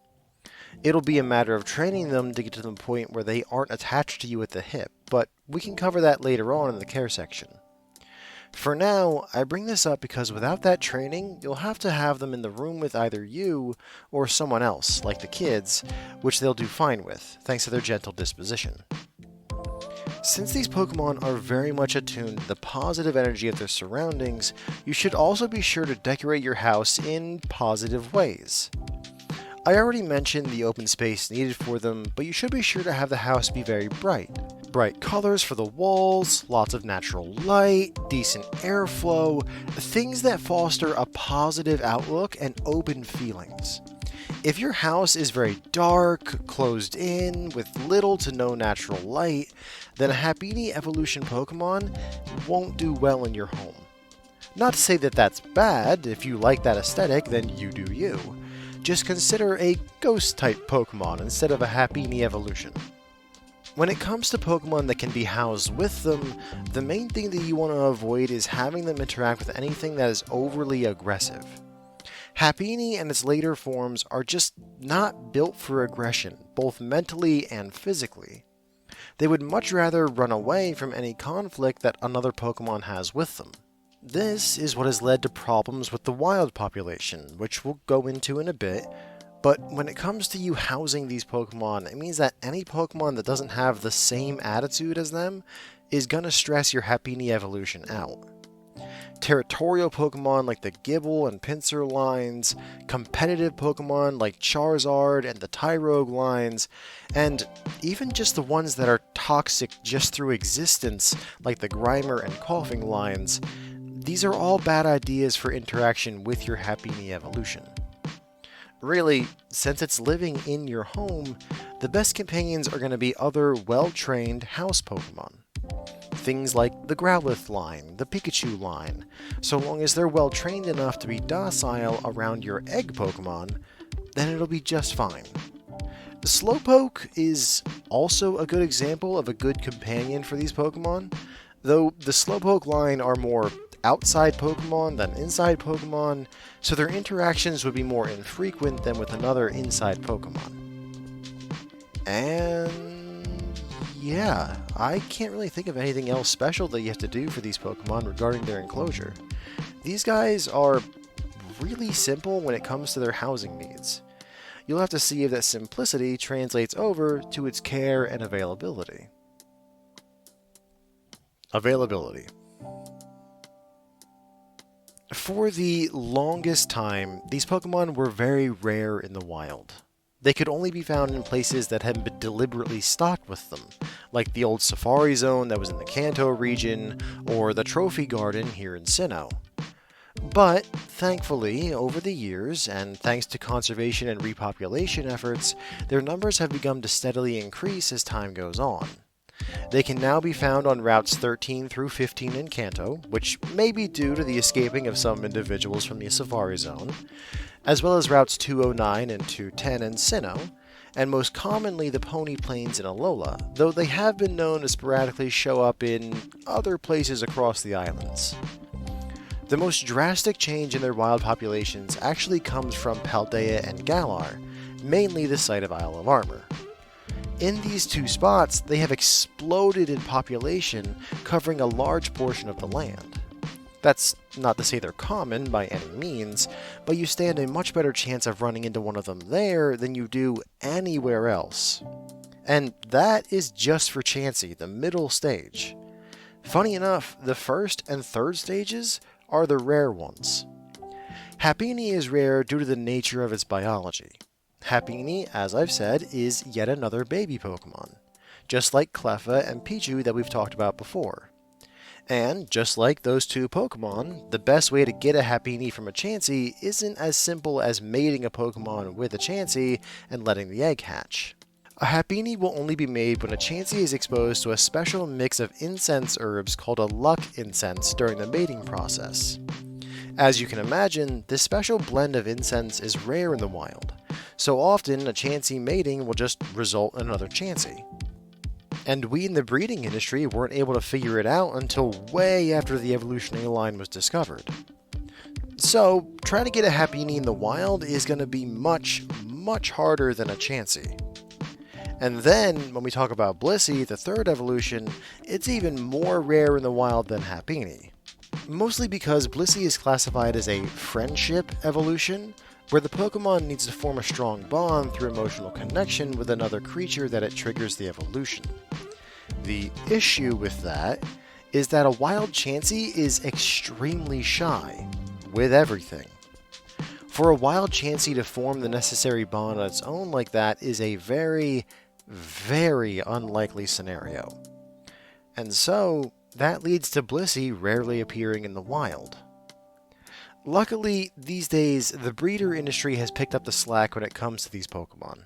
It'll be a matter of training them to get to the point where they aren't attached to you at the hip, but we can cover that later on in the care section. For now, I bring this up because without that training, you'll have to have them in the room with either you or someone else, like the kids, which they'll do fine with, thanks to their gentle disposition. Since these Pokemon are very much attuned to the positive energy of their surroundings, you should also be sure to decorate your house in positive ways. I already mentioned the open space needed for them, but you should be sure to have the house be very bright. Bright colors for the walls, lots of natural light, decent airflow, things that foster a positive outlook and open feelings. If your house is very dark, closed in, with little to no natural light, then a Happiny evolution Pokemon won't do well in your home. Not to say that that's bad. If you like that aesthetic, then you do you. Just consider a ghost-type Pokemon instead of a Happiny evolution. When it comes to Pokemon that can be housed with them, the main thing that you want to avoid is having them interact with anything that is overly aggressive. Happiny and its later forms are just not built for aggression, both mentally and physically. They would much rather run away from any conflict that another Pokemon has with them. This is what has led to problems with the wild population, which we'll go into in a bit. But when it comes to you housing these Pokemon, it means that any Pokemon that doesn't have the same attitude as them is gonna stress your Happiny evolution out. Territorial Pokemon like the Gible and Pinsir lines, competitive Pokemon like Charizard and the Tyrouge lines, and even just the ones that are toxic just through existence like the Grimer and Coughing lines, these are all bad ideas for interaction with your Happiny evolution. Really, since it's living in your home, the best companions are going to be other well-trained house Pokemon. Things like the Growlithe line, the Pikachu line, so long as they're well-trained enough to be docile around your egg Pokemon, then it'll be just fine. The Slowpoke is also a good example of a good companion for these Pokemon, though the Slowpoke line are more outside Pokemon than inside Pokemon, so their interactions would be more infrequent than with another inside Pokemon. And yeah, I can't really think of anything else special that you have to do for these Pokemon regarding their enclosure. These guys are really simple when it comes to their housing needs. You'll have to see if that simplicity translates over to its care and availability. Availability. For the longest time, these Pokemon were very rare in the wild. They could only be found in places that had been deliberately stocked with them, like the old Safari Zone that was in the Kanto region, or the Trophy Garden here in Sinnoh. But, thankfully, over the years, and thanks to conservation and repopulation efforts, their numbers have begun to steadily increase as time goes on. They can now be found on routes 13 through 15 in Kanto, which may be due to the escaping of some individuals from the Safari Zone, as well as routes 209 and 210 in Sinnoh, and most commonly the Pony Plains in Alola, though they have been known to sporadically show up in other places across the islands. The most drastic change in their wild populations actually comes from Paldea and Galar, mainly the site of Isle of Armor. In these two spots, they have exploded in population, covering a large portion of the land. That's not to say they're common by any means, but you stand a much better chance of running into one of them there than you do anywhere else. And that is just for Chansey, the middle stage. Funny enough, the first and third stages are the rare ones. Happiny is rare due to the nature of its biology. Happiny, as I've said, is yet another baby Pokemon, just like Cleffa and Pichu that we've talked about before. And, just like those two Pokemon, the best way to get a Happiny from a Chansey isn't as simple as mating a Pokemon with a Chansey and letting the egg hatch. A Happiny will only be made when a Chansey is exposed to a special mix of incense herbs called a luck incense during the mating process. As you can imagine, this special blend of incense is rare in the wild, so often a Chansey mating will just result in another Chansey. And we in the breeding industry weren't able to figure it out until way after the evolutionary line was discovered. So, trying to get a Happiny in the wild is going to be much, much harder than a Chansey. And then, when we talk about Blissey, the third evolution, it's even more rare in the wild than Happiny. Mostly because Blissey is classified as a friendship evolution, where the Pokemon needs to form a strong bond through emotional connection with another creature that it triggers the evolution. The issue with that is that a wild Chansey is extremely shy, with everything. For a wild Chansey to form the necessary bond on its own like that is a very, very unlikely scenario. And so, that leads to Blissey rarely appearing in the wild. Luckily, these days, the breeder industry has picked up the slack when it comes to these Pokemon.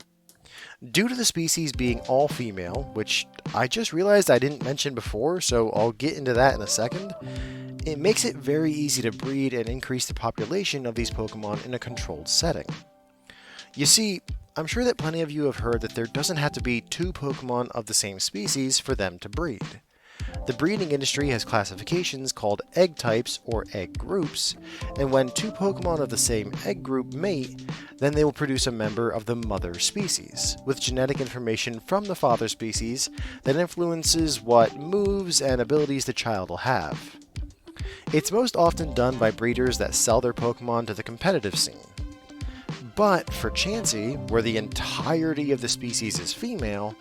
Due to the species being all female, which I just realized I didn't mention before, so I'll get into that in a second, it makes it very easy to breed and increase the population of these Pokemon in a controlled setting. You see, I'm sure that plenty of you have heard that there doesn't have to be two Pokemon of the same species for them to breed. The breeding industry has classifications called egg types or egg groups, and when two Pokemon of the same egg group mate, then they will produce a member of the mother species, with genetic information from the father species that influences what moves and abilities the child will have. It's most often done by breeders that sell their Pokemon to the competitive scene. But for Chansey, where the entirety of the species is female,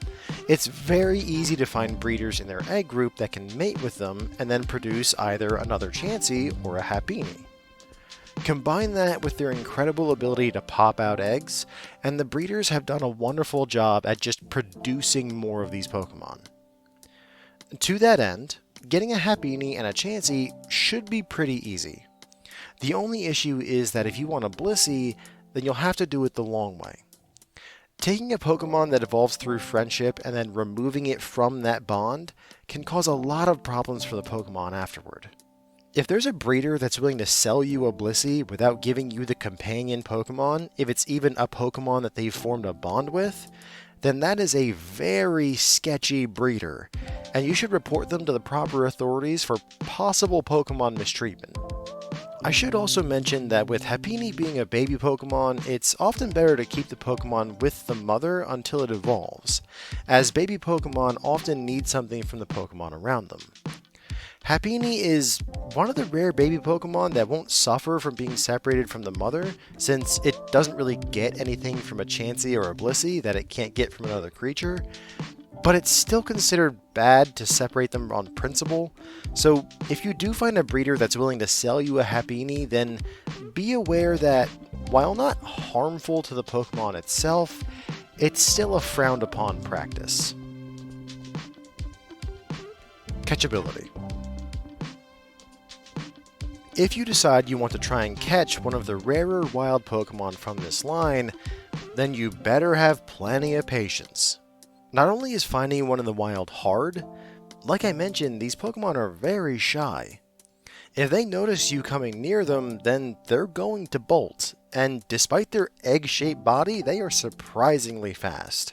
it's very easy to find breeders in their egg group that can mate with them and then produce either another Chansey or a Happiny. Combine that with their incredible ability to pop out eggs, and the breeders have done a wonderful job at just producing more of these Pokemon. To that end, getting a Happiny and a Chansey should be pretty easy. The only issue is that if you want a Blissey, then you'll have to do it the long way. Taking a Pokemon that evolves through friendship and then removing it from that bond can cause a lot of problems for the Pokemon afterward. If there's a breeder that's willing to sell you a Blissey without giving you the companion Pokemon, if it's even a Pokemon that they've formed a bond with, then that is a very sketchy breeder, and you should report them to the proper authorities for possible Pokemon mistreatment. I should also mention that with Happiny being a baby Pokemon, it's often better to keep the Pokemon with the mother until it evolves, as baby Pokemon often need something from the Pokemon around them. Happiny is one of the rare baby Pokemon that won't suffer from being separated from the mother, since it doesn't really get anything from a Chansey or a Blissey that it can't get from another creature, but it's still considered bad to separate them on principle, so if you do find a breeder that's willing to sell you a Happiny, then be aware that, while not harmful to the Pokemon itself, it's still a frowned upon practice. Catchability. If you decide you want to try and catch one of the rarer wild Pokemon from this line, then you better have plenty of patience. Not only is finding one in the wild hard, like I mentioned, these Pokemon are very shy. If they notice you coming near them, then they're going to bolt, and despite their egg-shaped body, they are surprisingly fast.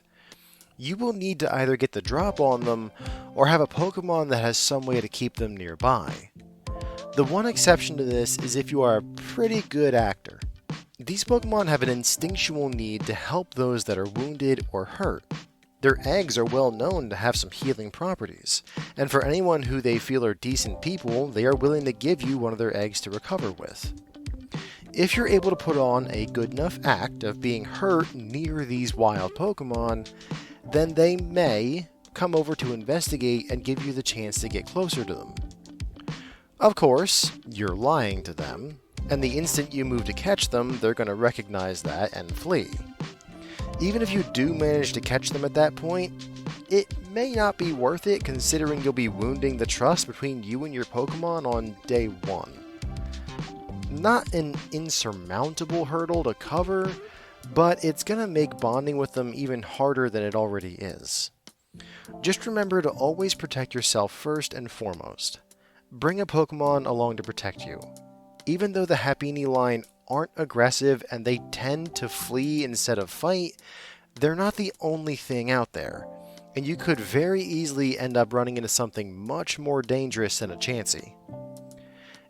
You will need to either get the drop on them, or have a Pokemon that has some way to keep them nearby. The one exception to this is if you are a pretty good actor. These Pokemon have an instinctual need to help those that are wounded or hurt. Their eggs are well known to have some healing properties, and for anyone who they feel are decent people, they are willing to give you one of their eggs to recover with. If you're able to put on a good enough act of being hurt near these wild Pokemon, then they may come over to investigate and give you the chance to get closer to them. Of course, you're lying to them, and the instant you move to catch them, they're going to recognize that and flee. Even if you do manage to catch them at that point, it may not be worth it considering you'll be wounding the trust between you and your Pokemon on day one. Not an insurmountable hurdle to cover, but it's going to make bonding with them even harder than it already is. Just remember to always protect yourself first and foremost. Bring a Pokemon along to protect you. Even though the Happiny line aren't aggressive and they tend to flee instead of fight, they're not the only thing out there, and you could very easily end up running into something much more dangerous than a Chansey.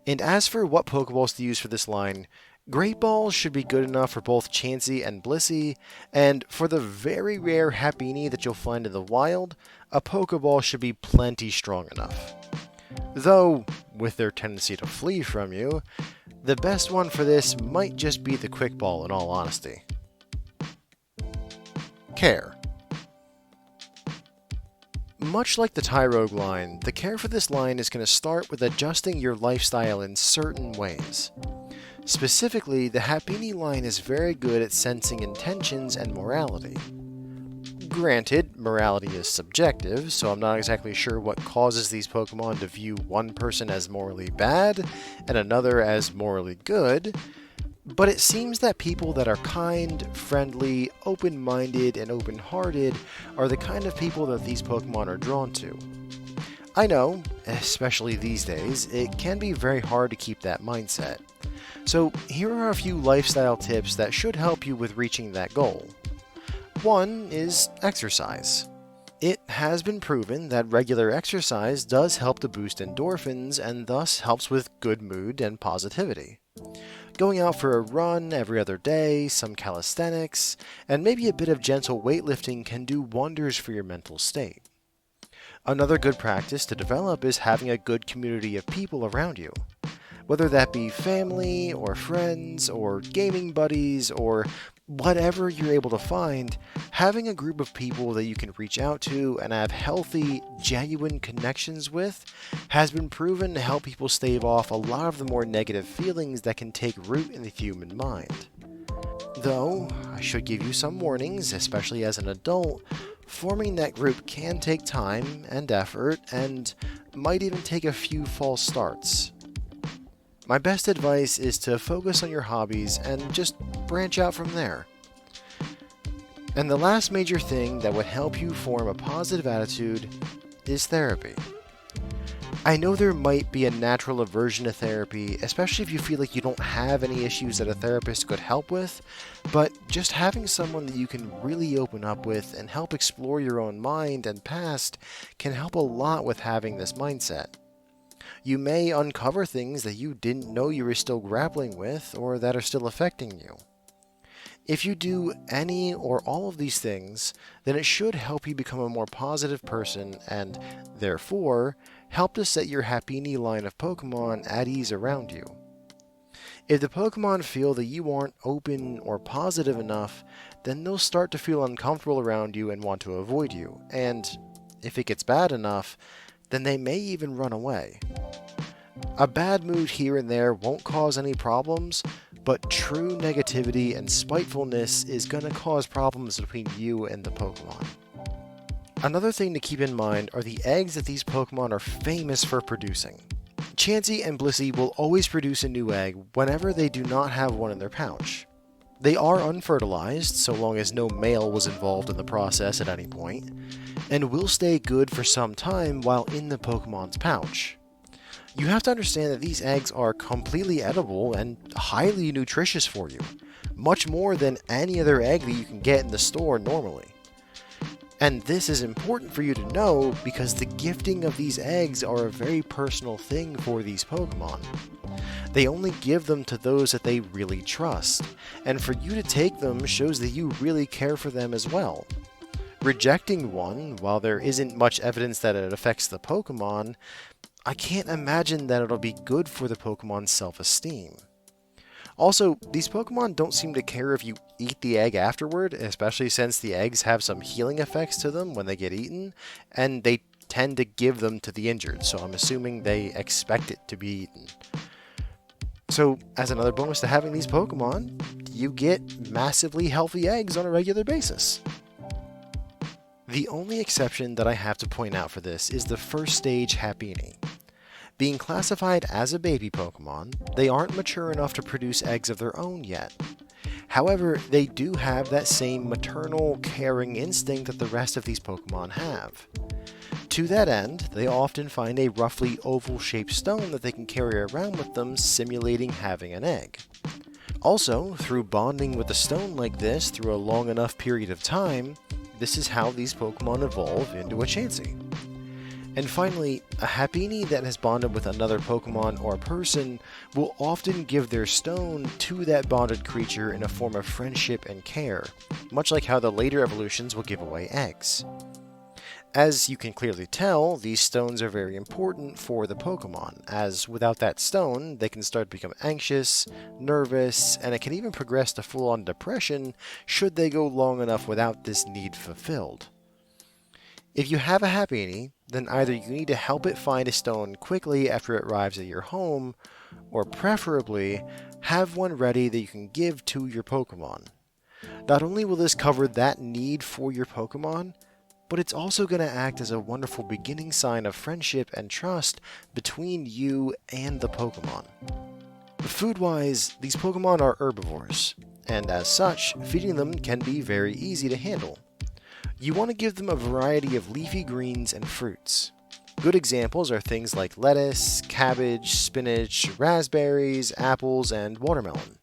And as for what Pokeballs to use for this line, Great Balls should be good enough for both Chansey and Blissey, and for the very rare Happiny that you'll find in the wild, a Pokeball should be plenty strong enough. Though, with their tendency to flee from you, the best one for this might just be the quick ball in all honesty. Care. Much like the Tyrouge line, the care for this line is going to start with adjusting your lifestyle in certain ways. Specifically, the Happini line is very good at sensing intentions and morality. Granted, morality is subjective, so I'm not exactly sure what causes these Pokemon to view one person as morally bad and another as morally good, but it seems that people that are kind, friendly, open-minded, and open-hearted are the kind of people that these Pokemon are drawn to. I know, especially these days, it can be very hard to keep that mindset. So here are a few lifestyle tips that should help you with reaching that goal. One is exercise. It has been proven that regular exercise does help to boost endorphins and thus helps with good mood and positivity. Going out for a run every other day, some calisthenics, and maybe a bit of gentle weightlifting can do wonders for your mental state. Another good practice to develop is having a good community of people around you. Whether that be family, or friends, or gaming buddies, or whatever you're able to find, having a group of people that you can reach out to and have healthy, genuine connections with has been proven to help people stave off a lot of the more negative feelings that can take root in the human mind. Though, I should give you some warnings, especially as an adult, forming that group can take time and effort and might even take a few false starts. My best advice is to focus on your hobbies and just branch out from there. And the last major thing that would help you form a positive attitude is therapy. I know there might be a natural aversion to therapy, especially if you feel like you don't have any issues that a therapist could help with, but just having someone that you can really open up with and help explore your own mind and past can help a lot with having this mindset. You may uncover things that you didn't know you were still grappling with or that are still affecting you. If you do any or all of these things, then it should help you become a more positive person and, therefore, help to set your Happini line of Pokemon at ease around you. If the Pokemon feel that you aren't open or positive enough, then they'll start to feel uncomfortable around you and want to avoid you, and if it gets bad enough, then they may even run away. A bad mood here and there won't cause any problems, but true negativity and spitefulness is going to cause problems between you and the Pokemon. Another thing to keep in mind are the eggs that these Pokemon are famous for producing. Chansey and Blissey will always produce a new egg whenever they do not have one in their pouch. They are unfertilized, so long as no male was involved in the process at any point, and will stay good for some time while in the Pokemon's pouch. You have to understand that these eggs are completely edible and highly nutritious for you, much more than any other egg that you can get in the store normally. And this is important for you to know because the gifting of these eggs are a very personal thing for these Pokemon. They only give them to those that they really trust, and for you to take them shows that you really care for them as well. Rejecting one, while there isn't much evidence that it affects the Pokemon, I can't imagine that it'll be good for the Pokemon's self-esteem. Also, these Pokemon don't seem to care if you eat the egg afterward, especially since the eggs have some healing effects to them when they get eaten, and they tend to give them to the injured, so I'm assuming they expect it to be eaten. So, as another bonus to having these Pokemon, you get massively healthy eggs on a regular basis. The only exception that I have to point out for this is the first stage Happini. Being classified as a baby Pokemon, they aren't mature enough to produce eggs of their own yet. However, they do have that same maternal, caring instinct that the rest of these Pokemon have. To that end, they often find a roughly oval-shaped stone that they can carry around with them, simulating having an egg. Also, through bonding with a stone like this through a long enough period of time, this is how these Pokemon evolve into a Chansey. And finally, a Happini that has bonded with another Pokemon or person will often give their stone to that bonded creature in a form of friendship and care, much like how the later evolutions will give away eggs. As you can clearly tell, these stones are very important for the Pokemon, as without that stone, they can start to become anxious, nervous, and it can even progress to full-on depression should they go long enough without this need fulfilled. If you have a Happiny, then either you need to help it find a stone quickly after it arrives at your home, or preferably, have one ready that you can give to your Pokemon. Not only will this cover that need for your Pokemon, but it's also going to act as a wonderful beginning sign of friendship and trust between you and the Pokemon. Food-wise, these Pokemon are herbivores, and as such, feeding them can be very easy to handle. You want to give them a variety of leafy greens and fruits. Good examples are things like lettuce, cabbage, spinach, raspberries, apples, and watermelon.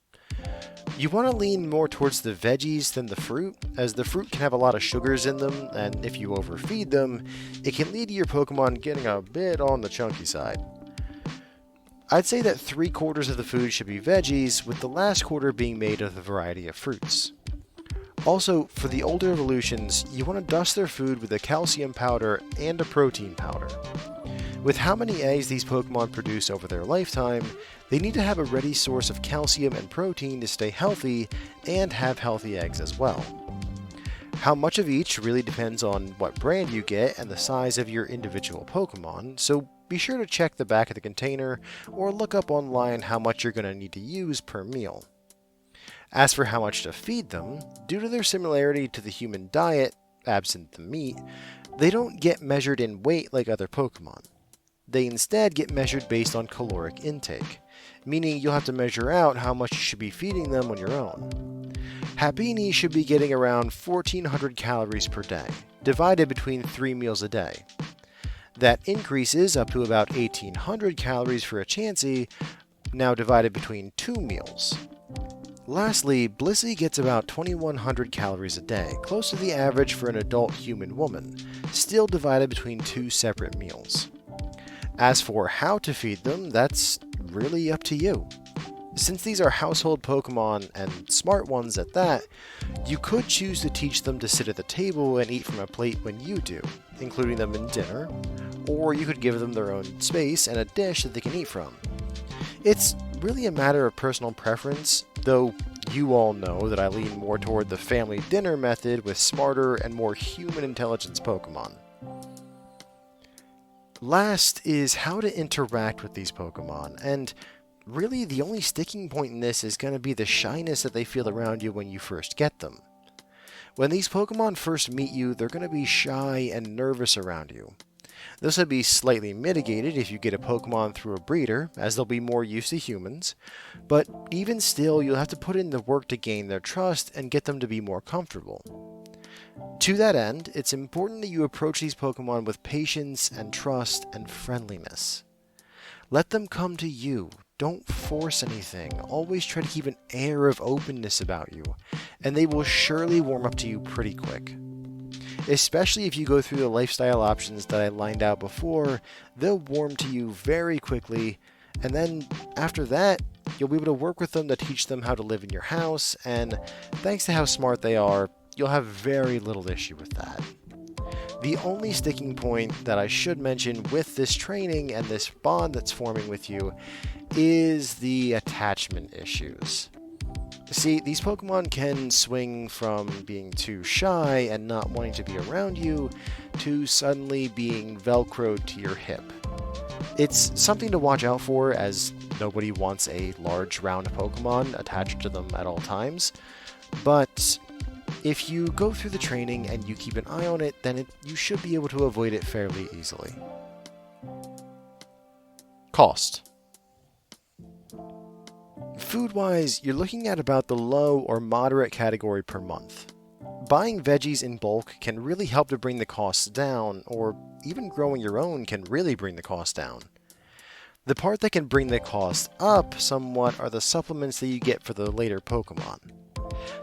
You want to lean more towards the veggies than the fruit, as the fruit can have a lot of sugars in them, and if you overfeed them, it can lead to your Pokemon getting a bit on the chunky side. I'd say that 3/4 of the food should be veggies, with the last quarter being made of a variety of fruits. Also, for the older evolutions, you want to dust their food with a calcium powder and a protein powder. With how many eggs these Pokemon produce over their lifetime, they need to have a ready source of calcium and protein to stay healthy and have healthy eggs as well. How much of each really depends on what brand you get and the size of your individual Pokemon, so be sure to check the back of the container or look up online how much you're going to need to use per meal. As for how much to feed them, due to their similarity to the human diet, absent the meat, they don't get measured in weight like other Pokemon. They instead get measured based on caloric intake, meaning you'll have to measure out how much you should be feeding them on your own. Happiny should be getting around 1,400 calories per day, divided between 3 meals a day. That increases up to about 1,800 calories for a chansey, now divided between 2 meals. Lastly, Blissey gets about 2,100 calories a day, close to the average for an adult human woman, still divided between 2 separate meals. As for how to feed them, that's really up to you. Since these are household Pokemon, and smart ones at that, you could choose to teach them to sit at the table and eat from a plate when you do, including them in dinner, or you could give them their own space and a dish that they can eat from. It's really a matter of personal preference, though you all know that I lean more toward the family dinner method with smarter and more human intelligence Pokemon. Last is how to interact with these Pokemon, and really the only sticking point in this is going to be the shyness that they feel around you when you first get them. When these Pokemon first meet you, they're going to be shy and nervous around you. This will be slightly mitigated if you get a Pokemon through a breeder, as they'll be more used to humans, but even still you'll have to put in the work to gain their trust and get them to be more comfortable. To that end, it's important that you approach these Pokemon with patience and trust and friendliness. Let them come to you. Don't force anything. Always try to keep an air of openness about you, and they will surely warm up to you pretty quick. Especially if you go through the lifestyle options that I lined out before, they'll warm to you very quickly, and then after that, you'll be able to work with them to teach them how to live in your house, and thanks to how smart they are, you'll have very little issue with that. The only sticking point that I should mention with this training and this bond that's forming with you is the attachment issues. See, these Pokemon can swing from being too shy and not wanting to be around you to suddenly being velcroed to your hip. It's something to watch out for, as nobody wants a large round Pokemon attached to them at all times, but if you go through the training and you keep an eye on it, then you should be able to avoid it fairly easily. Cost. Food-wise, you're looking at about the low or moderate category per month. Buying veggies in bulk can really help to bring the costs down, or even growing your own can really bring the cost down. The part that can bring the cost up somewhat are the supplements that you get for the later Pokemon.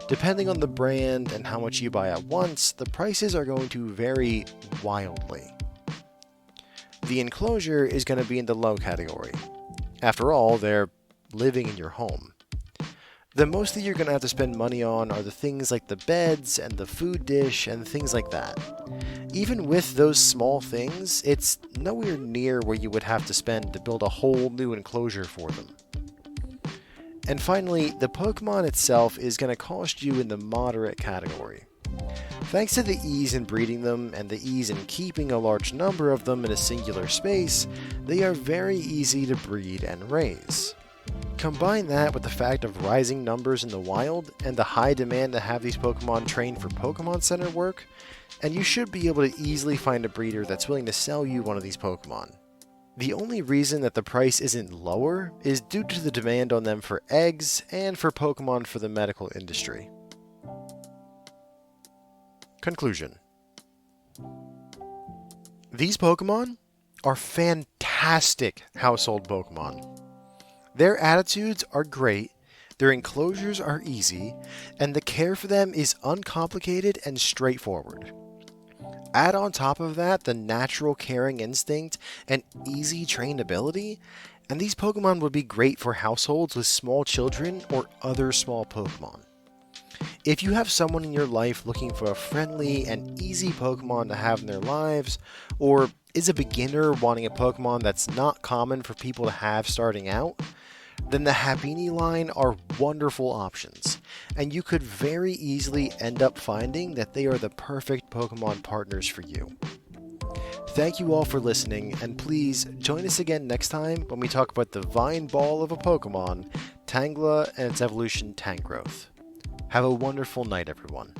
Depending on the brand and how much you buy at once, the prices are going to vary wildly. The Enclosure is going to be in the low category. After all, they're living in your home. The most that you're going to have to spend money on are the things like the beds and the food dish and things like that. Even with those small things, it's nowhere near where you would have to spend to build a whole new enclosure for them. And finally, the Pokemon itself is going to cost you in the moderate category. Thanks to the ease in breeding them and the ease in keeping a large number of them in a singular space, they are very easy to breed and raise. Combine that with the fact of rising numbers in the wild and the high demand to have these Pokemon trained for Pokemon Center work, and you should be able to easily find a breeder that's willing to sell you one of these Pokemon. The only reason that the price isn't lower is due to the demand on them for eggs and for Pokemon for the medical industry. Conclusion. These Pokemon are fantastic household Pokemon. Their attitudes are great, their enclosures are easy, and the care for them is uncomplicated and straightforward. Add on top of that the natural caring instinct and easy trainability, and these Pokemon would be great for households with small children or other small Pokemon. If you have someone in your life looking for a friendly and easy Pokemon to have in their lives, or is a beginner wanting a Pokemon that's not common for people to have starting out, then the Happiny line are wonderful options, and you could very easily end up finding that they are the perfect Pokemon partners for you. Thank you all for listening, and please join us again next time when we talk about the vine ball of a Pokemon, Tangela, and its evolution Tangrowth. Have a wonderful night, everyone.